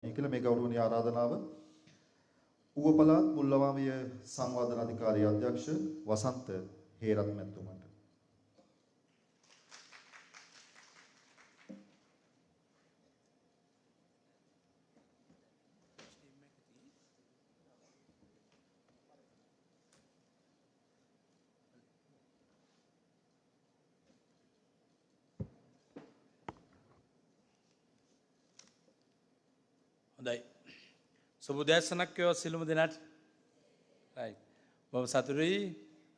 කියලා මේ ගෞරවනීය ආරාධනාව ඌව පළාත් මුල්ලමාවිය සංවර්ධන අධිකාරිය අධ්‍යක්ෂ වසන්ත හේරත් මැතිතුමන්ට. හොඳයි. සුබෝදෑසනක් වේවා සිළුම දෙනාට. right. බොහොම සතුටුයි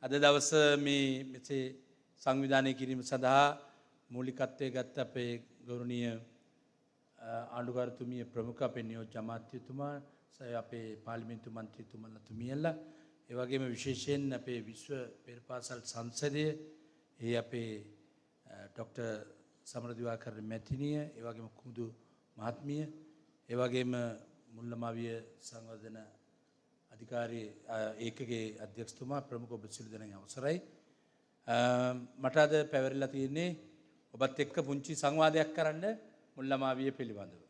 අද දවස මේ මෙසේ සංවිධානය කිරීම සඳහා මූලිකත්වයේ ගත්ත අපේ ගෞරවනීය ආණ්ඩුකාරතුමිය ප්‍රමුඛ අපේ නියෝජ්‍ය අමාත්‍යතුමා සහ අපේ පාර්ලිමේන්තු මන්ත්‍රීතුමන්ලා තුමියලා ඒ වගේම විශේෂයෙන් අපේ විශ්ව පෙරපාසල් සංසදයේ ඒ අපේ ડોક્ટર සමරදිවාකරන මැතිණිය ඒ වගේම කුමුදු මහත්මිය ඒ වගේම මුල්ලමාවිය සංවර්ධන අධිකාරී ඒකකයේ අධ්‍යක්ෂතුමා ප්‍රමුඛ ඔබ සියලු දෙනාගේ අවසරයි. මට අද පැවරලා තියෙන්නේ ඔබත් එක්ක පුංචි සංවාදයක් කරන්න මුල්ලමාවිය පිළිබඳව.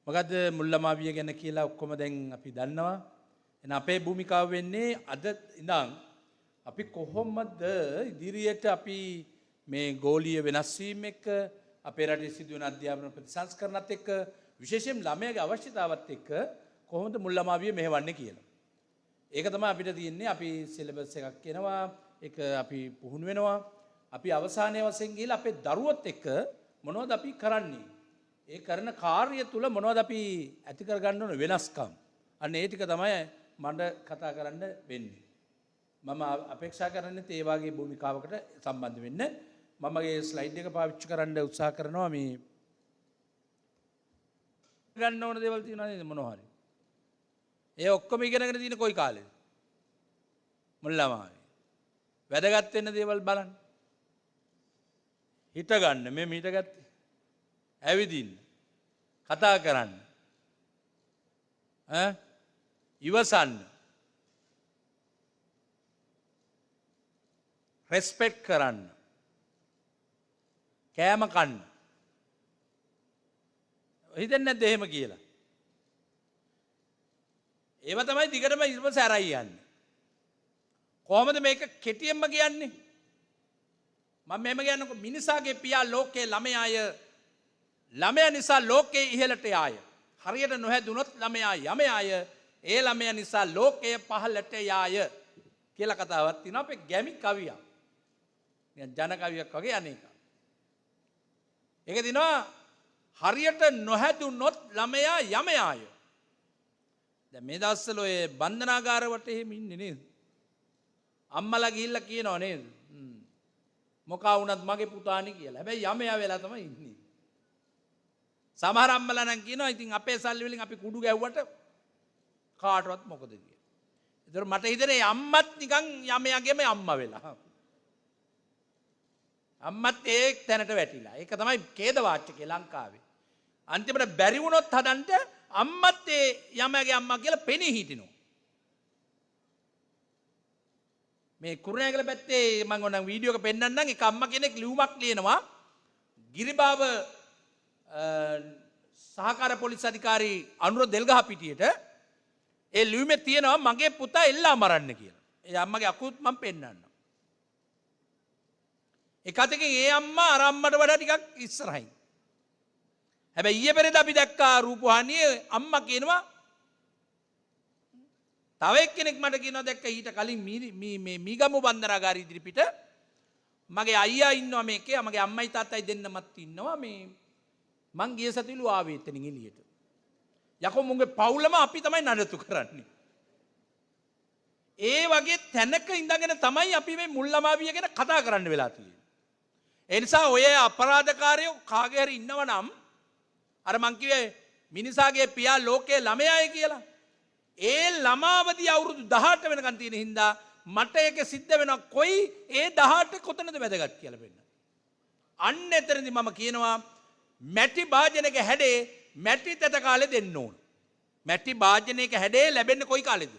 මොකද මුල්ලමාවිය ගැන කියලා ඔක්කොම දැන් අපි දන්නවා. එන අපේ භූමිකාව වෙන්නේ අද ඉඳන් අපි කොහොමද ඉදිරියට අපි මේ ගෝලීය වෙනස් වීම එක්ක අපේ රටේ සිදුවන අධ්‍යාපන ප්‍රතිසංස්කරණත් එක්ක විශේෂයෙන් ළමයාගේ අවශ්‍යතාවත් එක්ක කොහොමද මුල්ලමාවිය මෙහෙවන්නේ කියලා. ඒක තමයි අපිට තියෙන්නේ. අපි සිලබස් එකක් කියනවා. ඒක අපි පුහුණු වෙනවා. අපි අවසානයේ වශයෙන් ගිහලා අපේ දරුවොත් එක්ක මොනවද අපි කරන්නේ? ඒ කරන කාර්ය තුල මොනවද අපි ඇති කර ගන්න ඕන වෙනස්කම්? අන්න ඒ ටික තමයි මට කතා කරන්න වෙන්නේ. මම අපේක්ෂා කරන්නේ ඒ වගේ භූමිකාවකට සම්බන්ධ වෙන්න. මමගේ ස්ලයිඩ් එක පාවිච්චි කරන්න උත්සාහ කරනවා මේ ගන්න ඕන දේවල් තියෙනවා නේද මොනවා හරි. ඒ ඔක්කොම ඉගෙනගෙන තියෙන කොයි කාලෙද? මුල්ලමාවේ. වැදගත් වෙන්න දේවල් බලන්න. හිත ගන්න මේ මීට ගත්තේ. ඇවිදින්න. කතා කරන්න. ඉවසන්න. රෙස්පෙක්ට් කරන්න. කෑම කන්න. හිතෙන්නේ නැද්ද එහෙම කියලා? ඒව තමයි දිගටම ඊපස්සේ අරයි යන්නේ. කොහොමද මේක කෙටියෙන්ම කියන්නේ? මම මෙහෙම කියන්නකො මිනිසාගේ පියා ලෝකේ ළමයාය. ළමයා නිසා ලෝකේ ඉහළට යාය. හරියට නොහැදුනොත් ළමයා යමයාය. ඒ ළමයා නිසා ලෝකය පහළට යාය කියලා කතාවක් තියෙනවා අපේ ගැමි කවියක්. ජන කවියක් වගේ අනේක. ඒක දිනවා හරියට නොහැදුනොත් ළමයා යමයාය. දැන් මේ දවස්වල ඔය බන්ධනාගාර වටේ එහෙම ඉන්නේ නේද? අම්මලා ගිහිල්ලා කියනවා නේද? මොකා වුණත් මගේ පුතාණි කියලා. හැබැයි යමයා වෙලා තමයි ඉන්නේ. සමහර අම්මලා නම් කියනවා ඉතින් අපේ සල්ලි වලින් අපි කුඩු ගැව්වට කාටවත් මොකද කියලා. ඒතර මට හිතෙන්නේ අම්මත් නිකන් යමයාගේම අම්මා වෙලා. අම්මත් ඒ තැනට වැටිලා. ඒක තමයි ඛේද වාචකේ ලංකාවේ. අන්තිමට බැරි වුණොත් හදන්න අම්මත් ඒ යමයාගේ අම්මා කියලා පෙනී හිටිනවා. මේ කුරුණෑගල පැත්තේ මම ඔන්න වීඩියෝ එක පෙන්නන්නම්. එක අම්මා කෙනෙක් ලියුමක් ලියනවා. ගිරිබාව සහකාර පොලිස් අධිකාරී අනුර දෙල්ගහපිටියට ඒ ලියුමේ තියෙනවා මගේ පුතා එල්ලා මරන්න කියලා. ඒ අම්මගේ අකුත් මම පෙන්නන්නම්. එකතකින් ඒ අම්මා අර අම්මට වඩා ටිකක් ඉස්සරහින්. හැබැයි ඊයේ පෙරේද අපි දැක්කා රූපවාහිනියේ අම්මා කියනවා තව එක්කෙනෙක් මට කියනවා දැක්ක ඊට කලින් මේ මීගමු බන්දනාගාරය ඉදිරිපිට මගේ අයියා ඉන්නවා මේකේ මගේ අම්මයි තාත්තයි දෙන්නමත් ඉන්නවා මේ මං ගිය සතිලු ආවේ එතනින් එළියට. යකෝ මුගේ පවුලම අපි තමයි නඩත්තු කරන්නේ. ඒ වගේ තැනක ඉඳගෙන තමයි අපි මේ මුල්ලමාවිය ගැන කතා කරන්න වෙලා තියෙන්නේ. ඒ නිසා ඔය අපරාධකාරයෝ කාගේ හරි ඉන්නව නම් අර මං කිව්වේ මිනිසාගේ පියා ලෝකේ ළමයායි කියලා. ඒ ළමාවදී අවුරුදු 18 වෙනකන් තියෙන හින්දා මට ඒක සිද්ධ වෙනවා කොයි ඒ 18 කොතනද වැදගත් කියලා වෙන්න. අන්න එතනදී මම කියනවා මැටි භාජනයක හැඩේ මැටි තෙත කාලේ දෙන්න ඕන. මැටි භාජනයක හැඩේ ලැබෙන්නේ කොයි කාලෙද?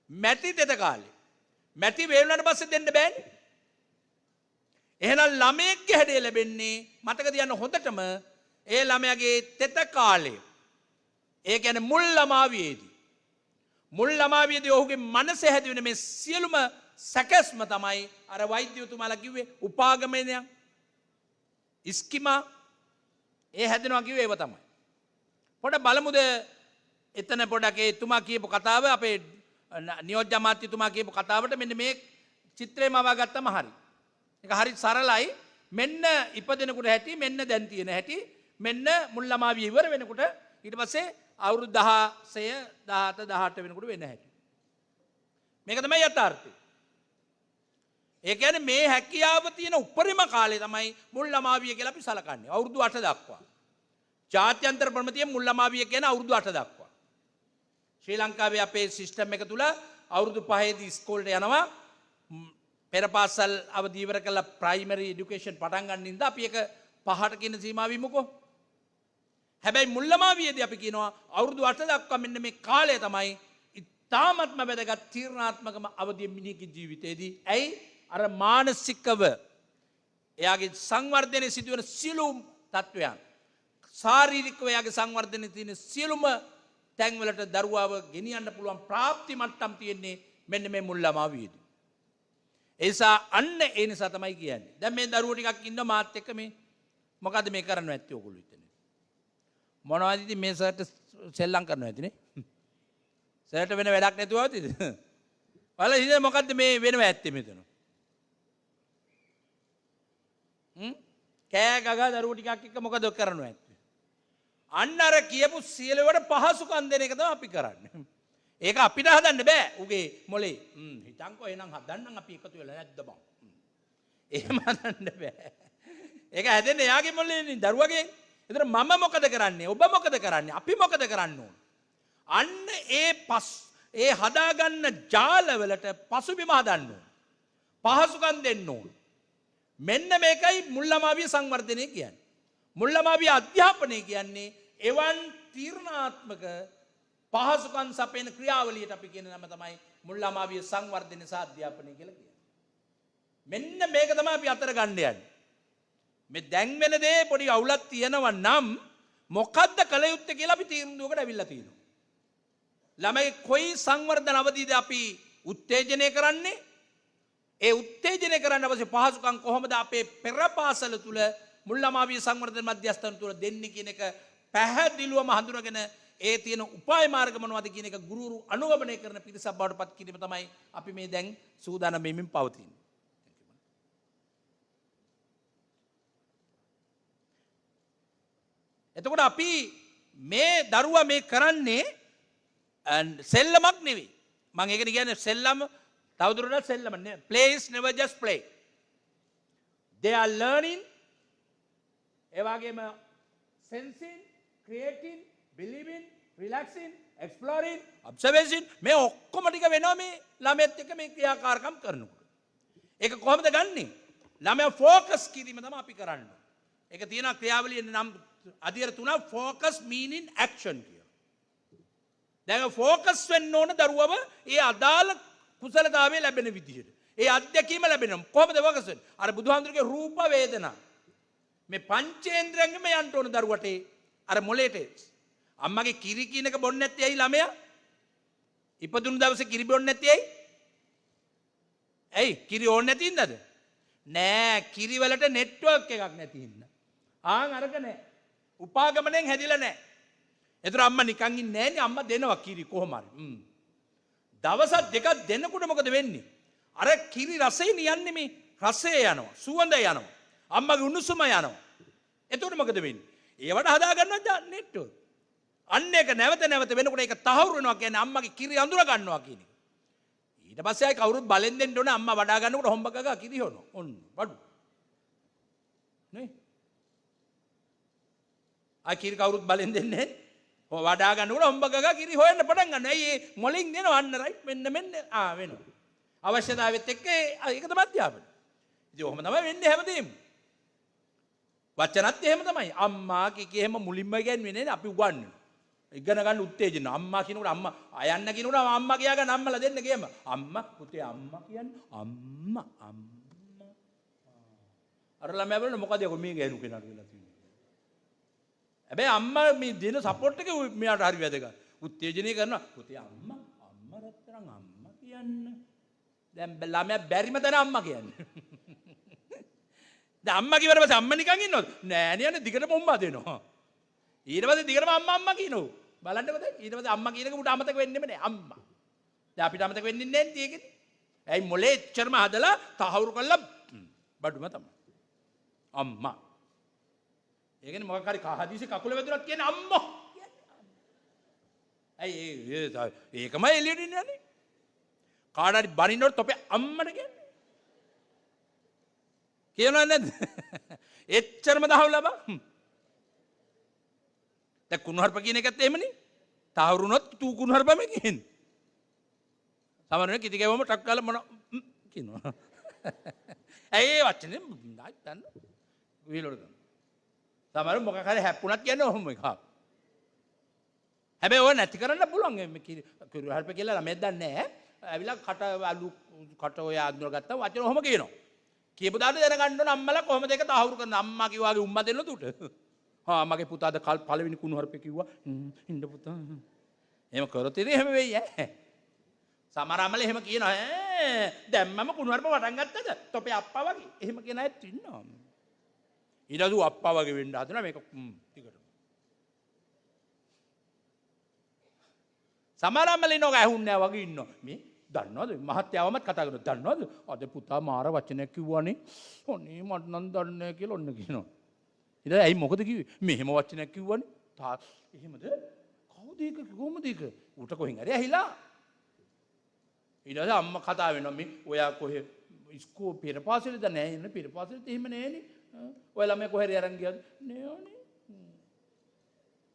මැටි තෙත කාලේ. මැටි වේලුණාට පස්සේ දෙන්න බෑනේ. එහෙනම් ළමයෙක්ගේ හැඩේ ලැබෙන්නේ මතක තියන්න හොඳටම ඒ ළමයාගේ තෙත කාලේ ඒ කියන්නේ මුල් ළමාවියේදී. මුල් ළමාවියේදී ඔහුගේ මනසේ හැදිවෙන මේ සියලුම සැකස්ම තමයි අර වෛද්‍යතුමාලා කිව්වේ උපාගමනයක් ඉස්කිමා ඒ හැදෙනවා කිව්වේ ඒව තමයි. පොඩ බලමුද එතන පොඩක් ඒ තුමා කියපු කතාව අපේ නියෝජ්‍ය අමාත්‍යතුමා කියපු කතාවට මෙන්න මේ චිත්‍රය මවා ගත්තම හරි. ඒක හරි සරලයි. මෙන්න ඉපදෙනකොට හැටි මෙන්න දැන් තියෙන හැටි මෙන්න මුල් ළමාවිය ඉවර වෙනකොට ඊට පස්සේ අවුරුදු 16 17 18 වෙනකොට වෙන හැටි. මේක තමයි යථාර්ථය. ඒ කියන්නේ මේ හැකියාව තියෙන උපරිම කාලය තමයි මුල් ළමාවිය කියලා අපි සලකන්නේ. අවුරුදු 8 දක්වා. ජාත්‍යන්තර ප්‍රමිතිය මුල් ළමාවිය කියන අවුරුදු 8 දක්වා. ශ්‍රී ලංකාවේ අපේ සිස්ටම් එක තුල අවුරුදු 5 දී ඉස්කෝලේට යනවා. පෙර පාසල් අවදි ඉවර කළා ප්‍රයිමරි এডুকেෂන් පටන් ගන්න ඉඳලා අපි එක 5ට කියන සීමාව විමුකෝ. හැබැයි මුල් ළමාවියේදී අපි කියනවා අවුරුදු 8 දක්වා මෙන්න මේ කාලය තමයි ඉතාමත්ම වැදගත් තීරණාත්මකම අවදිය මිනිහගේ ජීවිතේදී. ඇයි? අර මානසිකව එයාගේ සංවර්ධනයේ සිදුවන සියලුම තත්වයන් ශාරීරිකව එයාගේ සංවර්ධනයේ තියෙන සියලුම තැන්වලට දරුවාව ගෙනියන්න පුළුවන් ප්‍රාප්ති මට්ටම් තියෙන්නේ මෙන්න මේ මුල් ළමාවියේදී. ඒ නිසා තමයි කියන්නේ. දැන් මේ දරුවෝ ටිකක් ඉන්න මාත් එක්ක මේ මොකද්ද මේ කරන්න ඇත්තේ ඔයගොල්ලෝ ඉතින්. මොනවද ඉතින් මේ සර්ට සෙල්ලම් කරනවා ඇතිනේ. සර්ට වෙන වැඩක් නැතුව આવතිද? බලලා ඉතින් මොකද්ද මේ වෙනව ඇත්තේ මෙතන? කෑ ගගා දරුවෝ ටිකක් එක්ක මොකද කරනවා ඇත්තේ? අන්න අර කියපු සියලුවට පහසුකම් දෙන එක තමයි අපි කරන්නේ. ඒක අපිට හදන්න බෑ උගේ මොලේ. හිතන්කෝ එහෙනම් හදන්නම් අපි එකතු වෙලා නැද්ද බං. එහෙම හදන්න බෑ. ඒක හැදෙන්නේ එයාගේ මොලේනේ දරුවගේ. ඒතර මම මොකද කරන්නේ? ඔබ මොකද කරන්නේ? අපි මොකද කරන්න ඕන? අන්න ඒ හදාගන්න ජාලවලට පසුබිම හදන්න ඕන. පහසුකම් දෙන්න ඕන. මෙන්න මේකයි මුල් ළමාවිය සංවර්ධනය කියන්නේ. මුල් ළමාවිය අධ්‍යාපනය කියන්නේ එවන් තීරණාත්මක පහසුකම් සපයන ක්‍රියාවලියට අපි කියන නම තමයි මුල් ළමාවිය සංවර්ධනය සහ අධ්‍යාපනය කියලා කියන්නේ. මෙන්න මේක තමයි අපි අතර ගන්න යන්නේ. මේ දැන් වෙන දේ පොඩි අවුලක් තියෙනවා නම් මොකද්ද කළ යුත්තේ කියලා අපි තීරණයකට අවිල්ලා තියෙනවා. ළමයි කොයි සංවර්ධන අවධියද අපි උත්තේජනය කරන්නේ? ඒ උත්තේජනය කරන්න අවශ්‍ය පහසුකම් කොහොමද අපේ පෙර පාසල තුල මුල් ළමාවිය සංවර්ධන මධ්‍යස්ථාන තුල දෙන්නේ කියන එක පැහැදිලිවම හඳුනගෙන ඒ තියෙන උපාය මාර්ග මොනවද කියන එක ගුරුවරු අනුගමනය කරන පිරිසක් බවට පත් කිරීම තමයි අපි මේ දැන් සූදානම් වෙමින් පවතින්නේ. එතකොට අපි මේ දරුවා මේ කරන්නේ සෙල්ලමක් නෙවෙයි. මම ඒකනේ කියන්නේ සෙල්ලම තවදුරටත් සෙල්ලම නෙවෙයි. Play is never just play. They are learning. ඒ වගේම sensing, creating, believing, relaxing, exploring, observation මේ ඔක්කොම ටික වෙනවා මේ ළමයෙක් එක්ක මේ ක්‍රියාකාරකම් කරනකොට. ඒක කොහොමද ගන්නෙ? ළමයා ફોකස් කිරීම තමයි අපි කරන්නේ. ඒක තියෙනවා ක්‍රියාවලියේ නම් අධිර තුනක් focus meaning action කියලා. දැන් ફોකස් වෙන්න ඕන දරුවව ඒ අදාළ කුසලතාවය ලැබෙන විදිහට. ඒ අත්දැකීම ලැබෙනවා. කොහොමද ફોකස් වෙන්නේ? අර බුදුහාමුදුරගේ රූප වේදනා මේ පංචේන්ද්‍රයන්ගෙම යන්න ඕන දරුවට අර මොලේට. අම්මගේ කිරි කියන එක බොන්නේ නැත්තේ ඇයි ළමයා? ඉපදුණු දවසේ කිරි බොන්නේ නැත්තේ ඇයි? ඇයි කිරි ඕනේ නැති ඉඳද? නෑ කිරි වලට නෙට්වර්ක් එකක් නැති ඉන්න. අරක නෑ. උපාගමණයෙන් හැදිලා නෑ. ඒතර අම්මා නිකන් ඉන්නේ නෑනේ අම්මා දෙනවා කිරි කොහොම හරි. දවස් දෙකක් දෙනකොට මොකද වෙන්නේ? අර කිරි රසය නියන්නේ මේ රසය යනවා, සුවඳ යනවා. අම්මගේ උණුසුම යනවා. එතකොට මොකද වෙන්නේ? ඒවට හදා ගන්නවා නෙට්වර්ක්. අන්න ඒක නැවත නැවත වෙනකොට ඒක තහවුරු වෙනවා කියන්නේ අම්මගේ කිරි අඳුර ගන්නවා කියන එක. ඊට පස්සේ ආයි කවුරුත් බලෙන් දෙන්න ඕනේ අම්මා වඩා ගන්නකොට හොම්බකගා කිරි හොනවා. ඔන්න බඩු. නේ? ආයි කිරි කවුරුත් බලෙන් දෙන්නේ නැහැ. වඩා ගන්නකොට හොම්බකගා කිරි හොයන්න පටන් ගන්නවා. ඇයි ඒ මොලෙන් දෙනවා අන්න රයිට් මෙන්න වෙනවා. අවශ්‍යතාවෙත් එක්ක ඒක තමයි අධ්‍යාපනය. ඉතින් ඔහොම තමයි වෙන්නේ හැමදේම. වචනත් එහෙම තමයි. අම්මා කිකේ එහෙම මුලින්ම කියන්නේ නේ අපි උගන්වනවා. ඉගෙන ගන්න උත්තේජන. අම්මා කියනකොට අම්මා අයන්න කියනකොට අම්මා කියා ගන්න අම්මලා දෙන්න ගේම. අම්මා පුතේ අම්මා කියන්නේ අම්මා. අර ළමයා බලන්න මොකද යකෝ මේ ගෑනු කෙනාට වෙලා තියෙන්නේ. හැබැයි අම්මා මේ දෙන සපෝට් එක මෙයාට හරි වැදගත්. උත්තේජනය කරනවා. පුතේ අම්මා රත්තරන් අම්මා කියන්න. දැන් ළමයා බැරිම තැන අම්මා කියන්නේ. දැන් අම්මා කිව්වට පස්සේ අම්මා නිකන් ඉන්නවද? නෑ නේ දිගටම උම්මා දෙනවා. ඊට පස්සේ දිගටම අම්මා කියනවා. බලන්නකො දැන් ඊට පස්සේ අම්මා කියන එක උට අමතක වෙන්නෙම නෑ අම්මා. දැන් අපිට අමතක වෙන්නේ නැන්නේ ඒකනේ. ඇයි මොලේ එච්චරම හදලා තහවුරු කරලා බඩුම තමයි. අම්මා. ඒකනේ මොකක් හරි කහදිසි කකුල වැදුනත් කියන්නේ අම්මෝ. ඇයි ඒකම එළියට ඉන්නේ. කාට හරි බනින්නොත් තොපේ අම්මට කියන්නේ. කියනවද නැද්ද? එච්චරම දහවලා බා. දැන් කුණුහරුප කියන එකත් එහෙමනේ. තහවුරුනොත් තූ කුණුහරුපම කියන්නේ. සමහරවිට කිති කැවම ටක් ගාලා මොන කියනවා. ඇයි ඒ වචනේ නායි දන්න. විලෝර ගන්න. සමහර මොකක් හරි හැප්පුණත් කියන්නේ ඔහොම එකක්. හැබැයි ඔය නැති කරන්න පුළුවන් මේ කුණුහරුප කියලා ළමෙක් දන්නේ නැහැ. ඇවිල්ලා කට ඔය අඳුරගත්තා වචන ඔහොම කියනවා. කියපු දාට දැනගන්න ඕන අම්මලා කොහොමද ඒක තහවුරු කරන්නේ. අම්මා කිව්වාගේ උම්මා දෙන්න තුට. මගේ පුතාද පළවෙනි කුණුහරුපේ කිව්වා ඉන්න පුතා. එහෙම කරොත් ඉතින් එහෙම වෙයි ඈ. සමහර අම්මලා එහෙම කියනවා ඈ දැම්මම කුණුහරුප වටන් ගත්තද? තොපේ අප්පා වගේ. එහෙම කියන අයත් ඉන්නවා. ඊළඟ අප්පා වගේ වෙන්න හදනවා මේක ටිකට. සමහර අම්මලා ඉන්නව ඇහුන්නේ නැහැ වගේ ඉන්නවා. මේ දන්නවද මහත්යාවමත් කතා කරනවා. දන්නවද අද පුතා මාර වචනයක් කිව්වනේ. ඔනේ මට නම් දන්නේ නැහැ කියලා ඔන්න කියනවා. ඊට ඇයි මොකද කිව්වේ? මෙහෙම වචනයක් කිව්වනේ. එහෙමද? කවුද ඒක? කොහොමද ඒක? ඌට කොහෙන් හරි ඇහිලා. ඊට පස්සේ අම්මා කතා වෙනවා මේ ඔයා කොහෙ ඉස්කෝ පෙරපාසලේද නැහැ නේ පෙරපාසලේත් එහෙම නැහැනේ. ඔය ළමයා කොහෙ හරි අරන් ගියාද? නෑනේ.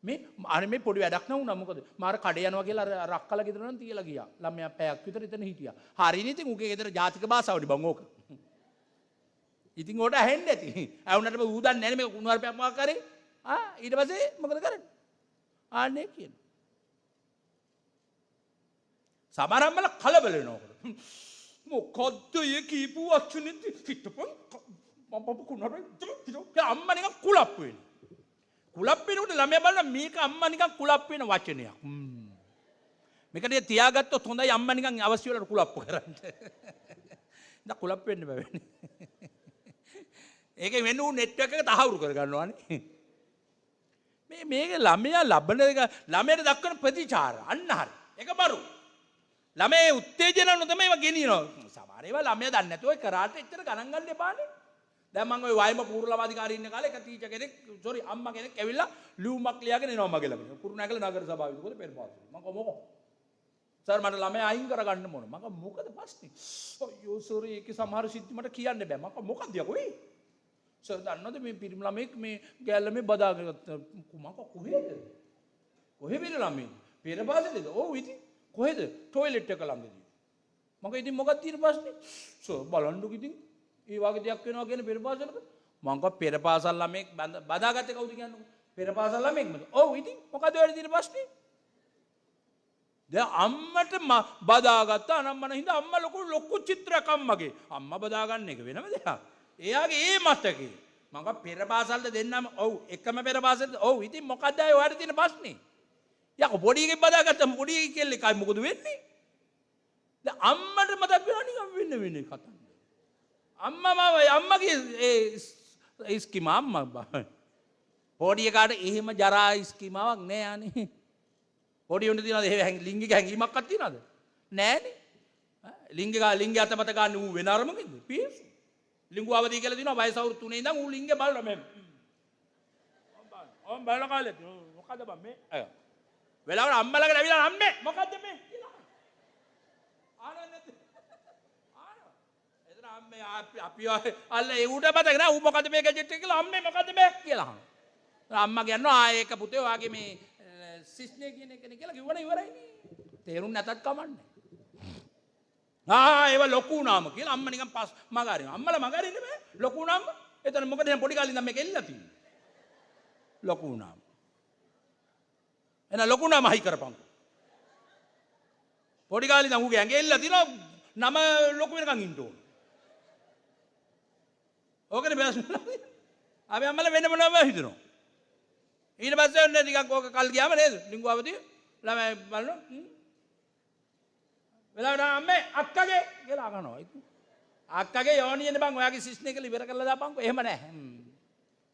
මේ අනේ මේ පොඩි වැඩක් නුනා මොකද? මාර කඩේ යනවා කියලා අර අක්කලා ගෙදර නම් තියලා ගියා. ළමයා පැයක් විතර එතන හිටියා. හරිනේ ඉතින් උගේ ගෙදර ජාතික භාෂාවනේ බං ඕක. ඉතින් ඕට ඇහෙන්නේ නැති. ඇහුනට ඌ දන්නේ නැහැ මේක කුණුහරුපයක් මොකක් කරේ. ඊට පස්සේ මොකද කරන්නේ? ආන්නේ කියන. සමහරවල් කලබල වෙනවා. මොකද්ද ඒ කීපු වචනේ හිටපන් මම කුණුහරුප අම්මා නිකන් කුලප් වෙනවා. කුලප් වෙනකොට ළමයා බලන මේක අම්මා නිකන් කුලප් වෙන වචනයක්. මේකට තියාගත්තොත් හොඳයි අම්මා නිකන් අවශ්‍ය වෙලාවට කුලප් කරන්න. දැන් කුලප් වෙන්න බෑනේ. ඒකෙන් වෙන උ නෙට්වර්ක් එක තහවුරු කර ගන්නවානේ. මේක ළමයා ලබන එක ළමයට දක්වන ප්‍රතිචාර අන්න හරි. ඒක බරු. ළමයේ උත්තේජන නොතම ඒවා ගෙනියනවා. සමහර ඒවා ළමයා දන්නේ නැතුව කරාට එච්චර ගණන් ගන්න එපානේ. දැන් මම ওই වයිම පූර්ණවාධිකාරී ඉන්න කාලේ එක ටීචර් කෙනෙක් අම්මා කෙනෙක් ඇවිල්ලා ලියුමක් ලියාගෙන එනවා මගේ ළමයි. කුරුණෑගල නගර සභාවේ මොකද පෙරපාසල. මම මොකෝ සර් මට ළමයා අයින් කරගන්න ඕන. මම මොකද ප්‍රශ්නේ? අයියෝ සෝරි ඒකේ සමහර සිද්ධි මට කියන්න බෑ. මම මොකක්ද යකෝ ඒ? සර් දන්නවද මේ පිරිමි ළමෙක් මේ ගෑල් ළමෙක් බදාගත්ත මම කොහෙද? කොහෙද ළමයි? පෙරපාසලේද? ඔව් ඉතින් කොහෙද? টয়ලට් එක ළඟදී. මම ඉතින් මොකක්ද තියෙන ප්‍රශ්නේ? සර් බලන්නකො ඉතින් ඒ වගේ දෙයක් වෙනවා කියන පෙරපාසලක මම කව පෙරපාසල් ළමෙක් බදාගත්තේ කවුද කියන්නේ? පෙරපාසල් ළමෙක්මද? ඔව් ඉතින් මොකද වෙන්නේ තියෙන ප්‍රශ්නේ? දැන් අම්මට බදාගත්ත අනම්මන හින්දා අම්මා ලොකු චිත්‍රයක් අම්මගේ. අම්මා බදාගන්න එක වෙනම දෙයක්. එයාගේ ඒ මතකේ මම කව පෙරපාසල්ද දෙන්නම ඔව් එකම පෙරපාසල්ද ඔව් ඉතින් මොකද්ද අය ඔයාලට තියෙන ප්‍රශ්නේ? යකෝ පොඩි එකෙක් බදාගත්තම පොඩි එකෙක් කෙල්ලෙක් අය මොකද වෙන්නේ? දැන් අම්මට මතක් වෙනවා නිකන් වෙන්නේ කතා. අම්මගේ ඒ ස්කීම අම්මා පොඩි එකාට එහෙම ජරා ස්කීමාවක් නෑ අනේ. පොඩි උන්ට තියනද එහෙම ලිංගික හැඟීමක්වත් තියනද? නෑනේ. ලිංගික අතපත ගන්න ඌ වෙන අරමුණකින්ද? පිස්සු. ලිංගු අවදී කියලා දිනවා වයස අවුරුදු 3 ඉඳන් ඌ ලිංගේ බලනවා මේ. ඔම් බලන කාලේ මොකද බං මේ? අය. වෙලාවට අම්මා ළඟට ඇවිල්ලා අම්මේ මොකද්ද මේ කියලා. ආනන්ද අම්මේ අපි අල්ල ඒ උඩ මතක නෑ ඌ මොකද මේ ගැජට් එක කියලා අම්මේ මොකද මේ කියලා අහනවා. අම්මා කියනවා ඒක පුතේ ඔයාගේ මේ සිස්නේ කියන එකනේ කියලා කිව්වනේ ඉවරයි නේ. තේරුම් නැතත් කමන්නේ. ඒව ලොකු නාම කියලා අම්මා නිකන් පස් මගාරිනවා. අම්මලා මගාරින්නේ බෑ. ලොකු නාම. එතන මොකද දැන් පොඩි කාලේ ඉඳන් මේක එල්ලලා තියෙන්නේ. ලොකු නාම. එන ලොකු නාම හයි කරපන්කෝ. පොඩි කාලේ ඉඳන් ඌගේ ඇඟේ එල්ලලා තිනවා නම ලොකු වෙනකන් ඉන්න ඕන. ඕකනේ බෑස් අපි අම්මලා වෙන මොනවද හිතනවා. ඊට පස්සේ ඔන්න ටිකක් ඕක කල් ගියාම නේද ලිංගුවවදී ළමයි බලනවා වෙලාවට අම්මේ අක්කගේ කියලා අහනවා ඉතින් අක්කගේ යෝනියනේ බං ඔයාගේ සිස්නේ කියලා ඉවර කරලා දාපන්කෝ එහෙම නැහැ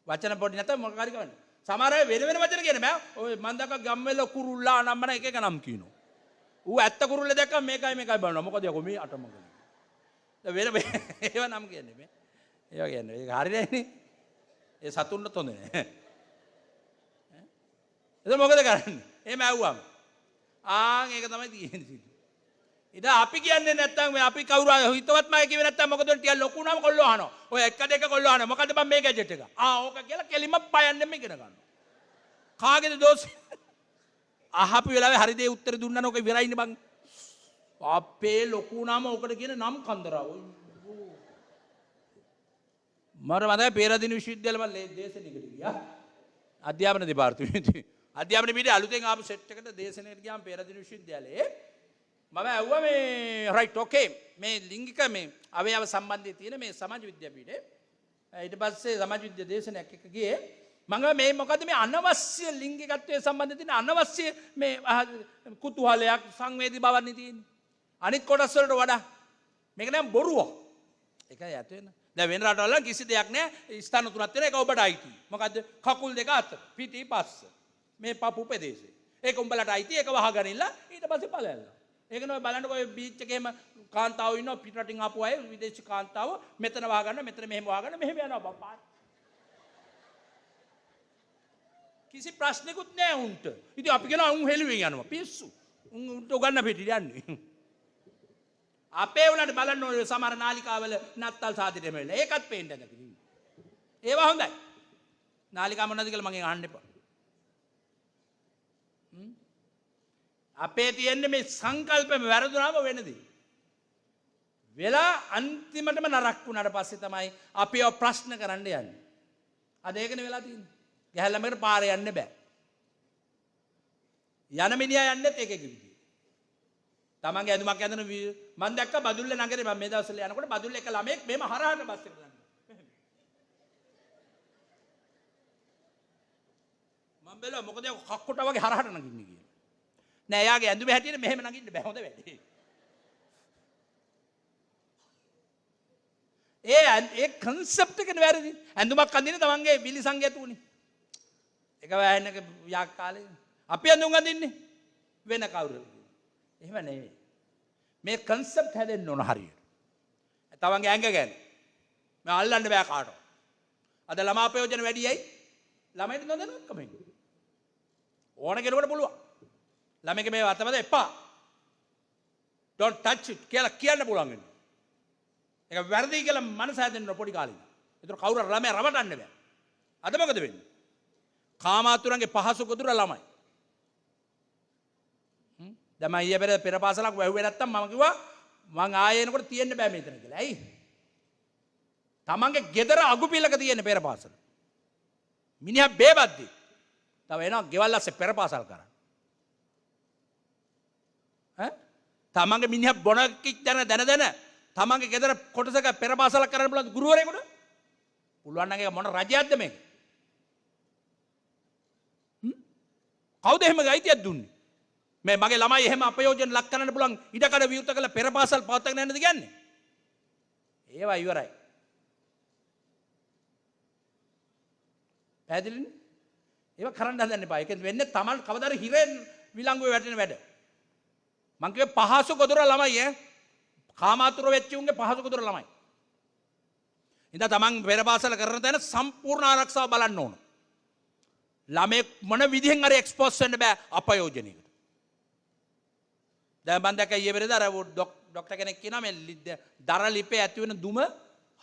වචන පොඩි නැත්නම් මොකක් හරි කවන්නේ සමහර අය වෙන වෙන වචන කියන්නේ බෑ ඔය මන් දැක්ක ගම්වැල කුරුල්ලා නම්මන එක එක නම් කියනවා ඌ ඇත්ත කුරුල්ල දැක්කම මේකයි බලනවා මොකද යකෝ මේ අටමඟ වෙන ඒව නම් කියන්නේ මේ ඒව කියන්නේ ඒක හරි නෑනේ ඒ සතුන්ට හොඳ නෑ එතකොට මොකද කරන්නේ එහෙම ඇව්වම ඒක තමයි තියෙන්නේ ඉතින් අපි කියන්නේ නැත්තම් මේ අපි කවුරු හිතවත්ම අය කිව්වේ නැත්තම් මොකද ටිකක් ලොකු වුණාම කොල්ලෝ අහනවා ඔය එක දෙක කොල්ලෝ අහනවා මොකද බං මේ ගැජට් එක ඕක කියලා කෙලිම පයන්නෙම ඉගෙන ගන්නවා කාගේද දෝෂය අහපු වෙලාවේ හරි දේ උත්තර දුන්නා නෝක ඉවරයිනේ බං අපේ ලොකු වුණාම ඕකට කියන නම් කන්දරාව මම මතකයි පේරාදෙණි විශ්වවිද්‍යාලෙ මම දේශනෙකට ගියා අධ්‍යාපන දෙපාර්තමේන්තුවේ අධ්‍යාපන පිටේ අලුතෙන් ආපු සෙට් එකට දේශනෙකට ගියාම පේරාදෙණි විශ්වවිද්‍යාලයේ මම ඇහුවා මේ රයිට් ඕකේ මේ ලිංගික මේ අවයව සම්බන්ධයේ තියෙන මේ සමාජ විද්‍යාපීඨේ ඊට පස්සේ සමාජ විද්‍යා දේශනයක් එක ගියේ මම මේ මොකද මේ අනවශ්‍ය ලිංගිකත්වයේ සම්බන්ධ තියෙන අනවශ්‍ය මේ කුතුහලයක් සංවේදී බවක් නේ තියෙන්නේ අනිත් කොටස් වලට වඩා මේක නම් බොරුවක් ඒකයි ඇත වෙන දැන් වෙන රටවල කිසි දෙයක් නැහැ ස්ථාන තුනක් තියෙන එක ඔබට අයිති මොකද්ද කකුල් දෙක අතර පිටි පස්ස මේ පපු ප්‍රදේශේ ඒක උඹලට අයිති ඒක වහගනින්න ඊට පස්සේ ඵලයල්ලා ඒක නෝ බලන්නකො ඔය බීච් එකේම කාන්තාවෝ ඉන්නවා පිට රටින් ආපු අය විදේශී කාන්තාවෝ මෙතන වහගන්න මෙතන මෙහෙම වහගන්න මෙහෙම යනවා බප්පා කිසි ප්‍රශ්නකුත් නැහැ උන්ට ඉතින් අපි කියනවා උන් හෙළුවෙන් යනවා පිස්සු උන්ට උගන්න පිටි යන්නේ අපේ උනට බලන්න ඕනේ සමහර නාලිකාවල නත්තල් සාදිරෙම වෙලා ඒකත් පේන්න නැති ඒවා හොඳයි නාලිකා මොනවද කියලා මගෙන් අහන්න එපා අපේ තියෙන්නේ මේ සංකල්පෙම වැරදුනාම වෙනදී වෙලා අන්තිමටම නරක් වුණාට පස්සේ තමයි අපි ඔය ප්‍රශ්න කරන්න යන්නේ අද ඒකනේ වෙලා තියෙන්නේ ගැහැල්ලමකට පාරේ යන්න බෑ යන මිනිහා යන්නේත් ඒක කිව්වේ තමන්ගේ ඇඳුමක් ඇඳන මම දැක්ක බදුල්ල නගරේ මම මේ දවස්වල යනකොට බදුල්ල එක ළමෙක් මෙහෙම හරහාට බස් එකට යනවා මම බැලුවා මොකද කක්කොට වගේ හරහාට නගින්නේ කියලා නෑ එයාගේ ඇඳුම හැටියට මෙහෙම නගින්න බෑ හොඳ වැඩේ ඒ කන්සෙප්ට් එකනේ වැරදි ඇඳුමක් අඳින්න තමන්ගේ විලි සංගයතු උනේ එක වෑයනක යක් කාලේ අපි ඇඳුම් අඳින්නේ වෙන කවුරුද එහෙම නෙවෙයි මේ කන්සෙප්ට් හැදෙන්න ඕන හරියට තමන්ගේ ඇඟ ගැන මම අල්ලන්න බෑ කාටවත් අද ළමා ප්‍රයෝජන වැඩියයි ළමයිට නොදැනුවත්කම ඉන්නේ ඕන කෙනෙකුට පුළුවන් ළමයිගේ මේ අතමද එපා don't touch it කියලා කියන්න පුළුවන් වෙනවා ඒක වැරදි කියලා මනස හැදෙන්න පොඩි කාලේ ඒතර කවුරු ළමයා රවටන්න බෑ අද මොකද වෙන්නේ කාමාතුරන්ගේ පහසු ගොදුර ළමයි දැන් මම ඊයේ පෙර පාසලක් වැහුවේ නැත්තම් මම කිව්වා මං ආයෙ එනකොට තියෙන්න බෑ මෙතන කියලා. ඇයි? තමන්ගේ ගෙදර අගුපිලක තියෙන පෙර පාසල. මිනිහා බේබද්දි. තව එනවා ගෙවල් ඇස්සේ පෙර පාසල් කරන්න. තමන්ගේ මිනිහා බොන කික් දැන තමන්ගේ ගෙදර කොටසක පෙර පාසලක් කරන්න පුළුවන් ගුරුවරයෙකුට? පුළුවන් නම් ඒක මොන රජයක්ද මේක? කවුද එහෙම අයිතියක් දුන්නේ? මේ මගේ ළමයි එහෙම අපයෝජන ලක් කරන්න පුළුවන් ඉඩකඩ විවෘත කළ පෙර පාසල් පවත්වාගෙන යන්නද කියන්නේ? ඒවා ඉවරයි. පැහැදිලිනේ? ඒවා කරන්න හදන්න එපා. ඒක වෙන්නේ Taman කවදාද හිරෙන් විලංගුවේ වැටෙන වැඩ. මං කිව්වේ පහසු ගොදුර ළමයි කාමාතුර වෙච්ච උන්ගේ පහසු ගොදුර ළමයි. ඉතින් Taman පෙර පාසල කරන තැන සම්පූර්ණ ආරක්ෂාව බලන්න ඕන. ළමේ මොන විදිහෙන් හරි එක්ස්පෝස් වෙන්න බෑ අපයෝජනයකට. දැන් මම දැක්ක ඊයේ පෙරේද අර ડોක්ටර් කෙනෙක් කියනවා මේ දර ලිපේ ඇති වෙන දුම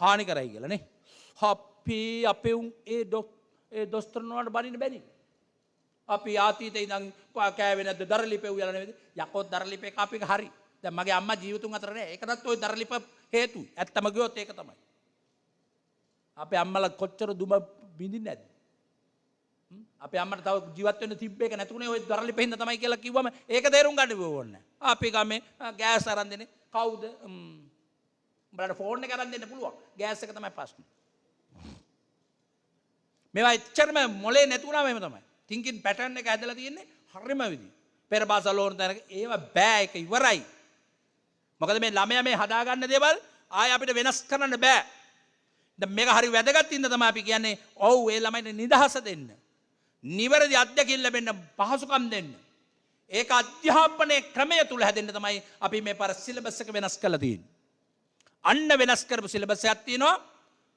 හානි කරයි කියලා නේ. අපි අපේ උන් ඒ දොස්තර නෝනට බනින්න බැරි. අපි ආතීතේ ඉඳන් කෑවේ නැද්ද දර ලිපේ උයලා නෙවෙයි. යකෝ දර ලිපේ කාපු එක හරි. දැන් මගේ අම්මා ජීවිතුන් අතර නෑ. ඒකටත් ওই දර ලිප හේතුයි. ඇත්තම ගියොත් ඒක තමයි. අපේ අම්මලා කොච්චර දුම බින්දින්නේ නැද්ද? අපේ අම්මට තව ජීවත් වෙන්න තිබ්බ එක නැතුනේ ওই දර ලිපේ හින්දා තමයි කියලා කිව්වම ඒක තේරුම් ගන්න ඕනේ. අපි ගමේ ගෑස් අරන් දෙන්නේ කවුද? උඹලට ෆෝන් එක අරන් දෙන්න පුළුවන්. ගෑස් එක තමයි ප්‍රශ්නේ. මේවා එච්චරම මොලේ නැතුණාම එහෙම තමයි. තින්කින් පැටර්න් එක ඇදලා තියෙන්නේ හරිම විදි. පෙර පාසල ඕන තැනක ඒව බෑ ඒක ඉවරයි. මොකද මේ ළමයා මේ හදාගන්න දේවල් ආය අපිට වෙනස් කරන්න බෑ. දැන් මේක හරි වැදගත් ඉන්න තමයි අපි කියන්නේ ඔව් ඒ ළමයිට නිදහස දෙන්න. නිවැරදි අධ්‍යක්ෂින් ලැබෙන්න පහසුකම් දෙන්න. ඒක අධ්‍යාපනයේ ක්‍රමය තුල හැදෙන්න තමයි අපි මේ පාර සිලබස් එක වෙනස් කරලා තියෙන්නේ. අන්න වෙනස් කරපු සිලබස් එකක් තියෙනවා.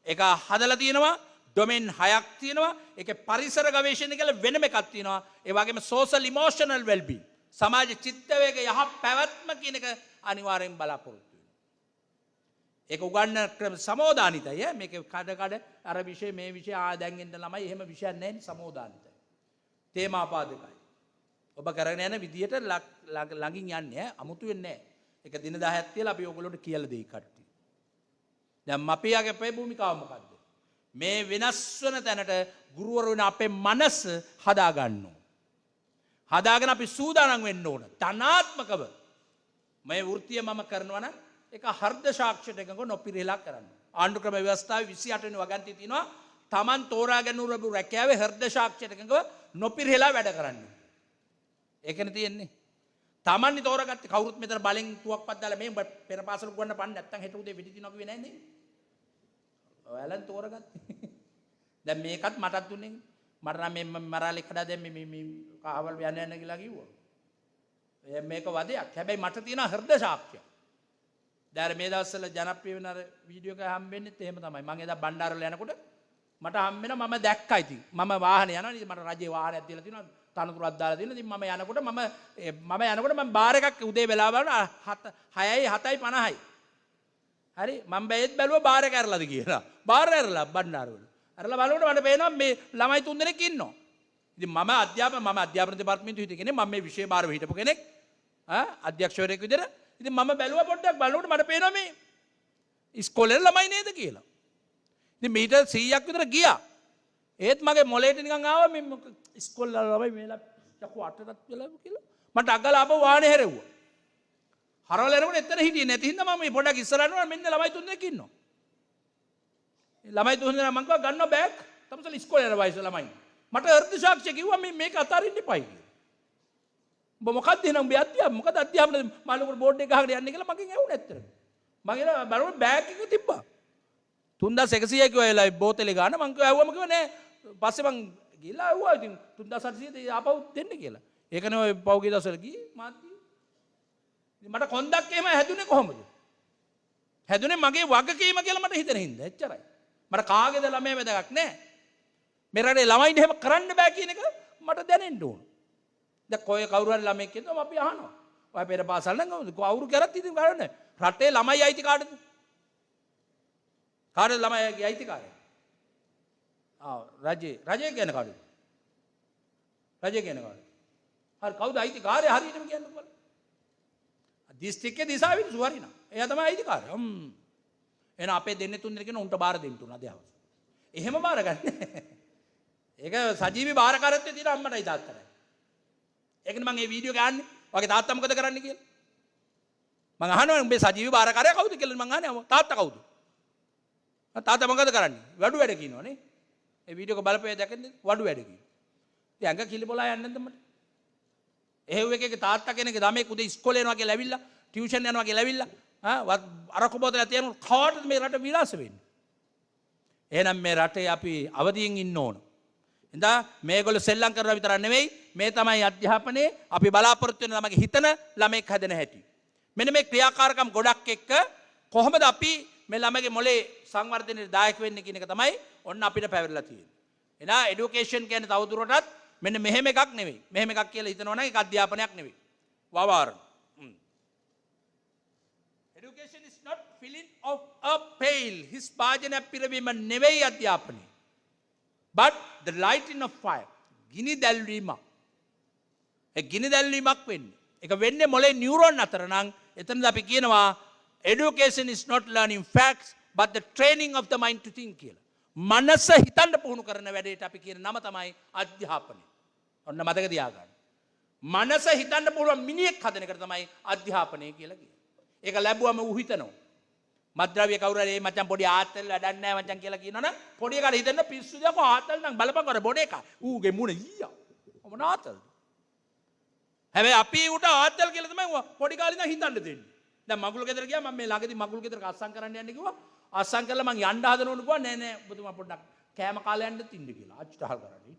ඒක හදලා තියෙනවා. ඩොමේන් 6ක් තියෙනවා. ඒකේ පරිසර ගවේෂණය කියලා වෙනම එකක් තියෙනවා. ඒ වගේම සෝෂල් ඉමෝෂනල් වෙල්බීන් සමාජ චිත්ත වේග යහ පැවැත්ම කියන එක අනිවාර්යෙන් බලාපොරොත්තු වෙනවා. ඒක උගන්න ක්‍රම සමෝදානිතයි. මේක කඩ අර විෂය මේ විෂය දැන් එන්න ළමයි එහෙම විෂයක් නැහැ සමෝදානිතයි. තේමාපාදකයි. ඔබ කරගෙන යන විදියට ළඟින් යන්නේ අමුතු වෙන්නේ නැහැ. ඒක දින 10ක් තියලා අපි ඕගොල්ලෝට කියලා දෙයි කට්ටිය. දැන් මපියාගේ අපේ භූමිකාව මොකද්ද? මේ වෙනස් වන තැනට ගුරුවරු වෙන අපේ මනස හදා ගන්න ඕන. හදාගෙන අපි සූදානම් වෙන්න ඕන. තනාත්මකව මේ වෘත්තිය මම කරනවා නම් ඒක හර්ධ සාක්ෂියට එකඟව නොපිරිහෙලා කරන්න. ආණ්ඩු ක්‍රම ව්‍යවස්ථාවේ 28 වෙනි වගන්තිය තියෙනවා Taman තෝරාගෙන උරපු රැකියාවේ හර්ධ සාක්ෂියට එකඟව නොපිරිහෙලා වැඩ කරන්න. ඒකනේ තියෙන්නේ. Taman තෝරාගත්තේ කවුරුත් මෙතන බලෙන් තුවක්පත් දාලා මේ පෙර පාසල ගන්න පන්න නැත්තම් හෙට උදේ වෙඩි තියනවා කිව්වේ නැහැ නේ. ඔයාලන් තෝරගත්තේ. දැන් මේකත් මටත් දුන්නේ. මට නම් මේ මරාලේ කඩා දැන් මේ කාවල් යන්න කියලා කිව්වා. මේක වදයක්. හැබැයි මට තියෙන හෘද සාක්ෂිය. දැන් මේ දවස්වල ජනප්‍රිය වෙන අර වීඩියෝ එක හම්බෙන්නෙත් එහෙම තමයි. මම එදා බණ්ඩාරවල යනකොට මට හම්බෙන මම දැක්කා ඉතින්. මම වාහනේ යනවා. ඉතින් මට රජේ වාහනයක් දීලා තියෙනවා. තනතුරක් දාලා තියෙනවා. ඉතින් මම යනකොට මම බාර් එකක් උදේ වෙලාව බලන 6යි 7:50යි. හරි මම බෑත් බැලුවා බාර් එක ඇරලාද කියලා. බාර් ඇරලා බණ්ඩාරවල. ඇරලා බලනකොට මට පේනවා මේ ළමයි 3 දෙනෙක් ඉන්නවා. ඉතින් මම අධ්‍යාපන දෙපාර්තමේන්තුවේ හිටිය කෙනෙක්. මම මේ විෂය බාරව හිටපු කෙනෙක්. අධ්‍යක්ෂවරයෙක් විදිහට. ඉතින් මම බැලුවා පොඩ්ඩක් බලනකොට මට පේනවා මේ ඉස්කෝලේ ළමයි නේද කියලා. ඉතින් මීටර් 100ක් විතර ගියා. ඒත් මගේ මොලේට නිකන් ආවා මේ ඉස්කෝලේ ළමයි මේලා යකෝ අටටත් වෙලා කියලා. මට අගලා ආපහු වාහනේ හැරෙව්වා. හරවල එනකොට එතන හිටියේ නැති හින්දා මම මේ පොඩක් ඉස්සරහට යනවා මෙන්න ළමයි 3 දෙනෙක් ඉන්නවා. ළමයි 3 දෙනා මං කිව්වා ගන්නවා බෑග්. තමසල ඉස්කෝලේ යන වයස ළමයි. මට හෘද සාක්ෂිය කිව්වා මේක අතාරින්න එපයි කියලා. ඔබ මොකක්ද එහෙනම් මේ මොකද අධ්‍යාපන මාළුකර බෝඩ් එක ගහගෙන යන්නේ කියලා මගෙන් ඇහුණා ඇත්තට. මම එලා බලුවා බෑග් එක තිබ්බා. 3100 කිව්වා එලා බෝතලේ ගන්න මං කිව්වා ඇහුවම කිව්වා නෑ. පස්සේ මං ගිහලා ඇහුවා ඉතින් 3800 ආපහු දෙන්න කියලා. ඒකනේ ඔය පෞගිය දවසවල ගියේ මාත් මට කොන්දක් එහෙම හැදුනේ කොහොමද? හැදුනේ මගේ වගකීම කියලා මට හිතෙන හින්දා. එච්චරයි. මට කාගේද ළමයා වැදගත් නෑ. මේ රටේ ළමයින්ට එහෙම කරන්න බෑ කියන එක මට දැනෙන්න ඕන. දැන් කොයි කවුරු හරි ළමෙක් කියනවා අපි අහනවා. ඔය පෙර පාසල් නම් කවුරු කරත් ඉතින් කරන්නේ. රටේ ළමයි අයිති කාටද? කාටද ළමයිගේ අයිතිකාරය? රජේ කියන කාටද? රජේ කියන කාටද? හරි කවුද අයිතිකාරය හරියටම කියන්නකෝ බලන්න. දිස්ත්‍රික්කයේ දිසාවිදු වරිනා. එයා තමයි අයිතිකාරය. එහෙනම් අපේ දෙන්නේ 3 දෙනෙක් කියන උන්ට බාර දෙන්න උන අධ්‍යාපන. එහෙම බාර ගන්න. ඒක සජීවී බාරකාරත්වයේ තියෙන අම්මටයි තාත්තටයි. ඒකනේ මම මේ වීඩියෝ ගන්නේ. ඔයාගේ තාත්තා මොකද කරන්නේ කියලා. මම අහනවා උඹේ සජීවී බාරකාරයා කවුද කියලා මම අහන්නේ. තාත්තා කවුද? තාත්තා මොකද කරන්නේ? වඩු වැඩ කියනවනේ. මේ වීඩියෝ එක බලපෑය දැකන්නේ වඩු වැඩ කියනවා. ඉතින් ඇඟ කිලිබොලා යන්නේ නැද්ද මට? එහෙව් එකක තාත්තා කෙනෙක් ළමෙක් උදේ ඉස්කෝලේ යනවා කියලා ඇවිල්ලා ටියුෂන් යනවා කියලා ඇවිල්ලා අරක බෝතලයක් තියන කාටද මේ රට විලාස වෙන්නේ? එහෙනම් මේ රටේ අපි අවදියෙන් ඉන්න ඕන. ඉතින් මේගොල්ලෝ සෙල්ලම් කරලා විතරක් නෙවෙයි මේ තමයි අධ්‍යාපනයේ අපි බලාපොරොත්තු වෙන ළමගේ හිතන ළමෙක් හැදෙන හැටි. මෙන්න මේ ක්‍රියාකාරකම් ගොඩක් එක්ක කොහොමද අපි මේ ළමගේ මොලේ සංවර්ධනයේ දායක වෙන්නේ කියන එක තමයි ඔන්න අපිට පැවරලා තියෙන්නේ. එහෙනම් এডুকেෂන් කියන්නේ තවදුරටත් මෙන්න මෙහෙම එකක් නෙවෙයි. මෙහෙම එකක් කියලා හිතනවා නම් ඒක අධ්‍යාපනයක් නෙවෙයි. වවාරණ. Education is not filling of a pail. His භාජනයක් පිරවීම නෙවෙයි අධ්‍යාපනය. But the lighting of fire. ගිනි දැල්වීමක්. ඒ ගිනි දැල්වීමක් වෙන්නේ. ඒක වෙන්නේ මොලේ නියුරෝන් අතර නම් එතනද අපි කියනවා education is not learning facts but the training of the mind to think කියලා. මනස හිතන්න පුහුණු කරන වැඩේට අපි කියන නම තමයි අධ්‍යාපනය. ඔන්න මතක තියාගන්න. මනස හිතන්න පුළුවන් මිනිහෙක් හදන එකට තමයි අධ්‍යාපනය කියලා කියන්නේ. ඒක ලැබුවම ඌ හිතනවා. මත්ද්‍රව්‍ය කවුරු හරි මචං පොඩි ආතල් වැඩක් නැහැ මචං කියලා කියනවනම් පොඩි එකාට හිතෙන්න පිස්සු දෙක ආතල් නම් බලපන් කර බොඩ එක. ඌගේ මුණ ඊයා. මොන ආතල්ද? හැබැයි අපි උට ආතල් කියලා තමයි පොඩි කාලේ ඉඳන් හිතන්න දෙන්නේ. දැන් මගුල් ගෙදර ගියා මම මේ ළඟදී මගුල් ගෙදරක අස්සම් කරන්න යන්න කිව්වා. අස්සම් කරලා මං යන්න හදනකොට කිව්වා නෑ නෑ ඔබතුමා පොඩ්ඩක් කෑම කාලේ යන්න තින්න කියලා. අච්චිට අහල් කරන්නේ.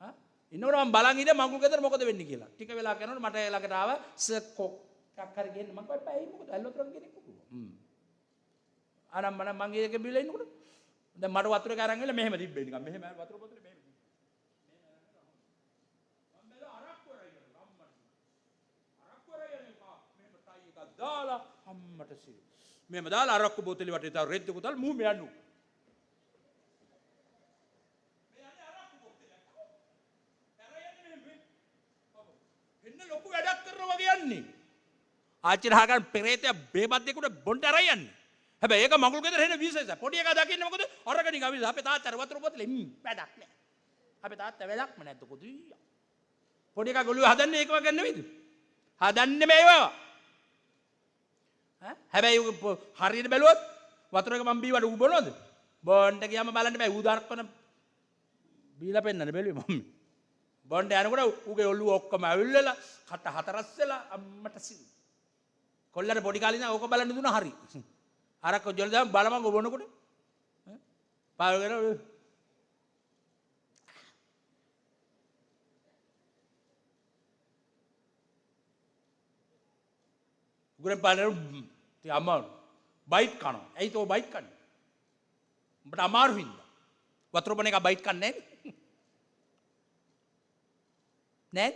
හා ඉන්නකොට මම බලන් ඉඳලා මගුල් ගෙදර මොකද වෙන්නේ කියලා. ටික වෙලා කරනකොට මට ළඟට ආවා සර්කොක් එකක් හරි ගේන්න මම කිව්වා එයි මොකද ඇල්ලොතරන් කෙනෙක් කිව්වා. ආනම් මම ඒක බිලා ඉන්නකොට දැන් මට වතුර එක අරන් ගිහලා මෙහෙම තිබ්බේ නිකන් මෙහෙම වතුර බෝතලේ මෙහෙම දාලා අම්මට සිරි. මෙහෙම දාලා අරක්කු බෝතලේ වටේ තව රෙද්ද කුතල් මූ මෙයන්නු. මේ යන්නේ අරක්කු බෝතලේ. කරයන්නේ මෙහෙම. එන්න ලොකු වැඩක් කරනවා වගේ යන්නේ. ආච්චිට හාගන් පෙරේතයා බේබද්දේකට බොණ්ඩ අරන් යන්නේ. හැබැයි ඒක මගුල් ගෙදර එන විශේෂයි. පොඩි එකා දකින්නේ මොකද? අරගෙන ගාවිද අපේ තාත්තා වතුර බෝතලේ වැඩක් නෑ. අපේ තාත්තා වැඩක්ම නැද්ද කොදුයි. පොඩි එකා ගොළුව හදන්නේ ඒක වගේ නෙවෙයිද? හදන්නේ මේවා. හැබැයි හරියට බැලුවොත් වතුර එක මම බීවට ඌ බොනවද? බොන්න ගියාම බලන්න බෑ ඌ දරක්වන බීලා පෙන්නන්න බැලුවේ මම. බොන්න යනකොට ඌගේ ඔළුව ඔක්කොම ඇවිල්ලා කට හතරස් වෙලා අම්මට සිල්. කොල්ලට පොඩි කාලේ ඉඳන් ඕක බලන්න දුන්නා හරි. අරක ජොල දාම බලමන් බොනකොට පාවගෙන උගරෙන් පාලන ති අමාරු බයිට් කනවා. ඇයි තෝ බයිට් කන්නේ? උඹට අමාරු හින්දා. වතුර බොන එක බයිට් කන්නේ නෑ.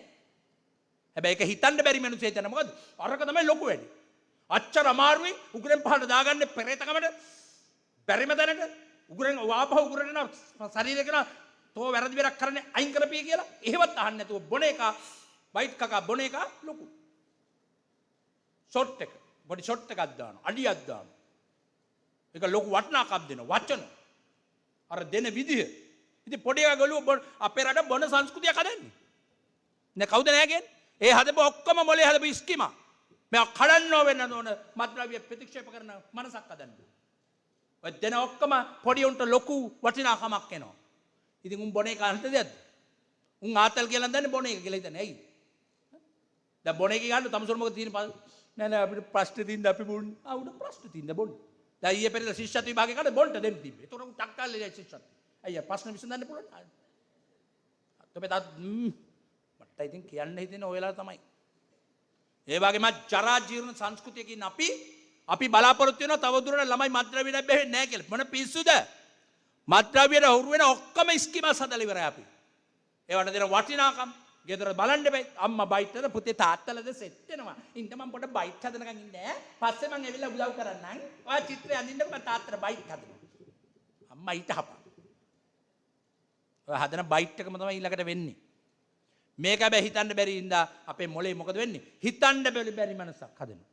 හැබැයි ඒක හිතන්න බැරි මිනිස්සු හිතන මොකද? අරක තමයි ලොකු වැඩි. අච්චර අමාරුයි උගරෙන් පහට දාගන්නේ පෙරේතකමට බැරිම දැනට උගරෙන් වාපහ උගරෙන් යන ශරීරේ කරන තෝ වැරදි වෙරක් කරන්නේ අයින් කරපිය කියලා එහෙවත් අහන්නේ නැතුව බොන එක බයිට් කකා බොන එක ලොකු. ෂොට් එක බොඩි ෂොට් එකක් දානවා අඩියක් දානවා ඒක ලොකු වටිනාකම් දෙන වචන අර දෙන විදිහ ඉතින් පොඩි එකා ගලුව අපේ රට බොන සංස්කෘතියක් හදන්නේ නේ කවුද නෑ කියන්නේ ඒ හදපු ඔක්කොම මොලේ හදපු ස්කීමා මේ කඩන්න වෙන නෝන මත්ද්‍රව්‍ය ප්‍රතික්ෂේප කරන මනසක් හදන්න ඔය දෙන ඔක්කොම පොඩි උන්ට ලොකු වටිනාකමක් එනවා ඉතින් උන් බොන එක අන්ත දෙයක්ද උන් ආතල් කියලා දන්නේ බොන එක කියලා හිතන්නේ ඇයි දැන් බොන එක ගන්න තමසොර මොකද තියෙන්නේ නෑ නෑ අපිට ප්‍රශ්න තින්ද අපි බොන්නේ. උඩ ප්‍රශ්න තින්ද බොන්නේ. දැන් ඊයේ පෙරේද ශිෂ්‍යත්ව විභාගේ කාලේ බොන්න දෙන්න තිබ්බේ. ඒතකොට උන් ටක්කාලේ ශිෂ්‍යත්ව. අයියා ප්‍රශ්න විසඳන්න පුළුවන්. තොපේ තාත් මට ඉතින් කියන්න හිතෙන්නේ ඔය වෙලාව තමයි. ඒ වගේම ජරා ජීර්ණ සංස්කෘතියකින් අපි බලාපොරොත්තු වෙනවා තවදුරටත් ළමයි මත්ද්‍රව්‍යයට බැහැන්නේ නැහැ කියලා. මොන පිස්සුද? මත්ද්‍රව්‍යයට හුරු වෙන ඔක්කොම ස්කීමස් හදලා ඉවරයි අපි. ඒවට දෙන වටිනාකම් ගෙදර බලන්න බෑ අම්මා බයිට් කරලා පුතේ තාත්තලාද සෙට් වෙනවා ඉන්න මම පොඩ බයිට් හදනකන් ඉන්නේ පස්සේ මම ඇවිල්ලා උදව් කරන්නම් ඔය චිත්‍රය අඳින්නකො මම තාත්තට බයිට් හදනවා අම්මා ඊට හපා ඔය හදන බයිට් එකම තමයි ඊළඟට වෙන්නේ මේක හැබැයි හිතන්න බැරි ඉඳා අපේ මොලේ මොකද වෙන්නේ හිතන්න බැරි මනසක් හදනවා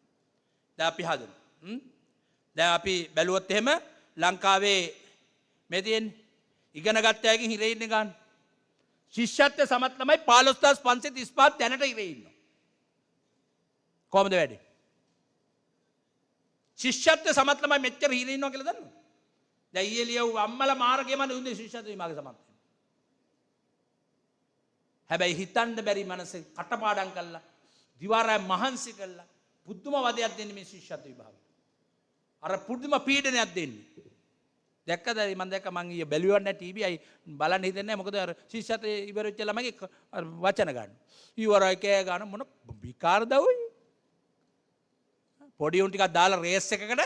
දැන් අපි හදනවා දැන් අපි බැලුවොත් එහෙම ලංකාවේ මේ තියෙන්නේ ඉගෙන ගත්ත අයකින් හිරේ ඉන්නේ ගන්න ශිෂ්‍යත්ව සමත් ළමයි 15535 දැනට ඉරේ ඉන්නවා. කොහොමද වැඩේ? ශිෂ්‍යත්ව සමත් ළමයි මෙච්චර ඉරේ ඉන්නවා කියලා දන්නවද? දැන් ඊයේ ලියව අම්මලා මාර්ගයම දුන්නේ ශිෂ්‍යත්ව විභාගේ සමත් වෙනවා. හැබැයි හිතන්න බැරි මනස කටපාඩම් කළා, දිවාරය මහන්සි කළා, පුදුම වදයක් දෙන්නේ මේ ශිෂ්‍යත්ව විභාගේ. අර පුදුම පීඩනයක් දෙන්නේ. දැක්කද මම දැක්ක මං ඊයේ බැලුවා නැහැ ටීවී අයි බලන්න හිතෙන්නේ නැහැ මොකද අර ශිෂ්‍යත්ව ඉවර වෙච්ච ළමයිගේ වචන ගන්න. ඉවරයි කෑ ගන්න මොන විකාරද ඔය? පොඩි උන් ටිකක් දාලා රේස් එකකට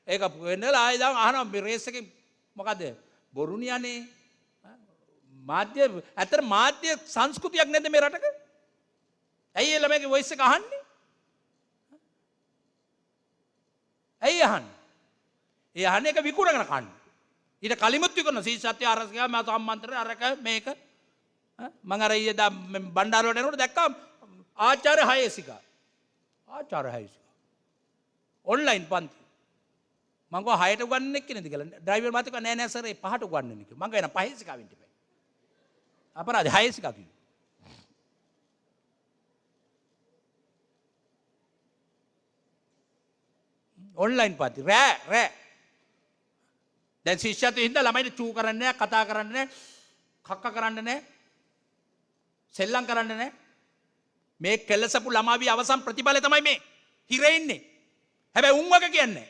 ඒක වෙන්නලා ආයෙ දාන් අහනවා මේ රේස් එකේ මොකද බොරුනියනේ. මාධ්‍ය ඇත්තට මාධ්‍ය සංස්කෘතියක් නැද්ද මේ රටක? ඇයි ඒ ළමයිගේ වොයිස් එක අහන්නේ? ඇයි අහන්නේ? ඒ අහන්නේ එක විකුණගෙන කන්නේ. ඊට කලිමුත් විකුණන සීසත්‍ය අරස්ගා මම සම්මන්ත්‍රණ අරක මේක මම අර ඊයේ බණ්ඩාර වලට එනකොට දැක්කා ආචාර්ය හයසිකා ඔන්ලයින් පන්ති මම ගෝ 6ට උගන්වන්නේ කෙනෙක්ද කියලා ඩ්‍රයිවර් මාත් කිව්වා නෑ නෑ සර් ඒ 5ට උගන්වන්නේ කියලා මම ගේන පහේසිකාවෙන් ඉපයි අපරාධ හයසිකා කිව්වා ඔන්ලයින් පන්ති රෑ දැන් ශිෂ්‍යත්වයේ හින්දා ළමයිට චූ කරන්නේ නැහැ කතා කරන්නේ නැහැ කක්ක කරන්නේ නැහැ සෙල්ලම් කරන්න නැහැ. මේ කෙලසපු ළමාවි අවසන් ප්‍රතිඵලය තමයි මේ හිරේ ඉන්නේ. හැබැයි උන් වගේ කියන්නේ.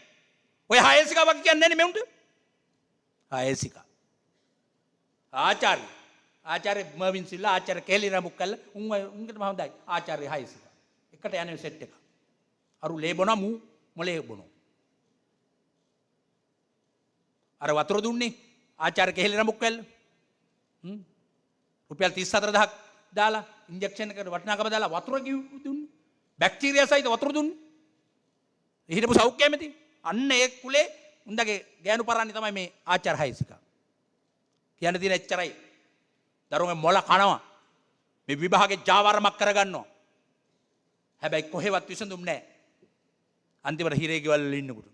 ඔය හයසිකා වගේ කියන්නේ නැහැ නේ මෙවුන්ට. හයසිකා. ආචාර්ය මර්වින් සිල්ලා ආචාර්ය කෙලි රමුක්කල් උන්ගටම හොඳයි. ආචාර්ය හයසිකා. එකට යන්නේ සෙට් එක. අරු ලේ බොන මූ මොලේ බොන. අර වතුර දුන්නේ ආචාර්ය කෙලි රමුක්කල්. රුපියල් 34000ක් දාලා ඉන්ජෙක්ෂන් එකට වටිනාකම දාලා වතුර දුන්නේ. බැක්ටීරියා සහිත වතුර දුන්නේ. හිටපු සෞඛ්‍ය ඇමති. අන්න ඒ කුලේ උන්දගේ ගෑනු පරන්නේ තමයි මේ ආචාර්ය හයසිකා. කියන්න තියෙන එච්චරයි. දරුවෝ මොළ කනවා. මේ විභාගේ ජාවාරමක් කරගන්නවා. හැබැයි කොහෙවත් විසඳුම් නැහැ. අන්තිමට හිරේ ගෙවල් වල ඉන්නකොට.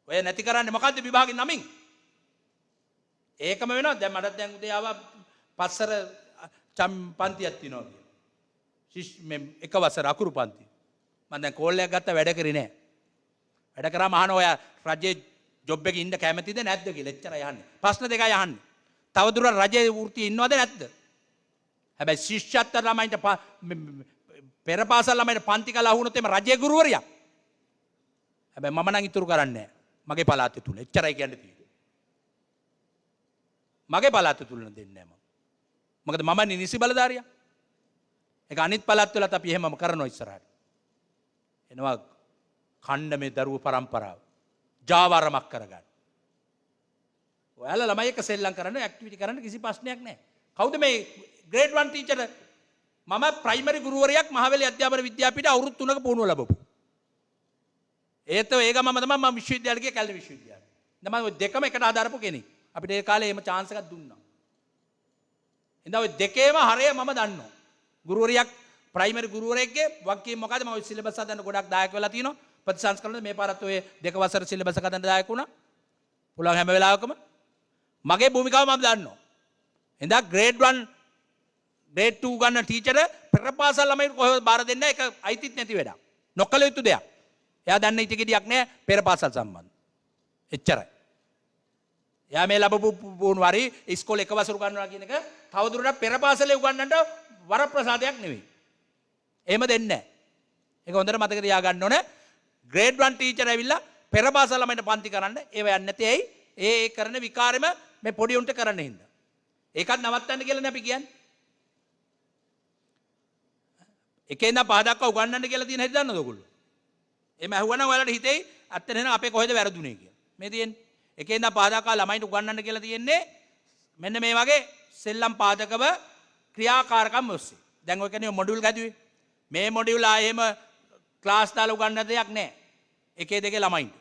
ඔය නැති කරන්නේ මොකද්ද විභාගේ නමින්? ඒකම වෙනවා. දැන් මට දැන් උදේ ආවා පස්සර පන්තියක් තියෙනවා කියලා. මේ එක වසර අකුරු පන්ති. මම දැන් කෝල් එකක් ගත්තා වැඩ කරේ නැහැ. වැඩ කරාම අහන ඔය රජයේ ජොබ් එකේ ඉන්න කැමතිද නැද්ද කියලා එච්චරයි අහන්නේ. ප්‍රශ්න දෙකයි අහන්නේ. තවදුරටත් රජයේ වෘත්තියේ ඉන්නවද නැද්ද? හැබැයි ශිෂ්‍යත්ව ළමයින්ට පෙර පාසල් ළමයින්ට පන්ති කලා වුණොත් එimhe රජයේ ගුරුවරියා. හැබැයි මම නම් ඉතුරු කරන්නේ නැහැ. මගේ පළාතේ තුල. එච්චරයි කියන්න තියෙන්නේ. මගේ පළාතේ තුල දෙන්නේ නැහැ මම. මොකද මම නිසි බලධාරියා. ඒක අනිත් පළාත් වලත් අපි එහෙමම කරනවා ඉස්සරහට. එනවා ඛණ්ඩ මේ දරුවෝ පරම්පරාව. ජාවාරමක් කරගන්න. ඔයාලා ළමයි එක්ක සෙල්ලම් කරන්න ඇක්ටිවිටි කරන්න කිසි ප්‍රශ්නයක් නැහැ. කවුද මේ ග්‍රේඩ් 1 ටීචර්? මම ප්‍රයිමරි ගුරුවරියක් මහවැලි අධ්‍යාපන විද්‍යාපීඨ අවුරුදු 3ක පුහුණුව ලැබපු. ඒත් ඒක මම තමයි මම විශ්වවිද්‍යාලේ ගිය කැලණි විශ්වවිද්‍යාලේ. දැන් මම ඔය දෙකම එකට ආදාරපු කෙනෙක්. අපිට ඒ කාලේ එහෙම chance එකක් දුන්නා. ඉතින් ඔය දෙකේම හරය මම දන්නවා. ගුරුවරියක් ප්‍රයිමරි ගුරුවරයෙක්ගේ වගකීම මොකද්ද? මම ඔය සිලබස් හදන්න ගොඩක් දායක වෙලා තියෙනවා. ප්‍රතිසංස්කරණ මේ පාරත් ඔය දෙක වසර සිලබස් එක හදන්න දායක වුණා. පුළුවන් හැම වෙලාවකම මගේ භූමිකාව මම දන්නවා. එඳා ග්‍රේඩ් 1 ග්‍රේඩ් 2 ගන්න ටීචර් පෙරපාසල් ළමයිට කොහෙවත් බාර දෙන්නේ නැහැ. ඒක අයිතිත් නැති වැඩක්. නොකල යුතු දෙයක්. එයා දන්න ඉති ගෙඩියක් නැහැ පෙරපාසල් සම්බන්ධ. එච්චරයි. එයා මේ ලැබපු පුහුණුවරි ඉස්කෝලේ එක වසර ගන්නවා කියන එක තවදුරටත් පෙරපාසලේ උගන්වන්නට වරප්‍රසාදයක් නෙවෙයි. එහෙම දෙන්නේ නැහැ. ඒක හොඳට මතක තියාගන්න ඕනේ. ග්‍රේඩ් 1 ටීචර් ඇවිල්ලා පෙරපාසල් ළමයින්ට පන්ති කරන්න ඒව යන්නේ නැති ඇයි? ඒ කරන විකාරෙම මේ පොඩි උන්ට කරන්න හින්දා. ඒකත් නවත්තන්න කියලානේ අපි කියන්නේ. එකේ ඉඳන් පහ දක්වා උගන්වන්න කියලා තියෙන හැටි දන්නවද ඔයගොල්ලෝ? එහෙම අහුවනම් ඔයාලට හිතෙයි ඇත්තට එහෙනම් අපේ කොහෙද වැරදුනේ කියලා. මේ තියෙන්නේ. එකේ ඉඳන් පහ දක්වා ළමයින්ට උගන්වන්න කියලා තියෙන්නේ මෙන්න මේ වගේ සෙල්ලම් පාදකව ක්‍රියාකාරකම් ඔස්සේ. දැන් ඔය කියන්නේ මොඩියුල් ගැදුවේ. මේ මොඩියුල් ආ එහෙම ක්ලාස් දාලා උගන්වන්න දෙයක් නැහැ. එකේ දෙකේ ළමයින්ට.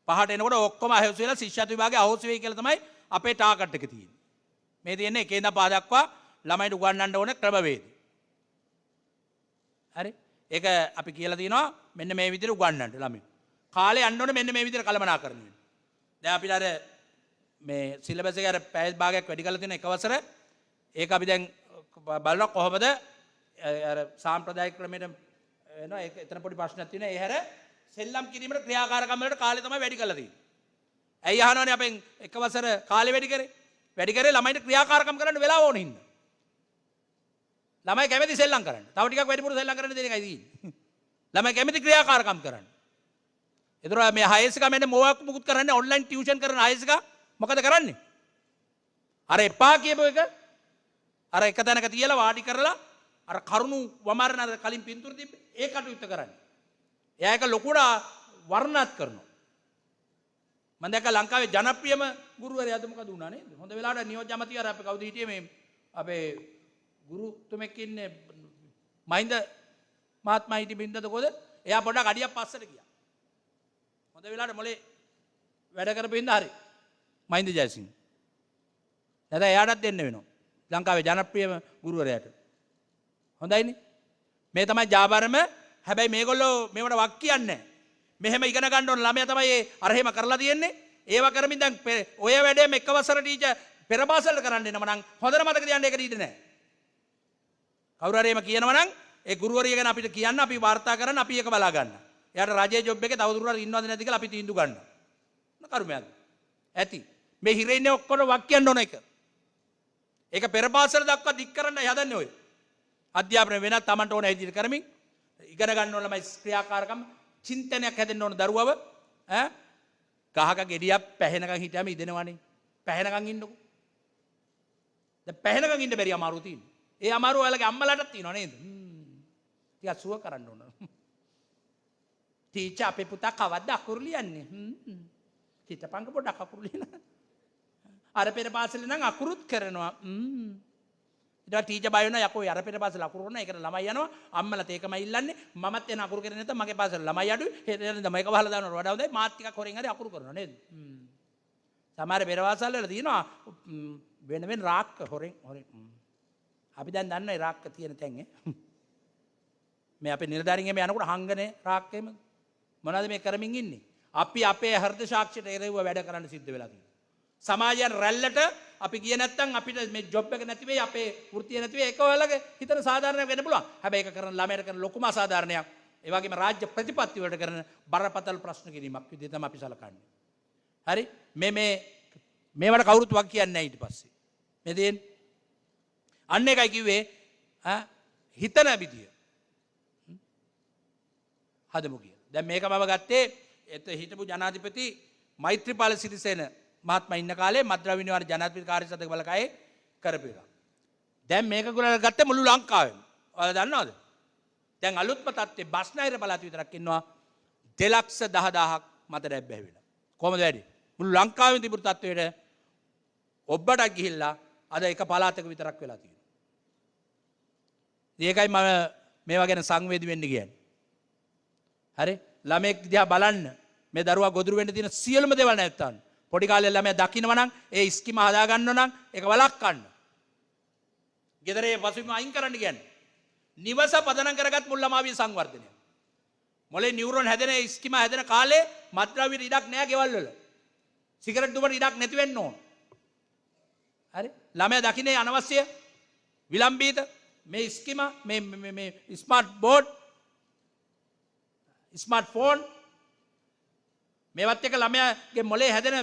පහට එනකොට ඔක්කොම අහෝස් වෙලා ශිෂ්‍යත්ව විභාගේ අහෝස් වෙයි කියලා තමයි අපේ ටාගට් එක තියෙන්නේ. මේ තියෙන්නේ එකේ ඉඳන් පහ දක්වා ළමයින්ට උගන්වන්න ඕන ක්‍රමවේද. හරි? ඒක අපි කියලා තියෙනවා මෙන්න මේ විදිහට උගන්වන්න ළමයි. කාලේ යන්න ඕනේ මෙන්න මේ විදිහට කළමනාකරණය වෙනවා. දැන් අපිට අර මේ සිලබස් එකේ අර පැය භාගයක් වැඩි කරලා තියෙන එක වසර ඒක අපි දැන් බලනවා කොහොමද අර සාම්ප්‍රදායික ක්‍රමයට වෙනවා. ඒක එතන පොඩි ප්‍රශ්නයක් තියෙනවා. ඒ හැර සෙල්ලම් කිරීමේ ක්‍රියාකාරකම් වලට කාලය තමයි වැඩි කරලා තියෙන්නේ. ඇයි අහනවනේ අපෙන් එක වසර කාලේ වැඩි කරේ? වැඩි කරේ ළමයින්ට ක්‍රියාකාරකම් කරන්න වෙලාව ඕන හින්දා. ළමයි කැමති සෙල්ලම් කරන්න. තව ටිකක් වැඩිපුර සෙල්ලම් කරන්න දෙන එකයි තියෙන්නේ. ළමයි කැමති ක්‍රියාකාරකම් කරන්න. ඒතර මේ හයසික මෙන්න මොකක් මුකුත් කරන්නේ ඔන්ලයින් ටියුෂන් කරන හයසික මොකද කරන්නේ? අර එපා කියපු එක අර එක තැනක තියලා වාඩි කරලා අර කරුණු වමාරන අර කලින් පින්තූර තිබ්බේ ඒ කටයුත්ත කරන්නේ. එයා ඒක ලොකුට වර්ණනාත් කරනවා. මම දැක්ක ලංකාවේ ජනප්‍රියම ගුරුවරයාද මොකද වුණා නේද? හොඳ වෙලාවට නියෝජ්‍ය අමාත්‍යවර අපේ කවුද හිටියේ මේ අපේ ගුරුතුමෙක් ඉන්නේ මහින්ද මහත්මයා හිටි බින්දද කොද? එයා පොඩක් අඩියක් පස්සට ගියා. හොඳ වෙලාවට මොලේ වැඩ කරපු හින්දා හරි. මහින්ද ජයසිංහ. නැත්නම් එයාටත් දෙන්න වෙනවා. ලංකාවේ ජනප්‍රියම ගුරුවරයාට. හොඳයිනේ. මේ තමයි ජාබරම. හැබැයි මේගොල්ලෝ මේවට වක් කියන්නේ නැහැ. මෙහෙම ඉගෙන ගන්න ඕන ළමයා තමයි අර එහෙම කරලා තියෙන්නේ. ඒවා කරමින් දැන් ඔය වැඩේම එක වසර ටීචර් පෙරපාසලට කරන්න එනම නම් හොඳට මතක තියාගන්න ඒක දීද නැහැ. කවුරු හරි එහෙම කියනවා නම් ඒ ගුරුවරිය ගැන අපිට කියන්න අපි වාර්තා කරන්න අපි ඒක බලා ගන්න. එයාට රජයේ ජොබ් එකේ තවදුරටත් ඉන්නවද නැද්ද කියලා අපි තීන්දුව ගන්නවා. කරුමයක්. ඇති. මේ හිරේ ඉන්නේ ඔක්කොම වක් කියන්න ඕන එක. ඒක පෙර පාසල දක්වා දික් කරන්න හදන්නේ ඔය. අධ්‍යාපනය වෙනත් Tamanට ඕන විදිහට කරමින් ඉගෙන ගන්න ඕන ළමයි ක්‍රියාකාරකම් චින්තනයක් හැදෙන්න ඕන දරුවව ඈ ගහක ගෙඩියක් පැහෙනකන් හිටියාම ඉදෙනවනේ. පැහෙනකන් ඉන්නකො. දැන් පැහෙනකන් ඉන්න බැරි අමාරුව තියෙනවා. ඒ අමාරුව ඔයාලගේ අම්මලාටත් තියෙනව නේද? ටිකක් සුව කරන්න ඕන. ටීචර් අපේ පුතා කවද්ද අකුරු ලියන්නේ? හිතපංග පොඩක් අකුරු ලියන. අර පෙර පාසලේ නම් අකුරුත් කරනවා. ඊට ටීචර් බය වෙනවා යකෝ අර පෙර පාසල අකුරු කරනවා. ඒකට ළමයි යනවා. අම්මලාත් ඒකමයි ඉල්ලන්නේ. මමත් එන අකුරු කරේ නැත්නම් මගේ පාසල ළමයි අඩුයි. හෙට මේක වහලා දානවා වඩා හොඳයි. මාත් ටිකක් හොරෙන් හරි අකුරු කරනවා නේද? සමහර පෙර පාසල් වල තියෙනවා වෙන වෙන රාක්ක හොරෙන්. අපි දැන් දන්නවා රාක්ක තියෙන තැන් මේ අපේ නිලධාරීන් එමේ යනකොට හංගනේ රාක්කෙම මොනවද මේ කරමින් ඉන්නේ? අපි අපේ හෘද සාක්ෂියට එරෙහිව වැඩ කරන්න සිද්ධ වෙලා තියෙනවා. සමාජයන් රැල්ලට අපි ගියේ නැත්නම් අපිට මේ ජොබ් එක නැති වෙයි අපේ වෘත්තිය නැති වෙයි ඒක ඔයාලගේ හිතන සාධාරණයක් වෙන්න පුළුවන්. හැබැයි ඒක කරන ළමයට කරන ලොකුම අසාධාරණයක්. ඒ වගේම රාජ්‍ය ප්‍රතිපත්ති වලට කරන බරපතල ප්‍රශ්න කිරීමක් විදිහට තමයි අපි සලකන්නේ. හරි? මේවට කවුරුත් වක් කියන්නේ නැහැ ඊට පස්සේ. මේ දෙන්නේ අන්න එකයි කිව්වේ හිතන විදිය. හදමු කියලා. දැන් මේක මම ගත්තේ හිටපු ජනාධිපති මෛත්‍රීපාල සිරිසේන මහත්මයා ඉන්න කාලේ මද්ද්‍රව්‍ය නිවාරණ ජනාධිපති කාර්යසභාවේ බලකායේ කරපු එක. දැන් මේක ගොල්ලෝ ගත්තේ මුළු ලංකාවෙම. ඔයාලා දන්නවද? දැන් අලුත්ම තත්ත්වේ බස්නාහිර පළාත විතරක් ඉන්නවා 2,10,000ක් මත දැබ්බැහි වෙලා. කොහොමද වැඩි? මුළු ලංකාවෙම තිබුණු තත්ත්වයට ඔබට ගිහිල්ලා අද එක පළාතක විතරක් වෙලා තියෙනවා. ඒකයි මම මේවා ගැන සංවේදී වෙන්න කියන්නේ. හරි? ළමෙක් දිහා බලන්න මේ දරුවා ගොදුරු වෙන්න තියෙන සියලුම දේවල් නැත්තම් පොඩි කාලේ ළමයා දකින්නවා නම් ඒ ස්කීම හදා ගන්නව නම් ඒක වළක්වන්න. ගෙදරේ පසුබිම අයින් කරන්න කියන්නේ. නිවස පදනම් කරගත් මුල් ළමාවිය සංවර්ධනය. මොලේ නියුරෝන් හැදෙන ස්කීම හැදෙන කාලේ මත්ද්‍රව්‍ය ඉඩක් නෑ ගෙවල් වල. සිගරට් දුබට ඉඩක් නැති වෙන්න ඕන. හරි? ළමයා දකින්නේ අනවශ්‍ය විලම්භීත මේ ස්කීම මේ ස්මාර්ට් බෝඩ් ස්මාර්ට් ෆෝන් මේවත් එක ළමයාගේ මොලේ හැදෙන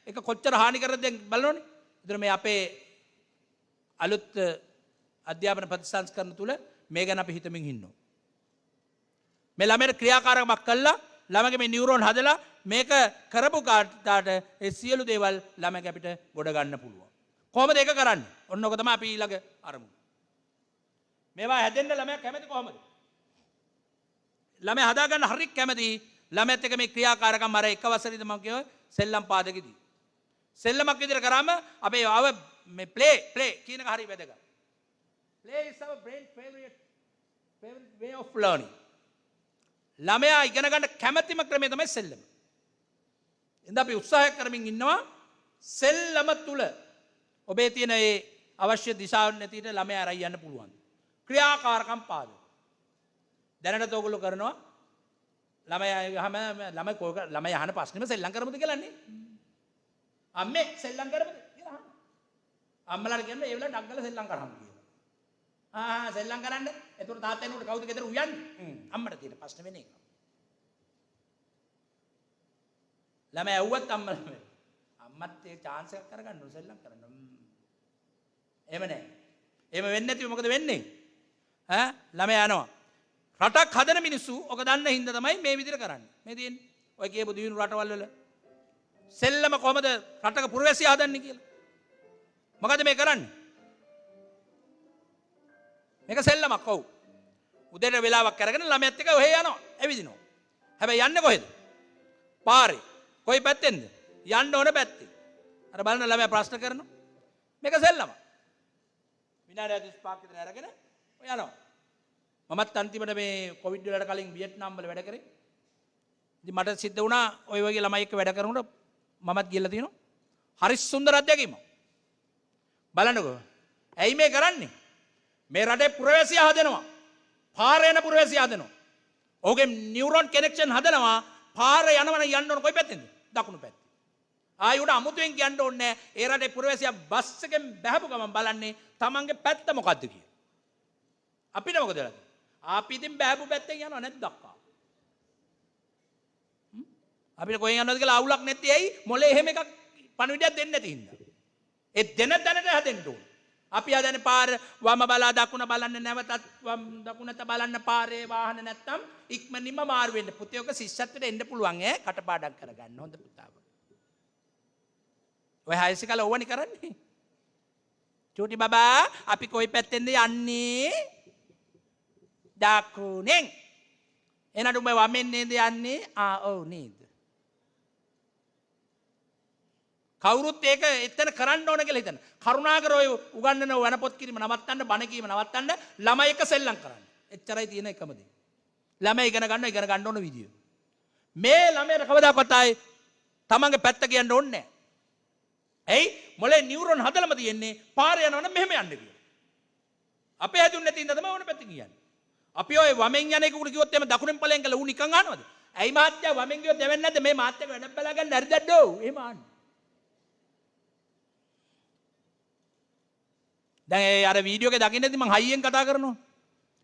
එක කොච්චර හානි කරද දැන් බලනෝනේ. ඒතර මේ අපේ අලුත් අධ්‍යාපන ප්‍රතිසංස්කරණ තුල මේ ගැන අපි හිතමින් ඉන්නවා. මේ ළමයට ක්‍රියාකාරකමක් කළා ළමගේ මේ නියුරෝන් හදලා මේක කරපු කාටට ඒ සියලු දේවල් ළමගේ අපිට ගොඩ ගන්න පුළුවන්. කොහොමද ඒක කරන්නේ? ඔන්න ඔක තමයි අපි ඊළඟ අරමුණ. මේවා හැදෙන්න ළමයා කැමති කොහොමද? ළමයා හදාගන්න හරි කැමති. ළමයාත් එක්ක මේ ක්‍රියාකාරකම් අර එක වසරේදී මම කියව සෙල්ලම් පාදකෙදී. සෙල්ලමක් විදිහට කරාම අපේ ආව මේ ප්ලේ කියන එක හරි වැදගත්. Play is our brain favorite way of learning. ළමයා ඉගෙන ගන්න කැමැතිම ක්‍රමය තමයි සෙල්ලම. එඳ අපි උත්සාහ කරමින් ඉන්නවා සෙල්ලම තුල ඔබේ තියෙන ඒ අවශ්‍ය දිශාවන් නැතිට ළමයා අරයි යන්න පුළුවන්. ක්‍රියාකාරකම් පාදක. දැනට ඔයගොල්ලෝ කරනවා ළමයි අහන ප්‍රශ්නෙම සෙල්ලම් කරමුද කියලානේ. අම්මේ සෙල්ලම් කරමුද කියලා අහනවා. අම්මලාට කියන්න ඒ වෙලාවට ඩග්ගල සෙල්ලම් කරහම් කියලා. සෙල්ලම් කරන්න. එතකොට තාත්තා එනකොට කවුද ගෙදර උයන්නේ? අම්මට තියෙන ප්‍රශ්න වෙන එක. ළමයි ඇව්වත් අම්මත් ඒ chance එකක් කරගන්න ඕන සෙල්ලම් කරන්න. එහෙම නැහැ. එහෙම වෙන්නේ නැතිව මොකද වෙන්නේ? ළමයා යනවා. රටක් හදන මිනිස්සු ඔක දන්න හින්දා තමයි මේ විදිහට කරන්නේ. මේ තියෙන්නේ. ඔය කියපු දිනු රටවල් වල සෙල්ලම කොහමද රටක පුරවැසිය හදන්නේ කියලා. මොකද මේ කරන්නේ? මේක සෙල්ලමක් ඔව්. උදේට වෙලාවක් අරගෙන ළමයාත් එක්ක ඔහෙ යනවා. ඇවිදිනවා. හැබැයි යන්නේ කොහෙද? පාරේ. කොයි පැත්තෙන්ද? යන්න ඕන පැත්තේ. අර බලන්න ළමයා ප්‍රශ්න කරනවා. මේක සෙල්ලමක්. විනාඩි 35ක් විතර අරගෙන ඔය යනවා. මමත් අන්තිමට මේ කොවිඩ් වලට කලින් වියට්නාම් වල වැඩ කරේ. ඉතින් මට සිද්ධ වුණා ওই වගේ ළමයි එක්ක වැඩ කරනකොට මමත් ගිහලා තියෙනවා. හරි සුන්දර අත්දැකීමක්. බලන්නකෝ. ඇයි මේ කරන්නේ? මේ රටේ පුරවැසියා හදනවා. පාරේ යන පුරවැසියා හදනවා. ඔහුගේ නියුරෝන් කනෙක්ෂන් හදනවා. පාරේ යනවනම් යන්න ඕන කොයි පැත්තෙන්ද? දකුණු පැත්තේ. ආයෙත් අමුතුවෙන් කියන්න ඕනේ ඒ රටේ පුරවැසියා බස් එකෙන් බහපු ගමන් බලන්නේ තමන්ගේ පැත්ත මොකද්ද කියලා. අපිට මොකද වෙලා තියෙන්නේ? අපි ඉතින් බෑපු පැත්තෙන් යනවා නැද්ද අක්කා? අපිට කොහෙන් යනවද කියලා අවුලක් නැති ඇයි? මොලේ එහෙම එකක් පණිවිඩයක් දෙන්නේ නැති හින්දා. ඒ දෙන දැනට හැදෙන්න ඕන. අපි හදන පාර වම බලා දකුණ බලන්න නැවතත් වම් දකුණට බලන්න පාරේ වාහන නැත්තම් ඉක්මනින්ම මාරු වෙන්න. පුතේ ඔක ශිෂ්‍යත්වයට එන්න පුළුවන් ඈ කටපාඩම් කරගන්න. හොඳ පුතාව. ඔය හයිස් එකල ඕවනි කරන්නේ. චූටි බබා අපි කොයි පැත්තෙන්ද යන්නේ? දකුණෙන්. එනට උඹ වමෙන් නේද යන්නේ? ඔව් නේද. කවුරුත් ඒක එතන කරන්න ඕන කියලා හිතන. කරුණාකර ඔය උගන්නන වනපොත් කිරීම නවත්තන්න, බණ කීම නවත්තන්න, ළමයි එක සෙල්ලම් කරන්න. එච්චරයි තියෙන එකම දේ. ළමයි ඉගෙන ගන්න ඕන විදිය. මේ ළමයට කවදාකවත් ආයේ තමන්ගේ පැත්ත කියන්න ඕනේ නැහැ. ඇයි? මොලේ නියුරෝන් හදලම තියෙන්නේ පාරේ යනවනම් මෙහෙම යන්න කියලා. අපේ හැදුන්නේ නැති ඉඳ තමයි ඕන පැත්ත කියන්නේ. අපි ඔය වමෙන් යන එකකට කිව්වොත් එහම දකුණෙන් ඵලයෙන් කළා ඌ නිකන් අහනවද? ඇයි මාත්‍යා වමෙන් ගියොත් දෙවෙන්නේ නැද්ද? මේ මාත්‍යාක වැඩක් බලා ගන්න හරිදඩෝ. එහෙම අහන්නේ. දැන් අර වීඩියෝ එක දකින්නදී මං හයියෙන් කතා කරනවා.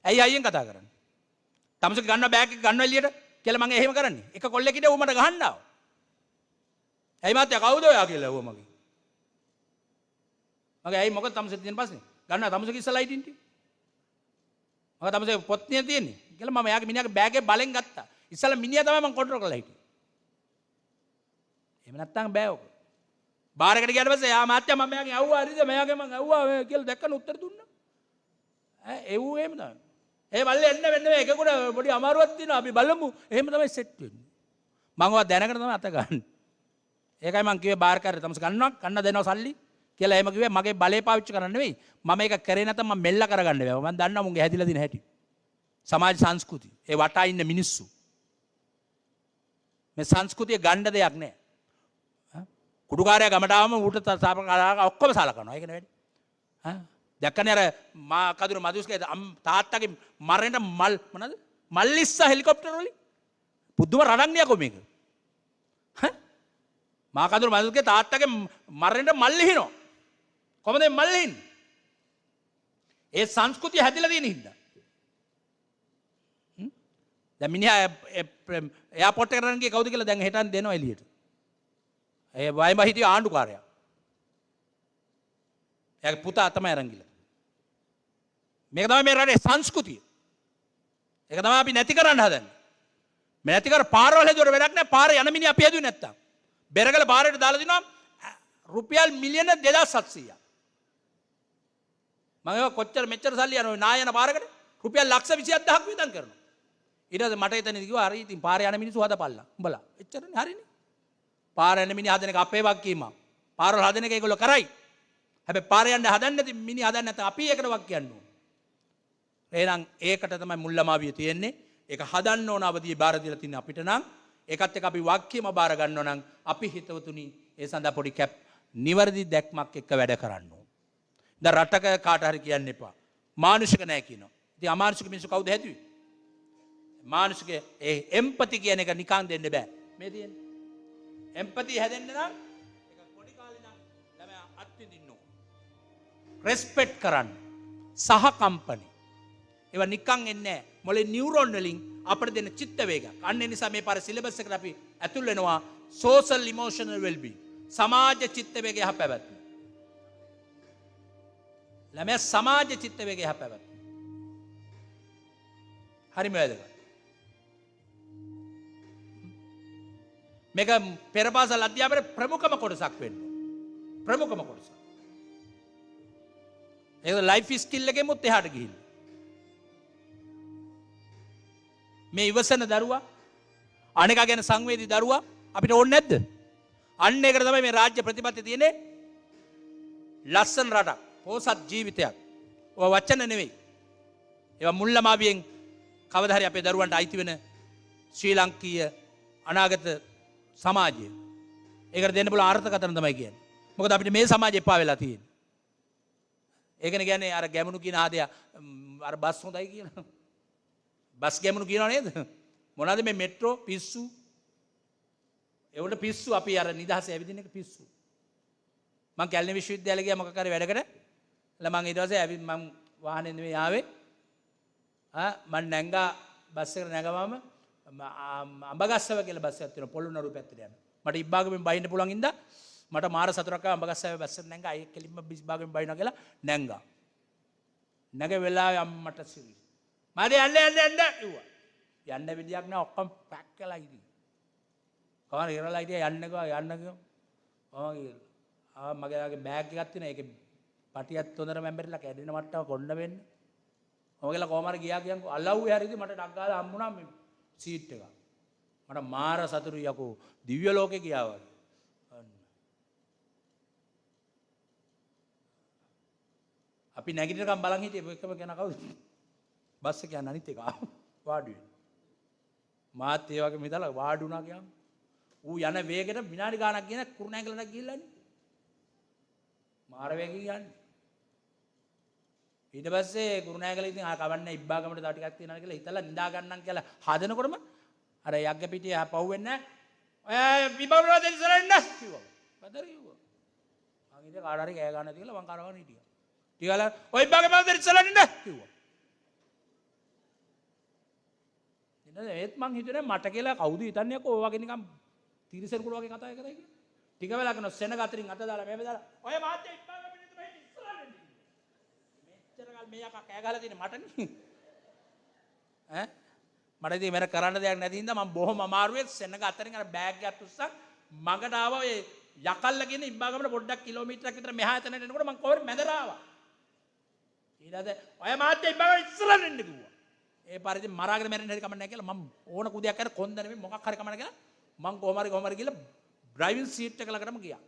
ඇයි හයියෙන් කතා කරන්නේ? තමසක ගන්නවා බෑග් එක ගන්නවා එළියට කියලා මං එහෙම කරන්නේ. එක කොල්ලෙක් ඉඳ ඌ මට ගහන්න ආවා. ඇයි මාත්‍යා කවුද ඔයා කියලා ඌ මගේ. මගේ ඇයි මොකද තමසෙත් තියෙන පස්සේ? ගන්නවා තමසක ඉස්සලා හිටින් ටි. මම තමසේ පොත් නිය තියෙන්නේ. කියලා මම එයාගේ මිනිහාගේ බෑග් එක බලෙන් ගත්තා. ඉස්සලා මිනිහා තමයි මං කන්ට්‍රෝල් කරලා හිටියේ. එහෙම නැත්තම් බෑ ඔක. බාරකට ගියාට පස්සේ යා මාත්‍යා මම මෙයාගෙන් ඇහුවා හරිද මෙයාගේ මං ඇහුවා කියලා දැක්කන උත්තර දුන්නා. එව්ව එහෙම තමයි. ඒ බල්ලේ එන්න වෙන්න මේ එකකුට පොඩි අමාරුවක් තියෙනවා අපි බලමු. එහෙම තමයි සෙට් වෙන්නේ. මං ඔවා දැනගෙන තමයි අත ගන්න. ඒකයි මං කිව්වේ බාරකාරය තමස ගන්න දෙනවා සල්ලි කියලා එහෙම කිව්වේ මගේ බලේ පාවිච්චි කරන්න නෙවෙයි. මම ඒක කරේ නැත්නම් මම මෙල්ල කරගන්න බෑ. මම දන්නවා මුන්ගේ හැදිලා දින හැටි. සමාජ සංස්කෘතිය. ඒ වටා ඉන්න මිනිස්සු. මේ සංස්කෘතිය ගන්න දෙයක් නෑ. කුඩුකාරයා ගමට ආවම ඌට ඔක්කොම සලකනවා. ඒක නෙවෙයි. දැක්කනේ අර මා කදුර මදුස්ගේ තාත්තගේ මරණයට මල් මොනවද? මල්ලිස්සා හෙලිකොප්ටර් වලින්. පුදුම රණක් නියකෝ මේක. මා කදුර මදුස්ගේ තාත්තගේ මරණයට මල් ලිහිනවා. කොහමද මල් ලිහින්නේ? ඒ සංස්කෘතිය හැදිලා තියෙන හින්දා. දැන් මිනිහා එයාපෝට් එකට යන ගියේ කවුද කියලා දැන් හෙටන් දෙනවා එළියට. ඒ වයිම හිටිය ආණ්ඩුකාරයා. එයාගේ පුතා තමයි අරන් ගිහලා. මේක තමයි මේ රටේ සංස්කෘතිය. ඒක තමයි අපි නැති කරන්න හදන්නේ. මේ නැති කර පාරවල් හැදුවට වැඩක් නැහැ. පාර යන මිනිහ අපි හැදුවේ නැත්තම්. බෙරගල පාරේට දාලා දිනවා රුපියල් මිලියන 2700ක්. මම ඒක කොච්චර මෙච්චර සල්ලි යන ඔය නායන පාරකට රුපියල් ලක්ෂ 27000ක් වියදම් කරනවා. ඊට පස්සේ මට එතනදී කිව්වා හරි ඉතින් පාරේ යන මිනිස්සු හදපල්ලා. උඹලා. එච්චරනේ හරිනේ. පාර යන මිනිහ හදන එක අපේ වගකීමක්. පාරවල් හදන එක ඒගොල්ලෝ කරයි. හැබැයි පාර යන්න හදන්නේ නැති මිනිහ හදන්නේ නැත්නම් අපි ඒකට වක් කියන්න ඕන. එහෙනම් ඒකට තමයි මුල්ලමාවිය තියෙන්නේ. ඒක හදන්න ඕන අවදිය බාර දීලා තින්නේ අපිට නම් ඒකත් එක්ක අපි වගකීම බාර ගන්නවා නම් අපි හිතවතුනි ඒ සඳහා පොඩි කැප් නිවැරදි දැක්මක් එක්ක වැඩ කරන්න ඕන. දැන් රටක කාට හරි කියන්න එපා. මානුෂික නැහැ කියනවා. ඉතින් අමානුෂික මිනිස්සු කවුද හැදුවේ? මානුෂික ඒ එම්පති කියන එක නිකන් දෙන්න බෑ. මේ තියෙන්නේ. එම්පති හැදෙන්න නම් ඒක පොඩි කාලේ නම් ළමයා අත්විඳින්න ඕන. රෙස්පෙක්ට් කරන්න. සහකම්පනි. ඒවා නිකන් එන්නේ නැහැ. මොලේ නියුරෝන් වලින් අපිට දෙන චිත්ත වේගයක්. අන්න ඒ නිසා මේ පාර සිලබස් එකට අපි ඇතුල් වෙනවා social emotional well-being. සමාජ චිත්ත වේගය යහපැවැත්ම. ළමයා සමාජ චිත්ත වේගය යහපැවැත්ම. හරිම වැදගත්. මේක පෙරපාසල් අධ්‍යාපනයේ ප්‍රමුඛම කොටසක් වෙන්න. ප්‍රමුඛම කොටස. ඒක ලයිෆ් ස්කිල් එකෙමුත් එහාට ගිහින්. මේ ඉවසන දරුවා අනික ගැන සංවේදී දරුවා අපිට ඕනේ නැද්ද? අන්න ඒකට තමයි මේ රාජ්‍ය ප්‍රතිපත්තිය තියෙන්නේ. ලස්සන රටක්, පොහොසත් ජීවිතයක්. ඔය වචන නෙවෙයි. ඒවා මුල්ලමාවියෙන් කවදා හරි අපේ දරුවන්ට අයිති වෙන ශ්‍රී ලංකීය අනාගත සමාජය. ඒකට දෙන්න පුළුවන් අර්ථකථන තමයි කියන්නේ. මොකද අපිට මේ සමාජය එපා වෙලා තියෙන්නේ. ඒකනේ කියන්නේ අර ගැමුණු කියන ආදේ අර බස් හොඳයි කියලා. බස් ගැමුණු කියනවා නේද? මොනවාද මේ මෙට්‍රෝ පිස්සු? ඒවට පිස්සු අපි අර නිදහසේ ඇවිදින එක පිස්සු. මං කැලණි විශ්වවිද්‍යාලේ ගියා මොකක් හරි වැඩකට. මං ඊට පස්සේ මං වාහනේ නෙමෙයි ආවේ. මං නැංගා බස් එකට නැගවම අඹගස්සව කියලා බස් එකක් තියෙනවා පොළොන්නරුව පැත්තට යන. මට ඉබ්බාගෙන් බයින්න පුළුවන් ඉඳා මට මාර සතුටක් ආවා. අඹ ගස්සාවේ බැස්සට නැංගා. අය කෙලින්ම බිස් භාගෙන් බයිනවා කියලා නැංගා. නැග වෙලාවේ අම්මට සිරි. මාද යන්න කිව්වා. යන්න විදියක් නෑ ඔක්කොම පැක් කරලා ඉතින්. කවර ඉරලා හිටියා යන්න කිව්වා. මගේ බෑග් එකක් තියෙනවා. ඒකේ පටියත් හොඳට මැම්බරිලා කැඩෙන මට්ටම කොන්න වෙන්නේ. මම කියලා කොහමද ගියා කියන්කෝ අලව්වේ හරියදී මට ඩක් ගාලා හම්බුණා මේ සීට් එක. මට මාර සතුටුයි යකෝ දිව්‍ය ලෝකේ ගියා වගේ. අපි නැගිටිනකම් බලන් හිටියේ එකම කෙනා කවුද? බස් එක යන අනිත් එක වාඩි වෙන. මාත් ඒ වගේ මිදලා වාඩි වුණා කියන්නේ. ඌ යන වේගෙට විනාඩි ගාණක් ගියන කුරුණෑගලට ගිහිල්ලානේ. මාර වේගෙන් යන්නේ. ඊට පස්සේ කුරුණෑගල ඉතින් කවන්න ඉබ්බාගමට තව ටිකක් තියනවා කියලා හිතලා නිදා ගන්නම් කියලා හදනකොටම අර යග්ග පිටියේ පව් වෙන්නේ නැහැ. ඔය විභවරෝ දෙන්න ඉස්සරහින් නැස් කිව්වා. බදර කිව්වා. මං ඉතින් කාට හරි කෑ ගන්න තියලා මං කරවගෙන හිටියා. ටිකලා ඔය ඉබ්බාගේ මම දෙන්න ඉස්සරහින් නැස් කිව්වා. ඉතින් ඒත් මං හිතුවේ මට කියලා කවුද හිතන්නේ කො ඔය වගේ නිකන් තිරිසනුකුල වගේ කතා කරයි කියලා. ටික වෙලා කරන සෙනග අතරින් අත දාලා මේ දාලා ඔය මාත්‍ය ඉබ්බාගේ පිටින් තමයි ඉස්සරහින් මෙච්චර කල් මේ යකා කෑ ගහලා තියෙන්නේ මටනේ. ඈ මට ඉතින් මෙර කරන්න දෙයක් නැති හින්දා මම බොහොම අමාරුවේ සෙනග අතරින් අර බෑග් එකක් උස්සන් මගට ආවා ඔය යකල්ල කියන ඉබ්බාගමට පොඩ්ඩක් කිලෝමීටරයක් විතර මෙහා එතනට එනකොට මම කොහොමද මැදට ආවා. ඊළඟට ඔය මාත්‍ය ඉබ්බාගේ ඉස්සරහින් එන්න කිව්වා. ඒ පරිදි මරාගෙන මැරෙන්න හරි කමක් නැහැ කියලා මම ඕන කුදියක් කර කොන්ද නෙමෙයි මොකක් හරි කමක් නැහැ කියලා මම කොහොම හරි කියලා ඩ්‍රයිවිං සීට් එක ළඟටම ගියා.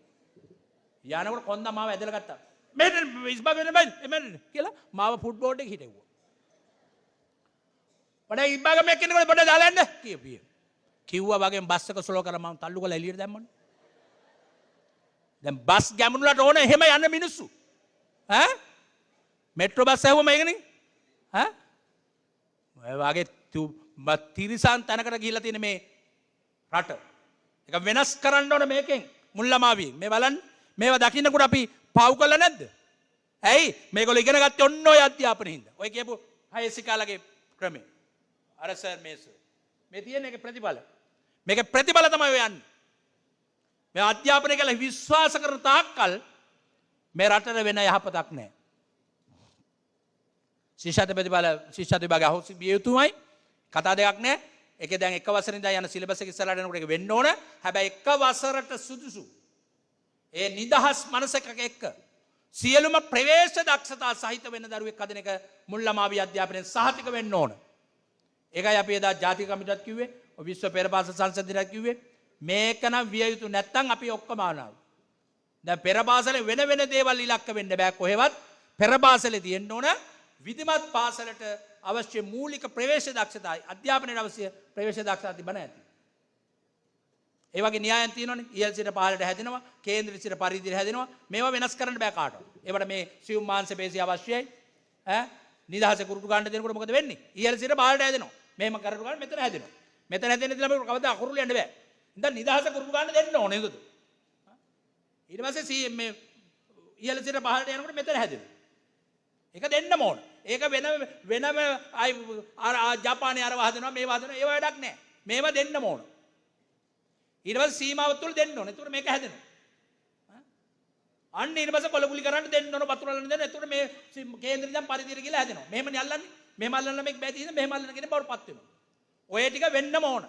යනකොට කොන්ද මාව ඇදලා ගත්තා. මෙන්න ඉස්බාගෙන මෙන්න කියලා මාව ෆුට්බෝල් එකේ හිටෙව්වා. වඩා ඉස්බාගෙන මේ කෙනෙකුට පොඩ්ඩක් දාලා යන්න කිව්වා වගේ බස් එක ස්ලෝ කරලා මම තල්ලු කරලා එළියට දැම්මනේ. දැන් බස් ගැමුණුලට ඕන එහෙම යන්න මිනිස්සු. ඈ මෙට්‍රෝ බස් ඇහුවම මේකනේ. ඈ ඔය වගේ තිරිසන් තැනකට ගිහිල්ලා තියෙන මේ රට. ඒක වෙනස් කරන්න ඕන මේකෙන් මුල්ලමාවියෙන්. මේ බලන්න මේවා දකින්නකොට අපි පව් කළා නැද්ද? ඇයි මේගොල්ලෝ ඉගෙන ගත්තේ ඔන්න ඔය අධ්‍යාපනයේ හින්දා. ඔය කියපු හයසිකාලගේ ක්‍රමේ. අර සර් මේ තියෙන එක ප්‍රතිඵල. මේකේ ප්‍රතිඵල තමයි ඔය යන්නේ. මේ අධ්‍යාපනය කියලා විශ්වාස කරන තාක්කල් මේ රටට වෙන යහපතක් නැහැ. ශිෂ්‍යත්ව ප්‍රතිඵල ශිෂ්‍යත්ව විභාගය අහෝසි විය යුතුමයි. කතා දෙකක් නැහැ. ඒකේ දැන් එක වසරේ ඉඳන් යන සිලබස් එක ඉස්සරහට යනකොට ඒක වෙන්න ඕන. හැබැයි එක වසරට සුදුසු ඒ නිදහස් මනසක එක්ක සියලුම ප්‍රවේශ දක්ෂතා සහිත වෙන දරුවෙක් හදන එක මුල්ලමාවි අධ්‍යාපනයෙන් සහතික වෙන්න ඕන. ඒකයි අපි එදා ජාතික කමිටුවත් කිව්වේ, විශ්ව පෙරපාසල් සංසදයට කිව්වේ මේක නම් විය යුතු නැත්තම් අපි ඔක්කොම ආනවා. දැන් පෙරපාසලේ වෙන වෙන දේවල් ඉලක්ක වෙන්න බෑ කොහෙවත්. පෙරපාසලේ තියෙන්න ඕන විධිමත් පාසලට අවශ්‍ය මූලික ප්‍රවේශ දක්ෂතා අධ්‍යාපනයට අවශ්‍ය ප්‍රවේශ දක්ෂතා තිබෙන ඇති. ඒ වගේ න්‍යායන් තියෙනවනේ. ඉහළ සිට පහළට හැදෙනවා, කේන්ද්‍ර සිට පරිධියට හැදෙනවා. මේවා වෙනස් කරන්න බෑ කාටවත්. ඒවට මේ සියුම් මාංශ පේශි අවශ්‍යයි. නිදහස කුරුටු ගන්න දෙනකොට මොකද වෙන්නේ? ඉහළ සිට පහළට හැදෙනවා. මෙහෙම කරලා ගන්න මෙතන හැදෙනවා. මෙතන හැදෙන්නේ ඉතින් අපිට කවදා අකුරුල යන්න බෑ. ඉතින් නිදහස කුරුටු ගන්න දෙන්න ඕනේ නේද? ඊට පස්සේ මේ ඉහළ සිට පහළට යනකොට මෙතන හැදෙනවා. ඒක දෙන්නම ඕන. ඒක වෙනම ජපානයේ අරව හදනවා මේව හදනවා ඒව වැඩක් නැහැ. මේව දෙන්නම ඕන. ඊට පස්සේ සීමාව තුල දෙන්න ඕන. එතකොට මේක හැදෙනවා. අන්න ඊට පස්සේ කොළගුලි කරන්න දෙන්න ඕන වතුර අල්ලන්න දෙන්න. එතකොට මේ කේන්ද්‍රය දැන් පරිධියට ගිහලා හැදෙනවා. මෙහෙමනේ අල්ලන්නේ. මෙහෙම අල්ලන්න මේක බෑ තියෙන මෙහෙම අල්ලන්න කියන බවටපත් වෙනවා. ඔය ටික වෙන්නම ඕන.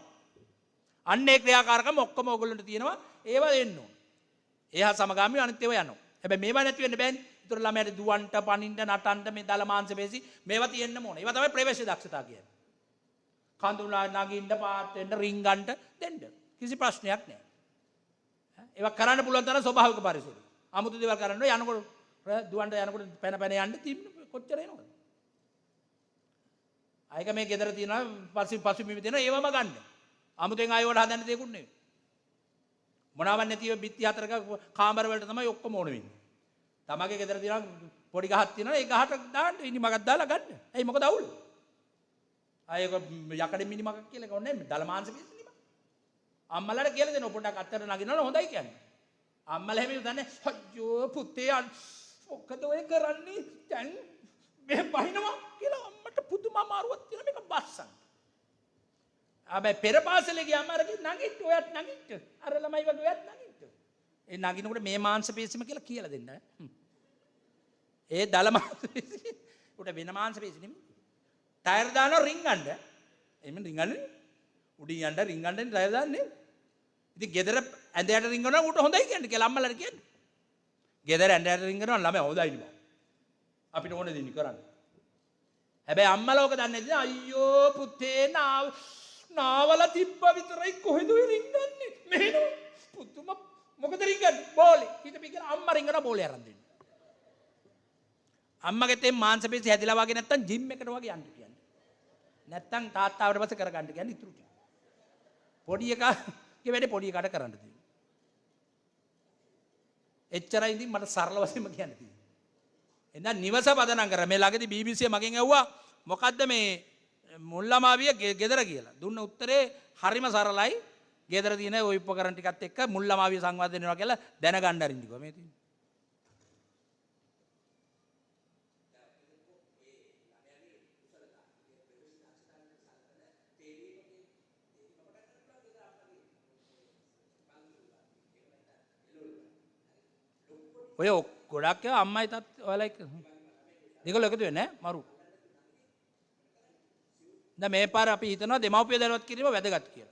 අන්න ඒ ක්‍රියාකාරකම් ඔක්කොම ඕගොල්ලන්ට තියෙනවා. ඒවා දෙන්න ඕන. එහා සමගාමීව අනිත් ඒවා යනවා. හැබැයි මේවා නැති වෙන්න බෑනේ. ඒතර ළමයට දුවන්ට පනින්න නටන්න මේ දල මාංශ පේශි මේවා තියෙන්නම ඕන. ඒවා තමයි ප්‍රවේශ දක්ෂතා කියන්නේ. කඳුලා නගින්න පාත් වෙන්න රින්ගන්න දෙන්න. කිසි ප්‍රශ්නයක් නැහැ. ඒවා කරන්න පුළුවන් තරම් ස්වභාවික පරිසරය. 아무තු දේවල් කරන්න යනකොට දුවන්ට යනකොට පැන පැන යන්න තිබ්බ කොච්චර එනවද? ආයක මේ ගෙදර තියෙනවා පසු මිමි දෙනවා ඒවම ගන්න. 아무තෙන් ආයෙ වල හදන්න දෙයක්ුත් නෙවෙයි. මොනවත් නැතිව බිත්ති හතරක කාමර වලට තමයි ඔක්කොම ඕන වෙන්නේ. තමගේ ගෙදර තියෙනවා පොඩි ගහක් තියෙනවා ඒ ගහට දාන්න ඉනි මගක් දාලා ගන්න. ඇයි මොකද අවුල? ආයෙක යකඩ මිනි මගක් කියලා එක ඕනේ දල මාංශ පිස්සි. අම්මලාට කියලා දෙනවා පොඩ්ඩක් අත්තර නගිනවල හොඳයි කියන්නේ. අම්මලා හැම වෙලේම දන්නේ අයියෝ පුතේ මොකද ඔය කරන්නේ? දැන් මේ බහිනවා කියලා අම්මට පුදුම අමාරුවක් තියෙන මේක බස්සන්න. හැබැයි පෙරපාසලේ ගියාම අර නගිට ඔයත් නගිට. අර ළමයි වගේ ඔයත් නගිට. ඒ නගිනකොට මේ මාංශ පේශිම කියලා කියලා දෙන්න. ඒ දල මාංශ පේශි උට වෙන මාංශ පේශි නෙමෙයි. ටයර් දානවා රින් ගන්න. එimhe රින් ගන්න. උඩින් යන්න රින් ගන්න ටයර් දාන්නේ. ඉතින් ගෙදර ඇඳයට රින් ගනවා උට හොඳයි කියන්නේ කියලා අම්මලාට කියන්නේ. ගෙදර ඇඳයට රින් ගනවා ළමයා හොඳයි නේ. අපිට ඕනේ දෙන්නේ කරන්න. හැබැයි අම්මලා ඕක දන්නේ නැති අයියෝ පුතේ නාවල තිබ්බ විතරයි කොහෙද ඔය රින් ගන්නේ? මෙහෙම පුතුම මොකද රින් ගන්නේ? බෝලේ. හිටපි කියලා අම්මා රින් කරන බෝලේ අරන් දෙන්න. අම්මගේ තේ මාංශ පේශි හැදිලා වගේ නැත්තම් ජිම් එකට වගේ යන්න කියන්නේ. නැත්තම් තාත්තාවට පස්සේ කරගන්න කියන්නේ ඉතුරු ටික. පොඩි එකාගේ වැඩේ පොඩි එකාට කරන්න තියෙනවා. එච්චරයි ඉතින් මට සරල වශයෙන්ම කියන්න තියෙන්නේ. එහෙනම් නිවස පදනම් කර මේ ළඟදී BBC මගෙන් ඇහුවා මොකද්ද මේ මුල්ලමාවිය ගෙදර කියලා. දුන්න උත්තරේ හරිම සරලයි. ගෙදර තියෙන ওই උපකරණ ටිකත් එක්ක මුල්ලමාවිය සංවර්ධනය වෙනවා කියලා දැනගන්න අරින්දිකෝ මේ තියෙන්නේ. ඔය ගොඩක් ඒවා අම්මයි තාත් ඔයාලා එක්ක දෙකල එකතු වෙන්නේ ඈ මරු. දැන් මේ පාර අපි හිතනවා දෙමව්පිය දරුවත් කිරීම වැදගත් කියලා.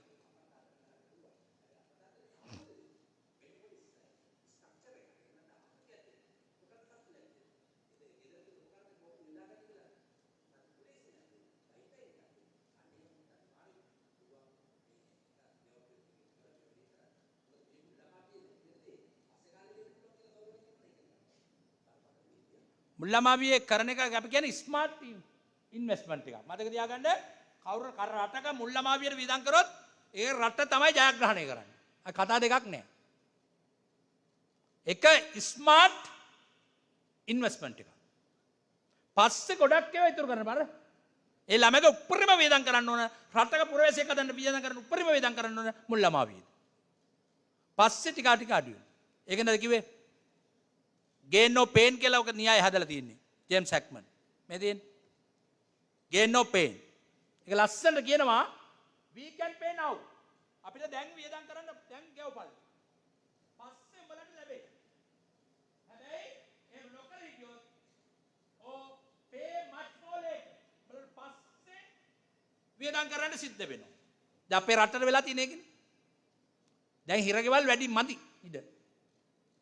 මුල්ලමාවියේ කරන එක අපි කියන්නේ ස්මාර්ට් ඉන්වෙස්ට්මන්ට් එකක්. මතක තියාගන්න කවුරු රටක මුල්ලමාවියට වියදම් කරොත් ඒ රට තමයි ජයග්‍රහණය කරන්නේ. කතා දෙකක් නෑ. එක ස්මාර්ට් ඉන්වෙස්ට්මන්ට් එකක්. පස්සේ ගොඩක් ඒවා ඉතුරු කරන්න බාර. ඒ ළමගේ උපරිම වියදම් කරන්න ඕන රටක පුරවැසියෙක් හදන්න වියදම් කරන්න උපරිම වියදම් කරන්න ඕන මුල්ලමාවියේ. පස්සේ ටික ටික අඩු වෙනවා. ඒක නේද කිව්වේ? gain no pain කියලා ඔක න්‍යාය හදලා තියෙන්නේ ජේම්ස් හැක්මන් මේ තියෙන්නේ gain no pain ඒක ලස්සනට කියනවා we can pay now අපිට දැන් වියදම් කරන්න දැන් ගෙවපල් පස්සේ උඹලට ලැබෙයි හැබැයි ඒ නොකර හිටියොත් or pay much more later උඹලට පස්සේ වියදම් කරන්න සිද්ධ වෙනවා දැන් අපේ රටට වෙලා තියෙන එකනේ දැන් හිරගෙවල් වැඩි මදි ඉඩ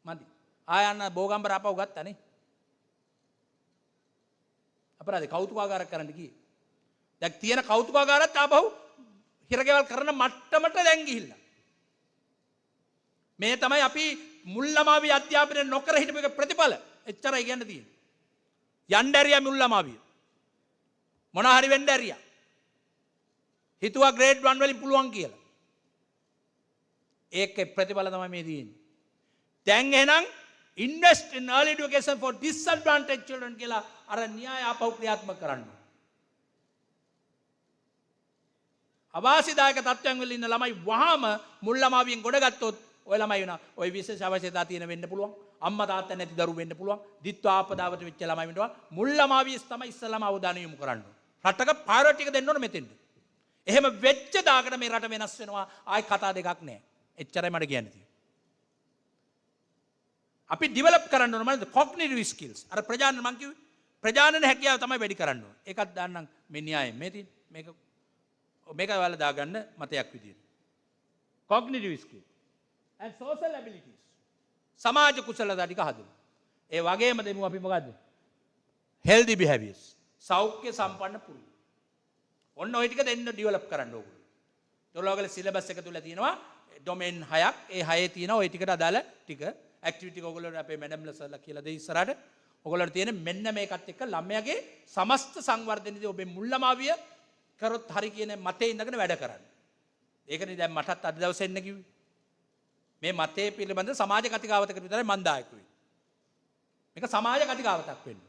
මදි ආයන්න බෝගම්බර අපව ගත්තනේ අපරාධේ කෞතුකාගාරයක් කරන්න ගියේ දැන් තියෙන කෞතුකාගාරත් ආපහු හිරගෙවල් කරන මට්ටමට දැන් ගිහිල්ලා මේ තමයි අපි මුල්ලමාවිය අධ්‍යාපනය නොකර හිටපු එක ප්‍රතිඵල එච්චරයි කියන්න තියෙන්නේ යන්න ඇරියා මුල්ලමාවිය මොන හරි වෙන්න ඇරියා හිතුවා ග්‍රේඩ් 1 වලින් පුළුවන් කියලා ඒකේ ප්‍රතිඵල තමයි මේ තියෙන්නේ දැන් එහෙනම් invest in early education for disadvantaged children කියලා අර න්‍යාය ආපහු ක්‍රියාත්මක කරන්න. අවාසිදායක තත්ත්වයන් වල ඉන්න ළමයි වහාම මුල්ලමාවියෙන් ගොඩ ගත්තොත් ඔය ළමයි වෙනවා. ඔය විශේෂ අවශ්‍යතා තියෙන වෙන්න පුළුවන්. අම්මා තාත්තා නැති දරුවෝ වෙන්න පුළුවන්. ditwa ආපදාවට වෙච්ච ළමයි වෙනවා. මුල්ලමාවියස් තමයි ඉස්සලම අවධානය යොමු කරන්න. රටක ප්‍රයොරිටි එක දෙන්න ඕන මෙතෙන්ද. එහෙම වෙච්ච දාකට මේ රට වෙනස් වෙනවා. ආයි කතා දෙකක් නැහැ. එච්චරයි මට කියන්න තියෙන්නේ. අපි ඩිවලොප් කරන්න ඕන මොනවද කොග්නිටිව් ස්කිල්ස් අර ප්‍රජානන මං කිව්වේ ප්‍රජානන හැකියාව තමයි වැඩි කරන්න ඕන ඒකත් දාන්නම් මේ න්‍යායයෙන් මේ තියෙන මේක ඔයාලා දාගන්න මතයක් විදියට cognitive skill and social abilities සමාජ කුසලතා ටික හදමු ඒ වගේම දෙමු අපි මොකද්ද healthy behaviors සෞඛ්‍ය සම්පන්න පුරුදු ඔන්න ওই ටික දෙන්න ඩිවලොප් කරන්න ඕගොල්ලෝ ඒගොල්ලෝගේ සිලබස් එක තුල තියෙනවා ඩොමේන් 6ක් ඒ 6 තියෙනවා ওই ටිකට අදාළ ටික ඇක්ටිවිටි ඔයගොල්ලෝ අපේ මැඩම්ලස්ලා කියලා දෙයි ඉස්සරහට ඔයගොල්ලන්ට තියෙන මෙන්න මේකත් එක්ක ළමයාගේ සමස්ත සංවර්ධනයේදී ඔබේ මුල්ලමාවිය කරොත් හරි කියන මතේ ඉඳගෙන වැඩ කරන්න. ඒකනේ දැන් මටත් අද දවසේ එන්න කිව්වේ. මේ මතේ පිළිබඳ සමාජ කතිකාවතකට විතරයි මම දායක වෙන්නේ. මේක සමාජ කතිකාවතක් වෙන්න.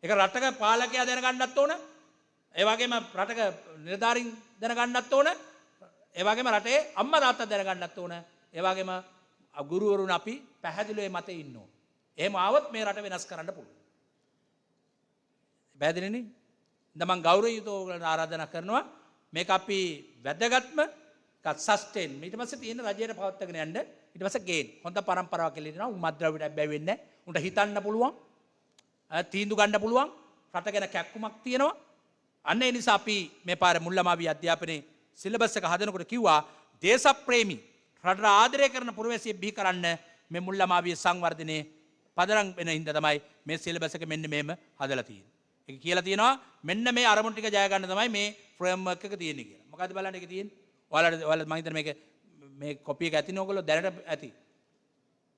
ඒක රටක පාලකයා දැනගන්නත් ඕන. ඒ වගේම රටක නිලධාරීන් දැනගන්නත් ඕන. ඒ වගේම රටේ අම්මා තාත්තා දැනගන්නත් ඕන. ඒ වගේම ගුරුවරුන් අපි පැහැදිලිව මේ මතේ ඉන්න ඕන. එහෙම ආවොත් මේ රට වෙනස් කරන්න පුළුවන්. පැහැදිලිනේ? දැන් මම ගෞරවයුතව ඔයගොල්ලන්ට ආරාධනා කරනවා මේක අපි වැදගත්ම සස්ටේන් ඊට පස්සේ තියෙන රජයට පවත්වාගෙන යන්න ඊට පස්සේ ගේන් හොඳ පරම්පරාවක් කියලා දෙනවා උම්මද්‍රව්‍යට බැවෙන්නේ නැහැ උන්ට හිතන්න පුළුවන් තීන්දුව ගන්න පුළුවන් රට ගැන කැක්කුමක් තියෙනවා අන්න ඒ නිසා අපි මේ පාරේ මුල්ලමාවි අධ්‍යාපනයේ සිලබස් එක හදනකොට කිව්වා දේශප්‍රේමී රට ආදරය කරන පුරවැසියෙක් බිහි කරන්න මේ මුල්ලමාවිය සංවර්ධනයේ පදනම් වෙන හින්දා තමයි මේ සිලබස් එක මෙන්න මෙහෙම හදලා තියෙන්නේ. ඒක කියලා තියෙනවා මෙන්න මේ අරමුණු ටික ජය ගන්න තමයි මේ ෆ්‍රේම්වර්ක් එක තියෙන්නේ කියලා. මොකද්ද බලන්න ඒක තියෙන්නේ? ඔයාලා මම හිතන්නේ මේ කොපි එක ඇතිනේ ඔයගොල්ලෝ දැනට ඇති.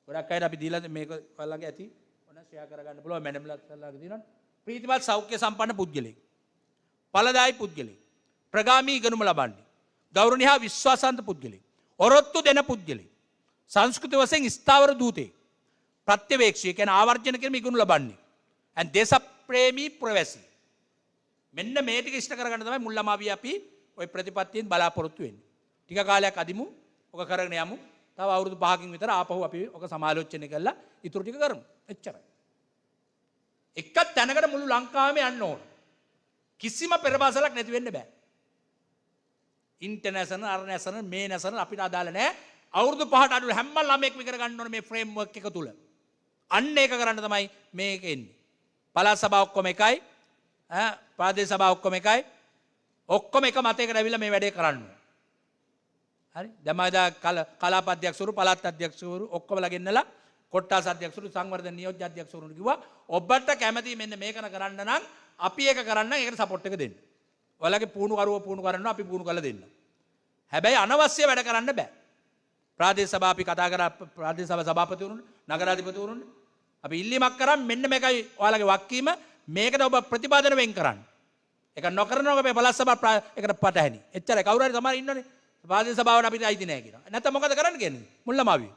ගොඩක් අයට අපි දීලා මේක ඔයාලගේ ඇති. ඔන්න ෂෙයා කරගන්න පුළුවන් මැඩම්ලාත් සල්ලාගේ දිනන. ප්‍රීතිමත් සෞඛ්‍ය සම්පන්න පුද්ගලෙක්. ඵලදායි පුද්ගලෙක්. ප්‍රගාමී ඉගෙනුම ලබන්නේ. ගෞරවනීය හා විශ්වාසන්ත පුද්ගලෙක්. ඔරොත්තු දෙන පුද්ගලෙක්. සංස්කෘතික වශයෙන් ස්ථාවර දූතෙක්. ප්‍රත්‍යවේක්ෂී කියන්නේ ආවර්ජන කිරීම ඉගෙනු ලබන්නේ. and දේශප්‍රේමී ප්‍රවැසි. මෙන්න මේ ටික ඉෂ්ට කරගන්න තමයි මුල්ලමාවිය අපි ওই ප්‍රතිපත්තියෙන් බලාපොරොත්තු වෙන්නේ. ටික කාලයක් අදිමු. ඔක කරගෙන යමු. තව අවුරුදු 5කින් විතර ආපහු අපි ඔක සමාලෝචනය කරලා ඉතුරු ටික කරමු. එච්චරයි. එක තැනකට මුළු ලංකාවෙම යන්න ඕන. කිසිම පෙරපාසලක් නැති වෙන්න බෑ. ඉන්ටර්නැෂනල් අර්නැෂනල් මේ නැෂනල් අපිට අදාළ නැහැ. අවුරුදු 5ට අඩු හැම ළමෙක් විතර ගන්න ඕනේ මේ ෆ්‍රේම්වර්ක් එක තුල. අන්න ඒක කරන්න තමයි මේක එන්නේ. පළාත් සභා ඔක්කොම එකයි. ප්‍රාදේශ සභා ඔක්කොම එකයි. ඔක්කොම එක මතයකට ඇවිල්ලා මේ වැඩේ කරන්න ඕනේ. හරි? දැන් මම දා කලාප අධ්‍යක්ෂවරු පළාත් අධ්‍යක්ෂවරු ඔක්කොමලා ගෙන්නලා කොට්ටාස අධ්‍යක්ෂවරු සංවර්ධන නියෝජ්‍ය අධ්‍යක්ෂවරුන් කිව්වා ඔබට කැමති මෙන්න මේකන කරන්න නම් අපි ඒක කරන්න ඒකට සපෝට් එක දෙන්න. ඔයාලගේ පුහුණු කරුව පුහුණු කරනවා අපි පුහුණු කරලා දෙන්න. හැබැයි අනවශ්‍ය වැඩ කරන්න බෑ. ප්‍රාදේශ සභා අපි කතා කරා ප්‍රාදේශ සභා සභාපතිවරුන් නගරාධිපතිවරුන් අපි ඉල්ලීමක් කරා මෙන්න මේකයි ඔයාලගේ වක්කීම මේකට ඔබ ප්‍රතිපාදන වෙන් කරන්න. ඒක නොකරනකොට අපේ පළාත් සභා ඒකට පටහැනි. එච්චරයි කවුරු හරි තමයි ඉන්නෝනේ. ප්‍රාදේශ සභාවට අපිට අයිති නැහැ කියනවා. නැත්නම් මොකද කරන්න කියන්නේ? මුල්ලමාවිය.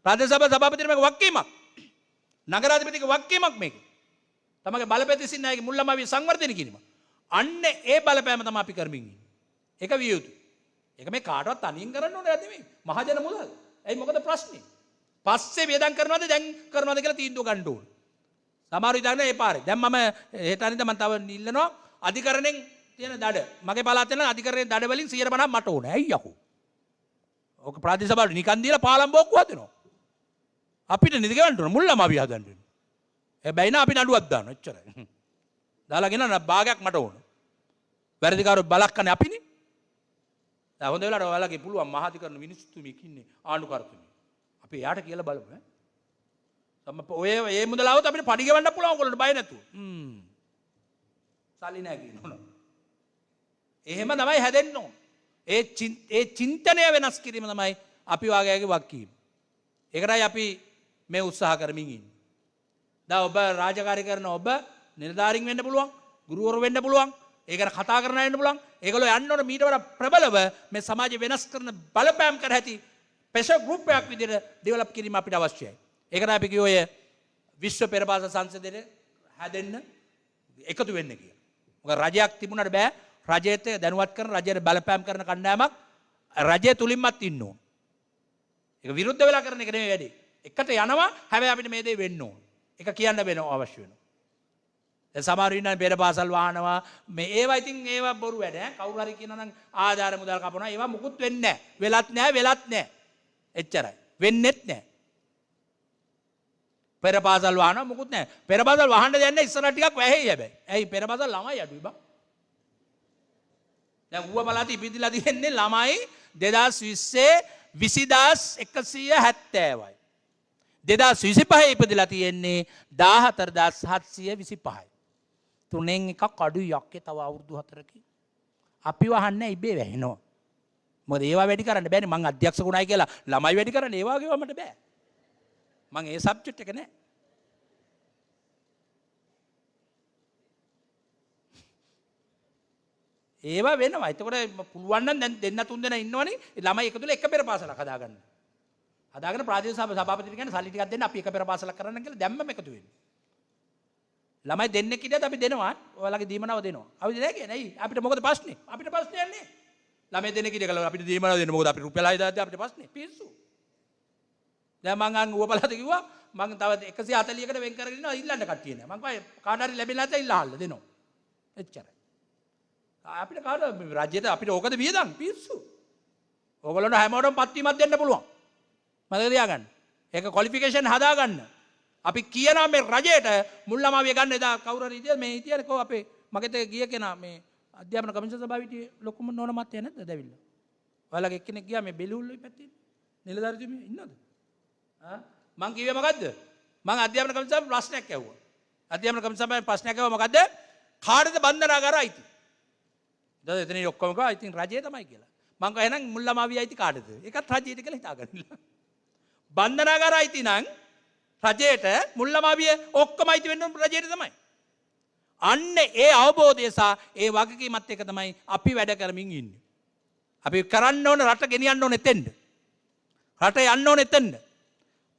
ප්‍රාදේශ සභා සභාපතිට මේක වක්කීමක්. නගරාධිපතිගේ වක්කීමක් මේක. තමගේ බලපෑතිසින් නැගේ මුල්ලමාවිය සංවර්ධනය කිරීම. අන්න ඒ බලපෑම තමයි අපි කරමින් ඉන්නේ. ඒක විය යුතුයි. ඒක මේ කාටවත් තනියෙන් කරන්න ඕනේ නැති මේ මහජන මුදල්. ඇයි මොකද ප්‍රශ්නේ? පස්සේ වේදම් කරනවද දැන් කරනවද කියලා තීන්දුව ගන්න ඕනේ. සමහරව ඉතින් ඒ පාරේ. දැන් මම හෙට අනිද්දා මම තව ඉල්ලනවා අධිකරණයෙන් තියෙන දඩ. මගේ පළාතේ නම් අධිකරණයේ දඩ වලින් 150ක් මට ඕනේ. ඇයි යකෝ? ඕක ප්‍රාදේශ සභාවට නිකන් දීලා පාලම් බෝක්කුව හදනවා. අපිට නිදි ගවන්න ඕන මුල්ලමාවිය හදන්න. හැබැයි නා අපි නඩුවක් දානවා. එච්චරයි. දාලා ගෙන භාගයක් මට ඕන. වැරදිකාරෝ බලක් කන්නේ අපිනේ. දැන් හොඳ වෙලාවට ඔයාලගේ පුළුවන් මහාධිකරණ මිනිස්සුතුමියක් ඉන්නේ ආණ්ඩුකාරතුමිය. අපි එයාට කියලා බලමු ඈ. ඔය මේ මුදල આવුත් අපිට පඩි ගෙවන්න පුළුවන් ඔයගොල්ලන්ට බය නැතුව. සල්ලි නැහැ කියනවා. එහෙම තමයි හැදෙන්න ඕන. ඒ චින්තනය වෙනස් කිරීම තමයි අපි වාගේගේ වක්කීම. ඒකටයි අපි මේ උත්සාහ කරමින් ඉන්නේ. දැන් ඔබ රාජකාරී කරන ඔබ නිලධාරීන් වෙන්න පුළුවන්, ගුරුවරු වෙන්න පුළුවන්, ඒකට කතා කරන්න වෙන්න පුළුවන්. ඒගොල්ලෝ යන්න ඕන මීට වඩා ප්‍රබලව මේ සමාජය වෙනස් කරන බලපෑම් කර ඇති ප්‍රෙෂර් ගෲප් එකක් විදිහට ඩෙවලොප් කිරීම අපිට අවශ්‍යයි. ඒකට අපි කිව්ව ඔය විශ්ව පෙරපාසල් සංසදයේ හැදෙන්න එකතු වෙන්න කියලා. මොකද රජයක් තිබුණාට බෑ රජයට දැනුවත් කරන රජයට බලපෑම් කරන කණ්ඩායමක් රජය තුලින්මත් ඉන්න ඕන. ඒක විරුද්ධ වෙලා කරන එක නෙමෙයි වැඩේ. එකට යනවා හැබැයි අපිට මේ දේ වෙන්න ඕන. ඒක කියන්න වෙනවා අවශ්‍ය වෙනවා. දැන් සමහර ඉන්න පෙරපාසල් වහනවා මේ ඒවා ඉතින් ඒවා බොරු වැඩ ඈ. කවුරු හරි කියනවා නම් ආධාර මුදල් කපනවා ඒවා මුකුත් වෙන්නේ නැහැ. වෙලත් නැහැ. එච්චරයි. වෙන්නෙත් නැහැ. පෙරපාසල් වහනවා මුකුත් නැහැ. පෙරපාසල් වහන්න දෙන්නේ ඉස්සරහ ටිකක් වැහෙයි හැබැයි. ඇයි පෙරපාසල් ළමයි අඩුයි බං. දැන් ඌව බලati ඉපිදිලා තියෙන්නේ ළමයි 2020 20170යි. 2025 ඉපදිලා තියෙන්නේ 14725යි. තුනෙන් එකක් අඩුයි යක්කේ තව අවුරුදු 4කින්. අපි වහන්නේ ඉබේ වැහෙනවා. මොකද ඒවා වැඩි කරන්න බෑනේ මං අධ්‍යක්ෂකුණයි කියලා ළමයි වැඩි කරන්න ඒවා ගෙවන්නට බෑ. මං ඒ සබ්ජෙක්ට් එක නෑ. ඒවා වෙනවා. එතකොට පුළුවන් නම් දැන් දෙන්න තුන් දෙනා ඉන්නවනේ ළමයි එකතුල එක පෙරපාසලක් හදාගන්න. හදාගෙන ප්‍රාදේශීය සභාපතිට කියන්නේ සල්ලි ටිකක් දෙන්න අපි එක පෙරපාසලක් කරන්න කියලා දැම්මම එකතු වෙන්නේ. ළමයි දෙන්නෙක් හිටියත් අපි දෙනවා. ඔයාලගේ දීමනාව දෙනවා. අපි දෙන්නේ කියන්නේ ඇයි? අපිට මොකද ප්‍රශ්නේ? අපිට ප්‍රශ්නයක් නෑ. ළමයි දෙන්නෙක් හිටිය කියලා අපිට දීමනාව දෙන්න මොකද අපිට රුපියල් 6000 අපිට ප්‍රශ්නේ. පිස්සු. දැන් මං අං ඌව පළාත කිව්වා මං තව 140කට වෙන් කරගෙන ඉන්නවා ඉල්ලන්න කට්ටිය නෑ. මං කිව්වා කාට හරි ලැබෙලා නැත්නම් ඉල්ලහල්ල දෙනවා. එච්චරයි. අපිට කාට රජයට අපිට ඕකද වියදම් පිස්සු. ඕගොල්ලන්ට හැමෝටම පත්වීමක් දෙන්න පුළුවන්. මතක තියාගන්න. ඒක ක්වොලිෆිකේෂන් හදාගන්න. අපි කියනවා මේ රජයට මුල්ලමාවිය ගන්න එදා කවුරු හරි ඉතින් මේ ඉතින් කෝ අපේ මගෙත් ගිය කෙනා මේ අධ්‍යාපන කමිෂන් සභාව හිටියේ ලොකුම නෝන මහත්තයා නේද දැවිල්ල. ඔයාලගේ එක්කෙනෙක් ගියා මේ බෙලිහුල්ලේ පැත්තේ. නිලධාරීතුමිය ඉන්නවද? මං කිව්වේ මොකද්ද? මං අධ්‍යාපන කමිෂන් සභාවේ ප්‍රශ්නයක් ඇහුවා. අධ්‍යාපන කමිෂන් සභාවේ ප්‍රශ්නයක් ඇහුවා මොකද්ද? කාටද බන්ධනාගාර අයිති? ඊට එතන ඔක්කොම කිව්වා ඉතින් රජය තමයි කියලා. මං කිව්වා එහෙනම් මුල්ලමාවිය අයිති කාටද? ඒකත් රජයට කියලා හිතාගන්න. බන්ධනාගාර අයිති නම් රජයට මුල්ලමාවිය ඔක්කොම අයිති වෙන්න රජයට තමයි. අන්න ඒ අවබෝධය සහ ඒ වගකීමත් එක තමයි අපි වැඩ කරමින් ඉන්නේ. අපි කරන්න ඕන රට ගෙනියන්න ඕන එතෙන්ද. රට යන්න ඕන එතෙන්ද.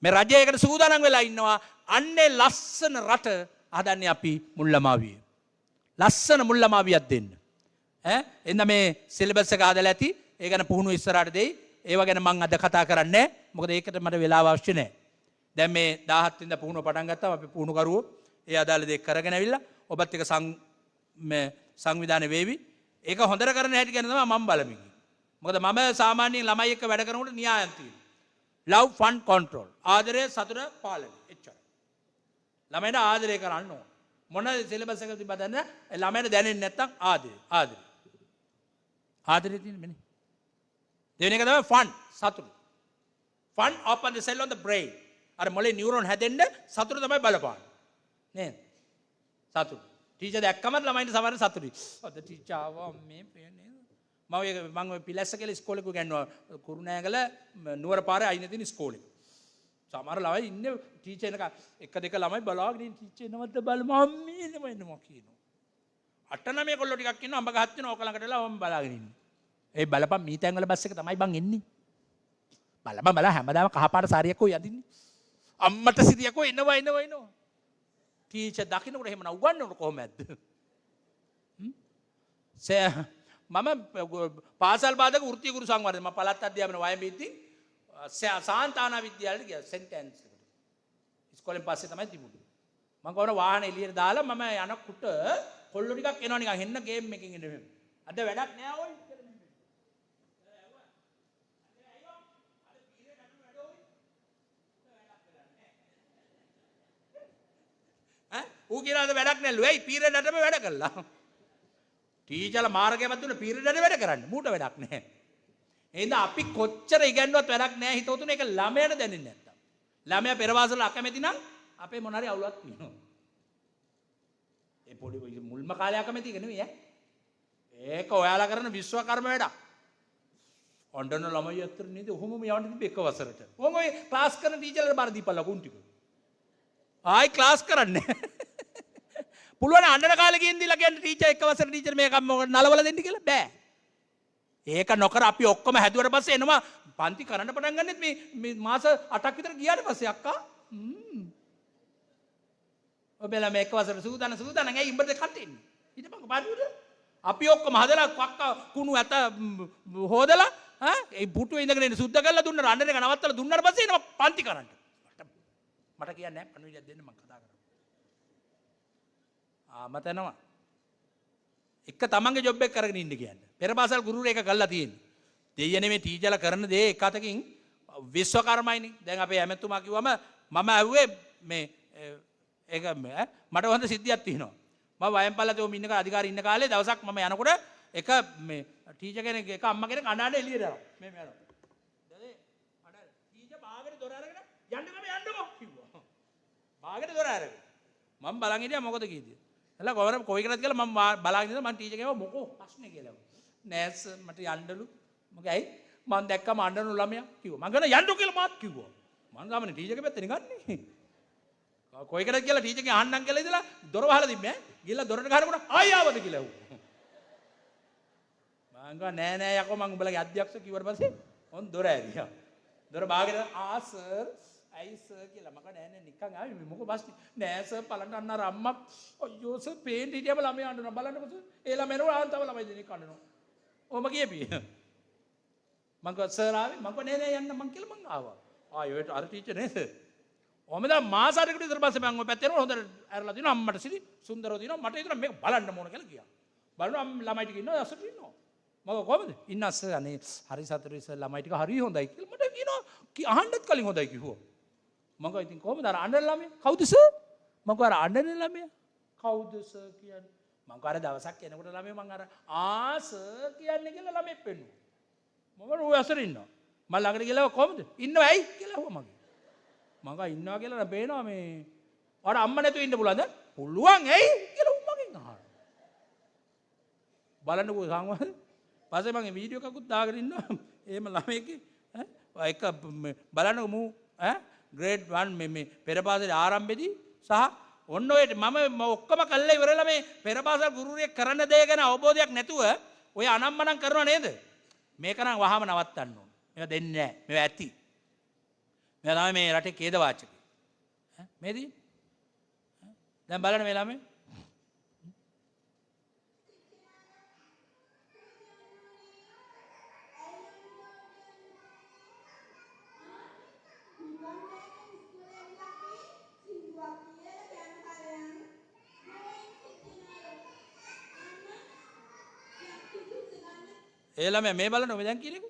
මේ රජයකට සූදානම් වෙලා ඉන්නවා. අන්නේ ලස්සන රට හදන්නේ අපි මුල්ලමාවිය. ලස්සන මුල්ලමාවියක් දෙන්න. එන්න මේ සිලබස් එක හදලා ඇති. ඒ ගැන පුහුණු ඉස්සරහට දෙයි. ඒව ගැන මම අද කතා කරන්නේ නැහැ. මොකද ඒකට මට වෙලාව අවශ්‍ය නැහැ. දැන් මේ 17 වෙනිදා පුහුණුව පටන් ගත්තාම අපි පුහුණු කරුවෝ ඒ අදාළ දේ කරගෙන ඇවිල්ලා ඔබත් එක්ක සංවිධානය වේවි. ඒක හොඳට කරන හැටි ගැන තමයි මම බලමින්. මොකද මම සාමාන්‍යයෙන් ළමයි එක්ක වැඩ කරනකොට න්‍යායන් තියෙනවා. love fun control. ආදරය සතුට පාලනය. එච්චරයි. ළමයින්ට ආදරය කරන්න ඕන. මොන සිලබස් එකද තිබ්බදන්න ළමයින්ට දැනෙන්නේ නැත්තම් ආදරය. ආදරය තියෙන මෙන්න. දෙවෙනි එක තමයි fun සතුට. fun open the cell on the brain. අර මොලේ නියුරෝන් හැදෙන්න සතුට තමයි බලපාන්නේ. නේද? සතුට. ටීචර් දැක්කම ළමයින්ට සමහර සතුටුයි. අද ටීචර් ආවා මේ නේද? මම ඔය පිලැස්ස කියලා ඉස්කෝලේ ගියනවා කුරුණෑගල නුවර පාරේ අයින තියෙන ඉස්කෝලේ. සමහර ළමයි ඉන්නේ ටීචර් එක දෙක ළමයි බලාගෙන ඉන්නේ ටීචර් එනවද බලමු අම්මේ එනවා කියනවා. 8-9 කොල්ලෝ ටිකක් ඉන්නවා අඹ ගහත් වෙනවා ඕක ළඟටලා මම බලාගෙන ඉන්නේ. ඒ බලපන් මීතැන් වල බස් එක තමයි බං එන්නේ. බල හැමදාම කහපාට සාරියක් කොයි අදින්නේ. අම්මට සිරියක් කොයි එනවා. ටීචර් දකින්නකොට එහෙම උගන්වනකොට කොහොමද? මම පාසල් බාධක වෘත්තීය ගුරු සංවර්ධන මම පළාත් අධ්‍යාපන වයඹිද්දී සාන්තානා විද්‍යාලයට ගියා සෙන්ටෙන්ස් එකට. ඉස්කෝලෙන් පස්සේ තමයි තිබුණේ. මම ගොන වාහනේ එළියට දාලා මම යනකොට කොල්ලෝ ටිකක් එනවා නිකන් හෙන්න ගේම් එකකින් ඉන්න මෙහෙම. අද වැඩක් නෑ ඔය. ඌ කියලාද වැඩක් නැල්ලු. ඇයි පීරියඩටම වැඩ කළා. ටීචර්ලා මාර්ගයවත් දුන්න පීරියඩට වැඩ කරන්න. මූට වැඩක් නැහැ. එහෙනම් අපි කොච්චර ඉගෙනුවත් වැඩක් නැහැ හිතවතුන ඒක ළමයට දැනෙන්නේ නැත්තම්. ළමයා පෙරවාසල අකමැති නම් අපේ මොන හරි අවුලක් තියෙනවා. ඒ පොඩි මුල්ම කාලේ අකමැති එක නෙවෙයි ඈ. ඒක ඔයාලා කරන විශ්වකර්ම වැඩක්. ඔන්ඩන ළමයි අතර නේද ඔහොමම යවන්න තිබ්බ එක වසරට. ඕම ඔය ක්ලාස් කරන ටීචර්ලා බාර දීපල්ලා කුන් ටික. ආයි ක්ලාස් කරන්නේ. පුළුවන් අඬන කාලේ ගින් දීලා කියන්න ටීචර් එක වසර ටීචර් මේක නලවලා දෙන්න කියලා බෑ. ඒක නොකර අපි ඔක්කොම හැදුවට පස්සේ එනවා පන්ති කරන්න පටන් ගන්නෙත් මේ මාස 8ක් විතර ගියාට පස්සේ අක්කා ඔබලා මේක වසර සූදානම් ඇයි උඹට කටෙන්නේ ඊට පස්සේ පාඩුවද අපි ඔක්කොම හදලා අක්කා කුණු ඇත හොදලා ඒ පුටුවේ ඉඳගෙන ඉන්න සුද්ධ කරලා දුන්න රණ්ඩන එක නවත්තලා දුන්නාට පස්සේ එනවා පන්ති කරන්න මට කියන්නේ නැහැ පණුවිඩයක් දෙන්න මම කතා කරා මතනවා එක තමන්ගේ ජොබ් එක කරගෙන ඉන්න කියන්නේ. පෙරපාසල් ගුරුවරයෙක් එක කළා තියෙන්නේ. දෙයියනේ මේ ටීචර්ලා කරන දේ එක අතකින් විශ්වකර්මයිනේ. දැන් අපේ ඇමතුමා කිව්වම මම ඇහුවේ මේ ඒක මට හොඳ සිද්ධියක් තියෙනවා. මම වයම්පල්ලේ ඔය ඉන්නක අධිකාරී ඉන්න කාලේ දවසක් මම යනකොට එක මේ ටීචර් කෙනෙක් එක අම්මා කෙනෙක් අඬන එළියට යනවා. මේ යනවා. දැන් අඬ ටීචර් බාගෙට දොර අරගෙන යන්නකෝ කිව්වා. බාගෙට දොර අරගෙන. මම බලන් හිටියා මොකද කීදී. එලා කොහොමද කොයි කරත් කියලා මම බලාගෙන ඉඳලා මම ටීචර් කෙනාව මොකෝ ප්‍රශ්නේ කියලා. නෑ සර් මට යන්නලු. මොකද ඇයි මම දැක්කම අඬන ළමයා කිව්වා. මම ගන්න යන්නු කියලා මාත් කිව්වා. මම ගාමනේ ටීචර්ගේ පැත්තේ ගන්නේ. කොයි කරත් කියලා ටීචර්ගෙන් අහන්නම් කියලා ඉඳලා දොර වහලා තිබ්බේ ඈ. ගිහලා දොරට ගහනකොට ආය ආවද කියලා ඇහුවා. මම ගා නෑ යකෝ මම උඹලගේ අධ්‍යක්ෂ කිව්වට පස්සේ ඔන් දොර ඇරියා. දොර බාගෙන සර් ඇයි සර් කියලා මම නෑ නිකන් ආවේ මොකෝ බස් නෑ සර් බලන්න අන්න අර අම්මා අයියෝ සර් පේන්න හිටියම ළමයා අඬනවා බලන්නකො සර් ඒ ළමයා ආන් තව ළමයි දෙනෙක් අඬනවා ඔහම කියපි මම කිව්වා සර් ආවේ මම කිව්වා නෑ යන්න මං කියලා මං ආවා ආයෝ අර ටීචර් නේද ඔහම දැන් මාසාරයකට විතර පස්සේ මම ඔය පැත්තේ හොඳට ඇරලා දිනවා අම්මට සිරි සුන්දරව දිනවා මට හිතුණා මේක බලන්න ඕන කියලා ගියා බලනවා ළමයි ටික ඉන්නවා අසට ඉන්නවා මම කොහමද ඉන්න අස්ස අනේ හරි සතුටුයි සර් ළමයි ටික හරි හොඳයි කියලා මට කියනවා අහන්නත් කලින් හොඳයි කිව්වා මම කිව්වා ඉතින් කොහමද අර අඬන ළමයා කවුද සර් මම කිව්වා අර අඬන ළමයා කවුද සර් කියන්නේ මම කිව්වා අර දවසක් එනකොට ළමයා මම අර සර් කියන්නේ කියලා ළමෙක් පෙන්නුවා මම ඔය අසර ඉන්නවා මම ළඟට ගිහලා කොහමද ඉන්නව ඇයි කියලා අහුවා මගේ මම කිව්වා ඉන්නවා කියලා නෑ පේනවා මේ ඔයාලා අම්මා නැතුව ඉන්න පුළුවන්ද පුළුවන් ඇයි කියලා මගෙන් අහනවා බලන්නකෝ සංවාද පස්සේ මම වීඩියෝ එකකුත් දාගෙන ඉන්නවා එහෙම ළමයෙක්ගේ එක බලන්නකෝ මූ ග්‍රේඩ් 1 මේ පෙරපාසලේ ආරම්භයේදී සහ ඔන්න ඔය මම ඔක්කොම කළා ඉවරලා මේ පෙරපාසල් ගුරුවරයෙක් කරන්න දේ ගැන අවබෝධයක් නැතුව ඔය අනම්මනම් කරනව නේද මේක නම් වහම නවත්තන්න ඕන මේක දෙන්නේ නැහැ මේක ඇති මේක තමයි මේ රටේ ඛේද වාචකය මේදී දැන් බලන්න මේ ළමයි ඒ ළමයා මේ බලන්න ඔබ දැන් කියන එක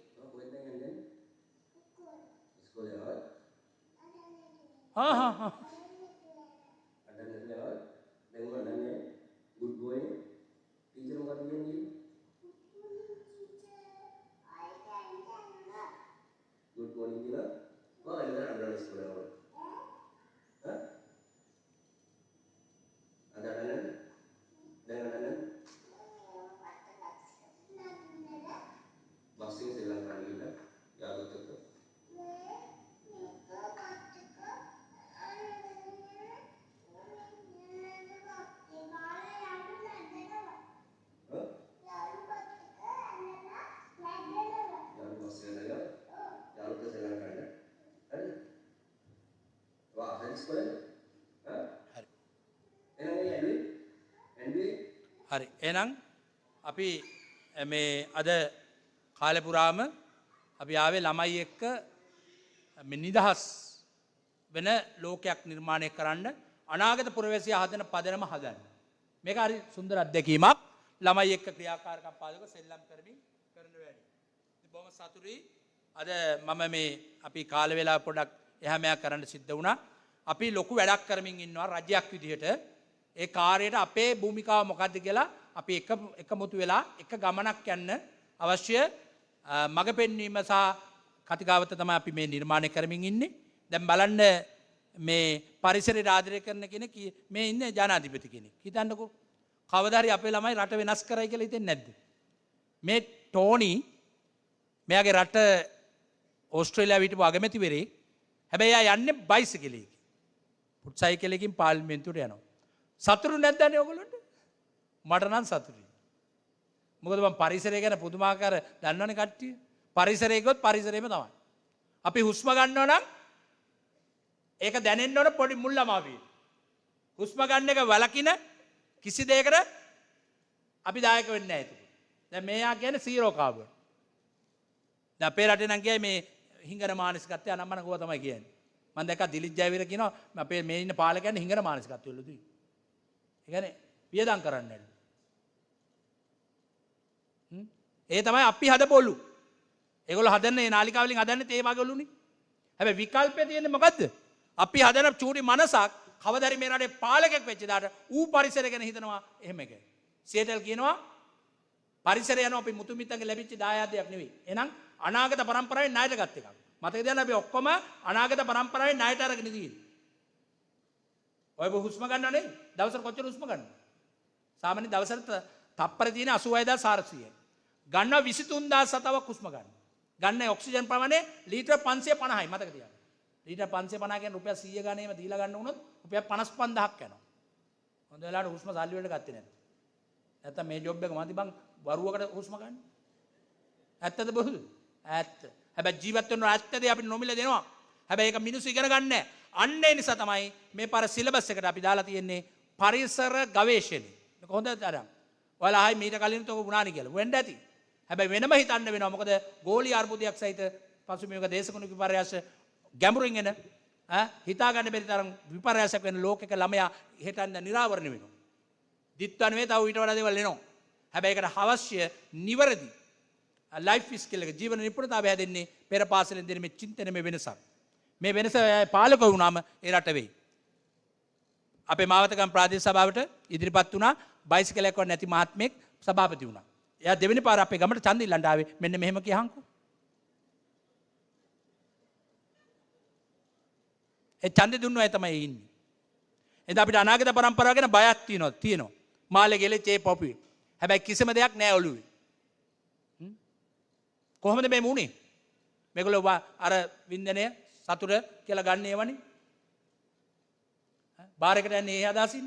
හරි එහෙනම් අපි මේ අද කාලේ පුරාම අපි ආවේ ළමයි එක්ක මේ නිදහස් වෙන ලෝකයක් නිර්මාණය කරන්න අනාගත පුරවැසියා හදන පදනම හදන්න. මේක හරි සුන්දර අත්දැකීමක්. ළමයි එක්ක ක්‍රියාකාරකම් පාදක සෙල්ලම් කරමින් කරන වැඩි. ඉතින් බොහොම සතුටුයි. අද මම මේ අපි කාල වේලාව පොඩක් එහා මෙහා කරන්න සිද්ධ වුණා. අපි ලොකු වැඩක් කරමින් ඉන්නවා රජයක් විදිහට. ඒ කාර්යයට අපේ භූමිකාව මොකක්ද කියලා අපි එකමුතු වෙලා එක ගමනක් යන්න අවශ්‍ය මඟ පෙන්වීම සහ කතිකාවත තමයි අපි මේ නිර්මාණය කරමින් ඉන්නේ. දැන් බලන්න මේ පරිසරය ආදරය කරන කෙනෙක් මේ ඉන්නේ ජනාධිපති කෙනෙක්. හිතන්නකෝ කවදා හරි අපේ ළමයි රට වෙනස් කරයි කියලා හිතෙන්නේ නැද්ද? මේ ටෝනි මෙයාගේ රට ඕස්ට්‍රේලියාව හිටපු අගමැතිවරයෙක්. හැබැයි එයා යන්නේ බයිසිකලයකින්. පුට් සයිකලයකින් පාර්ලිමේන්තුවට යනවා. සතුටු නැද්දනේ ඔයගොල්ලන්ට? මට නම් සතුටුයි. මොකද මම පරිසරය ගැන පුදුමාකාර දන්නවනේ කට්ටිය. පරිසරය ගොත් පරිසරයම තමයි. අපි හුස්ම ගන්නවා නම් ඒක දැනෙන්න ඕන පොඩි මුල් ළමාවියේ. හුස්ම ගන්න එක වලකින කිසි දෙයකට අපි දායක වෙන්නේ නැහැ ඒක. දැන් මේයා කියන්නේ සීරෝ කාබන්. දැන් අපේ රටේ නම් කියයි මේ හිඟන මානසිකත්වය අනම්මන ගෝවා තමයි කියන්නේ. මම දැක්කා දිලිත් ජයවීර කියනවා අපේ මේ ඉන්න පාලකයන් හිඟන මානසිකත්වයලුදී. ඒ කියන්නේ වියදම් කරන්නේ නැහැ. ඒ තමයි අපි හදපොළු. ඒගොල්ලෝ හදන්නේ නාලිකාව වලින් හදන්නේ ඒ වගේ ඔළුනේ. හැබැයි විකල්පය තියෙන්නේ මොකද්ද? අපි හදන චූටි මනසක් කවදාරි මේ රටේ පාලකෙක් වෙච්ච දාට ඌ පරිසරය ගැන හිතනවා එහෙම එකයි. සියටල් කියනවා පරිසරය යනවා අපි මුතුමිත්තන්ගේ ලැබිච්ච දායාදයක් නෙවෙයි. එහෙනම් අනාගත පරම්පරාවේ ණයට ගත් එකක්. මතක තියාගන්න අපි ඔක්කොම අනාගත පරම්පරාවේ ණයට අරගෙන තියෙන්නේ. ඔය හුස්ම ගන්නව නේ? දවසට කොච්චර හුස්ම ගන්නවද? සාමාන්‍ය දවසට තප්පර තියෙන 86400යි. ගන්නවා 23000 හුස්ම ගන්න. ගන්න ඔක්සිජන් ප්‍රමාණය ලීටර 550යි මතක තියාගන්න. ලීටර 550 කියන්නේ රුපියල් 100 ගානේම දීලා ගන්න උනොත් රුපියල් 55000ක් යනවා. හොඳ වෙලාවට හුස්ම සල්ලි වලට ගත්තේ නැත්නම්. නැත්තම් මේ ජොබ් එක මදි බං වරුවකට හුස්ම ගන්න. ඇත්තද බොරුද? ඇත්ත. හැබැයි ජීවත් වෙන ඇත්තදී අපිට නොමිල දෙනවා. හැබැයි ඒක මිනිස්සු ඉගෙන ගන්න නැහැ. අන්න ඒ නිසා තමයි මේ පාර සිලබස් එකට අපි දාලා තියෙන්නේ පරිසර ගවේෂණය. මේක හොඳට අරන්. ඔයාලා ආයි මීට කලින් තෝක වුණානි කියලා. වෙන්න ඇති. හැබැයි වෙනම හිතන්න වෙනවා. මොකද ගෝලී අර්බුදයක් සහිත පසුබිමක දේශගුණික විපර්යාස ගැඹුරින් එන හිතා ගන්න බැරි තරම් විපර්යාසයක් වෙන ලෝකයක ළමයා හිතන්න නිරාවරණය වෙනවා. දිත්වා නෙවෙයි තව ඊට වඩා දේවල් එනවා. හැබැයි ඒකට අවශ්‍ය නිවැරදි ලයිෆ් ස්කිල් එක ජීවන නිපුණතාවය හැදෙන්නේ පෙර පාසලෙන් දෙන මේ චින්තනමය වෙනසක්. මේ වෙනස පාලක වුණාම ඒ රට වෙයි. අපේ මාවතකම් ප්‍රාදේශ සභාවට ඉදිරිපත් වුණා බයිසිකලයක් වත් නැති මහත්මයෙක් සභාපති වුණා. එයා දෙවෙනි පාර අපේ ගමට ඡන්ද ඉල්ලන්න ආවේ මෙන්න මෙහෙම කියහන්කෝ. ඒ ඡන්ද දුන්නු අය තමයි ඉන්නේ. එදා අපිට අනාගත පරම්පරාව ගැන බයක් තියෙනවා. මාළේ ගෙලේ චේ පොපි. හැබැයි කිසිම දෙයක් නෑ ඔළුවේ. කොහොමද මේ මුනේ? මේගොල්ලෝ අර වින්දනය සතුට කියලා ගන්න ඒවනේ. බාර් එකට යන්නේ ඒ අදහසින්.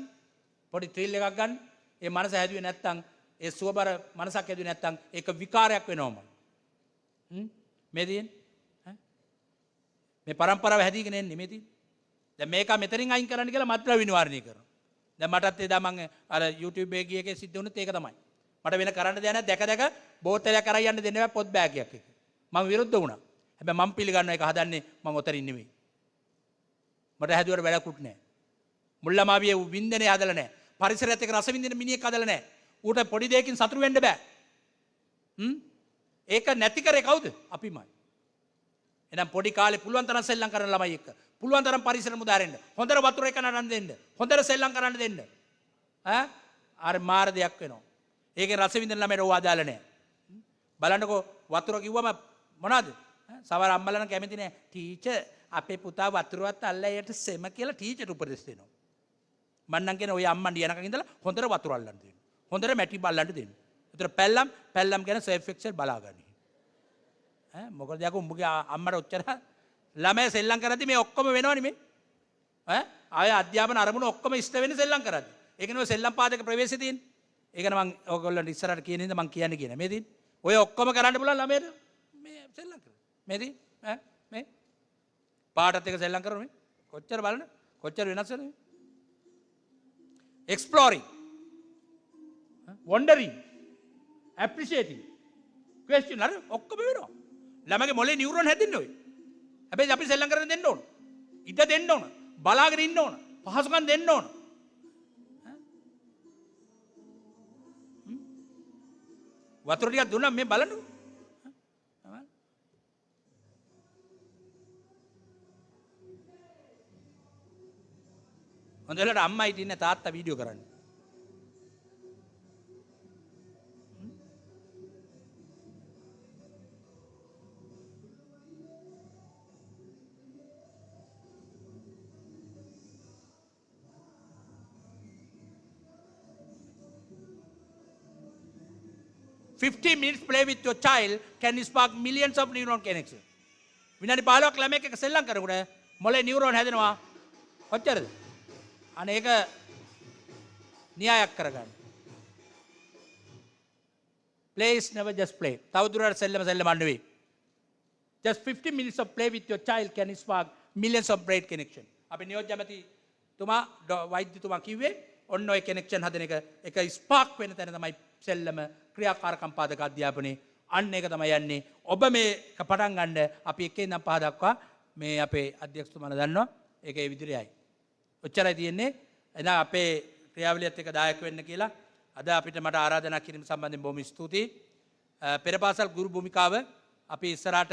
පොඩි ත්‍රිල් එකක් ගන්න. ඒ මනස හැදුවේ නැත්තම් ඒ සුවබර මනසක් හැදුවේ නැත්තම් ඒක විකාරයක් වෙනවම. මේ තියෙන්නේ. මේ පරම්පරාව හැදීගෙන එන්නේ මේ තියෙන්නේ. දැන් මේක මෙතනින් අයින් කරන්න කියලා මත්ද්‍රව්‍ය නිවාරණය කරනවා. දැන් මටත් එදා මම අර YouTube එකේ සිද්ධ වුණත් ඒක තමයි. මට වෙන කරන්න දෙයක් නැහැ දැක දැක බෝතලයක් අරන් යන්න දෙන්නේ නැහැ පොත් බෑගයක් එක. මම විරුද්ධ වුණා. හැබැයි මම පිළිගන්නවා ඒක හදන්නේ මම ඔතනින් නෙමෙයි. මට හැදුවට වැඩකුත් නැහැ. මුල්ලමාවියේ වින්දනේ හදලා නැහැ. පරිසරයත් එක්ක රස වින්දින මිනිහෙක් හදලා නැහැ. ඌට පොඩි දෙයකින් සතුටු වෙන්න බෑ. ඒක නැති කරේ කවුද? අපිමයි. එහෙනම් පොඩි කාලේ පුළුවන් තරම් සෙල්ලම් කරන ළමයි එක්ක පුළුවන් තරම් පරිසර මුදාරෙන්න. හොඳට වතුර එක නඩන් දෙන්න. හොඳට සෙල්ලම් කරන්න දෙන්න. අර මාර දෙයක් වෙනවා. ඒකේ රස විඳින ළමයට ඕවා දාලා නැහැ. බලන්නකෝ වතුර කිව්වම මොනවද? සමහර අම්මලා නම් කැමති නැහැ. ටීචර් අපේ පුතා වතුරවත් අල්ලයට සෙම කියලා ටීචර් උපදෙස් දෙනවා. මම නම් කියන ඔය අම්මන් දිනකන් ඉඳලා හොඳට වතුර අල්ලන්න දෙන්න. හොඳට මැටි බල්ලන්න දෙන්න. ඒතර පැල්ලම් ගැන සෙල්ෆ් එක්සෙල් බලාගන්න. මොකද යකෝ උඹගේ අම්මට ඔච්චර ළමයි සෙල්ලම් කරද්දි මේ ඔක්කොම වෙනවනේ මේ. ආය අධ්‍යාපන අරමුණු ඔක්කොම ඉෂ්ට වෙන්නේ සෙල්ලම් කරද්දි. ඒකනේ ඔය සෙල්ලම් පාදක ප්‍රවේශය තියෙන්නේ. ඒකන මම ඔයගොල්ලන්ට ඉස්සරහට කියන ඉඳ මම කියන්නේ කියන මේ තියෙන්නේ. ඔය ඔක්කොම කරන්න පුළුවන් ළමයට මේ සෙල්ලම් කරනවා. මේ තියෙන්නේ මේ පාටත් එක සෙල්ලම් කරනවා මේ. කොච්චර බලන්න කොච්චර වෙනස් වෙනවද? exploring, wondering, appreciating, question අර ඔක්කොම වෙනවා. ළමගේ මොලේ නියුරෝන් හැදෙන්නේ ඔය. හැබැයි අපි සෙල්ලම් කරන්න දෙන්න ඕන. ඉඩ දෙන්න ඕන. බලාගෙන ඉන්න ඕන. පහසුකම් දෙන්න ඕන. වතුර ටිකක් දුන්නා මේ බලන්නකෝ. හොඳට අම්මා හිටින්න තාත්තා වීඩියෝ කරන්නේ. minutes play with your child can spark millions of neuron connections. විනාඩි 15ක් ළමයෙක් එක්ක සෙල්ලම් කරනකොට මොලේ නියුරෝන් හැදෙනවා. කොච්චරද? අනේ ඒක න්‍යායක් කරගන්න. Play is never just play. තවදුරටත් සෙල්ලම නෙවෙයි. Just 15 minutes of play with your child can spark millions of brain connection. අපි නියෝජ්‍ය ඇමතිතුමා වෛද්‍යතුමා කිව්වේ ඔන්න ඔය කනෙක්ෂන් හදන එක ස්පාක් වෙන තැන තමයි සෙල්ලම ක්‍රියාකාරකම් පාදක අධ්‍යාපනයේ අන්න ඒක තමයි යන්නේ. ඔබ මේ පටන් ගන්න අපි එකේ ඉඳන් පහ දක්වා මේ අපේ අධ්‍යක්ෂතුමාලා දන්නවා. ඒක ඒ විදිහටයි. ඔච්චරයි තියෙන්නේ. එහෙනම් අපේ ක්‍රියාවලියත් එක්ක දායක වෙන්න කියලා අද අපිට මට ආරාධනා කිරීම සම්බන්ධයෙන් බොහොම ස්තුතියි. පෙරපාසල් ගුරු භූමිකාව අපි ඉස්සරහට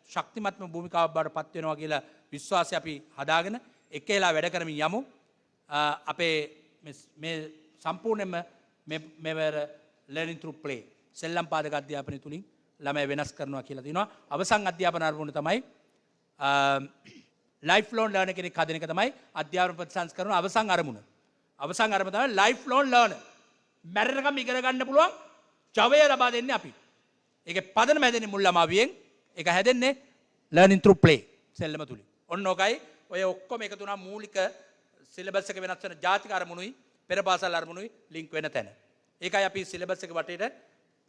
ශක්තිමත්ම භූමිකාවක් බවට පත් වෙනවා කියලා විශ්වාසය අපි හදාගෙන එකේලා වැඩ කරමින් යමු. අපේ මේ සම්පූර්ණයෙන්ම මෙවර learning through play සෙල්ලම් පාදක අධ්‍යාපනය තුලින් ළමයි වෙනස් කරනවා කියලා තියෙනවා. අවසන් අධ්‍යාපන අරමුණ තමයි ලයිෆ් ලෝන් ලර්නර් කෙනෙක් හදන එක තමයි අධ්‍යාපන ප්‍රතිසංස්කරණ අවසන් අරමුණ. අවසන් අරමුණ තමයි ලයිෆ් ලෝන් ලර්නර්. මැරෙනකම් ඉගෙන ගන්න පුළුවන් ජවය ලබා දෙන්නේ අපි. ඒකේ පදනම හැදෙන්නේ මුල් ළමාවියෙන්. ඒක හැදෙන්නේ learning through play සෙල්ලම තුලින්. ඔන්න ඔකයි ඔය ඔක්කොම එකතු වුණා මූලික සිලබස් එක වෙනස් වෙන ජාතික අරමුණුයි පෙරපාසල් අරමුණුයි ලින්ක් වෙන තැන. ඒකයි අපි සිලබස් එක වටේට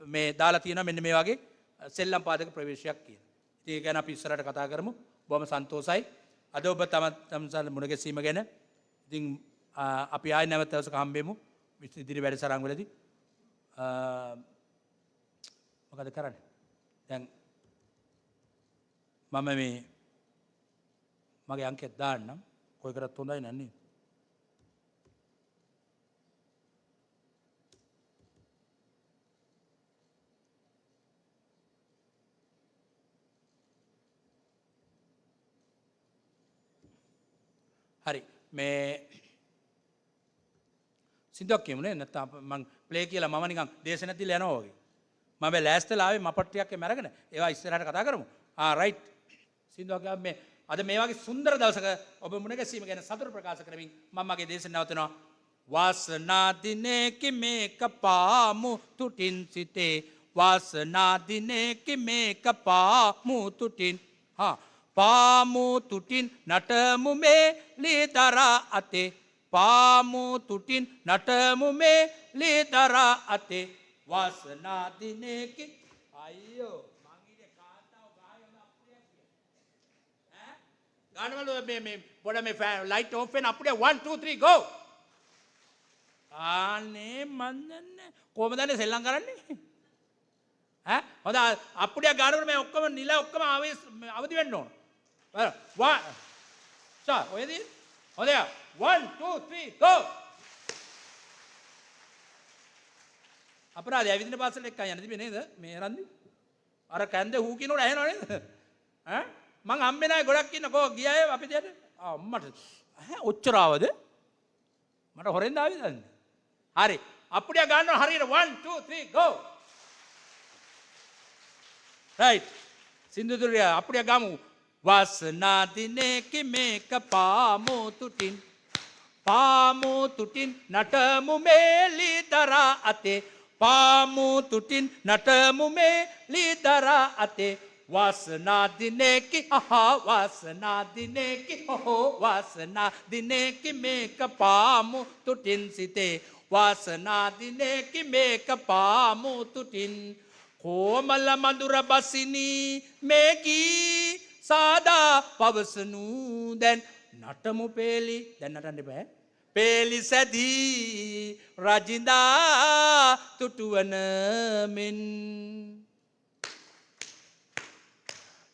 මේ දාලා තියෙනවා මෙන්න මේ වගේ සෙල්ලම් පාදක ප්‍රවේශයක් කියන. ඉතින් ඒක ගැන අපි ඉස්සරහට කතා කරමු. බොහොම සන්තෝසයි. අද ඔබ තමසල් මුණ ගැසීම ගැන. ඉතින් අපි ආයෙ නැවත දවසක හම්බෙමු. ඉදිරි වැඩසටහන් වලදී. මොකද කරන්නේ? දැන් මම මේ මගේ අංකෙත් දාන්නම්. කොයි කරත් හොඳයි නන්නේ. හරි මේ සින්දුවක් කියමුනේ නැත්නම් මං ප්ලේ කියලා මම නිකන් දේශන ඇතුළේ යනවා වගේ. මම ලෑස්තිලා ආවේ මපට්ටියක් එම අරගෙන ඒවා ඉස්සරහට කතා කරමු. රයිට්. සින්දුවක් මේ අද මේ වගේ සුන්දර දවසක ඔබ මුණ ගැසීම ගැන සතුට ප්‍රකාශ කරමින් මම මගේ දේශන නවත්වනවා. වාසනා දිනේකි මේක පාමු තුටින් සිටේ වාසනා දිනේකි මේක පාමු තුටින් පාමු තුටින් නටමු මේ ලීදරා අතේ පාමු තුටින් නටමු මේ ලීදරා අතේ වාසනා දිනේකි අයියෝ මං ඉන්නේ කාන්තාව ගායන අප්‍රිය ඈ ගානවල මේ පොඩ මේ ලයිට් ඕෆ් වෙන අප්‍රිය 1 2 3 go ආනේ මන් දන්නේ කොහමදන්නේ සෙල්ලම් කරන්නේ ඈ හොඳ අප්‍රිය ගානවල මේ ඔක්කොම නිල ඔක්කොම අවදි වෙන්න ඕන වා සා ඔයදී හොඳ 1 2 3 go අපරාධය ඇවිදින පාසලට එක්කන් යන්න තිබේ නේද මේ රන්දි අර කැන්දේ හූ කිනෝට ඇහෙනව නේද ඈ මං හම්බෙන්නේ නැහැ ගොඩක් ඉන්න කෝ ගියාය අපි දෙයට අම්මට ඔච්චර ආවද මට හොරෙන්ද ආවේ දන්නේ හරි අප්පුඩිය ගන්නවා හරියට 1 2 3 go right සින්දුදුරිය අප්පුඩිය ගමු වාසනා දිනේකි මේක පාමු තුටින් නටමු මේලි දරා අතේ පාමු තුටින් නටමු මේලි දරා අතේ වාසනා දිනේකි වාසනා දිනේකි වාසනා දිනේකි මේක පාමු තුටින් සිටේ වාසනා දිනේකි මේක පාමු තුටින් කොමල මధుර බසිනී මේකී සාදා පවසනු දැන් නටමු පේලි දැන් නටන්න බෑ පේලි සැදී රජින්දා තුටුවන මෙන්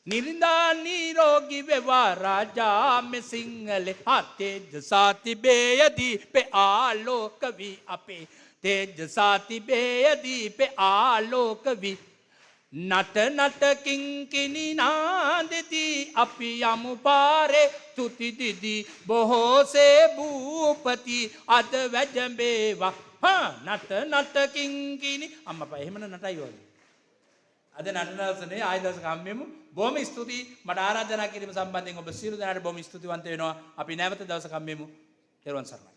නිරින්දා නිරෝගී වේවා රාජා මේ සිංහලේ තේජ සාතිබේයදී පේ ආලෝක වී අපේ තේජ සාතිබේයදී පේ ආලෝක වී නට නට කිංකිණි නාදෙති අපි යමු පාරේ තුති දිදි බොහෝසේ භූපති අද වැජඹේවා නට නට කිංකිණි අම්මපා එහෙමන නටයි වගේ අද නටනසනේ ආය දවසක හම්බෙමු බොහොම ස්තුතියි මට ආරාධනා කිරීම සම්බන්ධයෙන් ඔබ සියලු දෙනාට බොහොම ස්තුතිවන්ත වෙනවා අපි නැවත දවසක හම්බෙමු තෙරුවන් සරණයි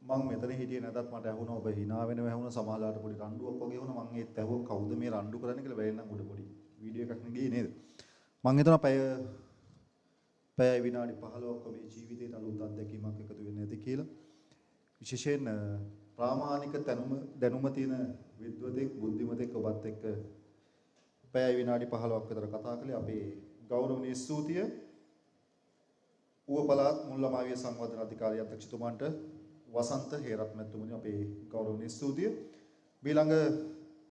මං මෙතන හිටියේ නැතත් මට ඇහුණා ඔබ hina වෙනව ඇහුණා සමහරලාට පොඩි රණ්ඩුවක් වගේ වුණා මං ඒත් ඇහුවා කවුද මේ රණ්ඩු කරන්නේ කියලා බැලෙන්නම් උඩ පොඩි වීඩියෝ එකක් නේ ගියේ නේද මං හිතනවා පැය විනාඩි 15ක මේ ජීවිතේට අලුත් අත්දැකීමක් එකතු වෙන්නේ නැති කියලා විශේෂයෙන් ප්‍රාමාණික දැනුම තියෙන විද්වතෙක් බුද්ධිමතෙක් ඔබත් එක්ක පැය විනාඩි 15ක් විතර කතා කළේ අපේ ගෞරවනීය ස්තුතිය ඌව පළාත් මුල්ලමාවිය සංවර්ධන අධිකාරිය අධ්‍යක්ෂතුමන්ට වසන්ත හේරත්නතුමනි අපේ ගෞරවනීය ස්තුතිය ඊළඟ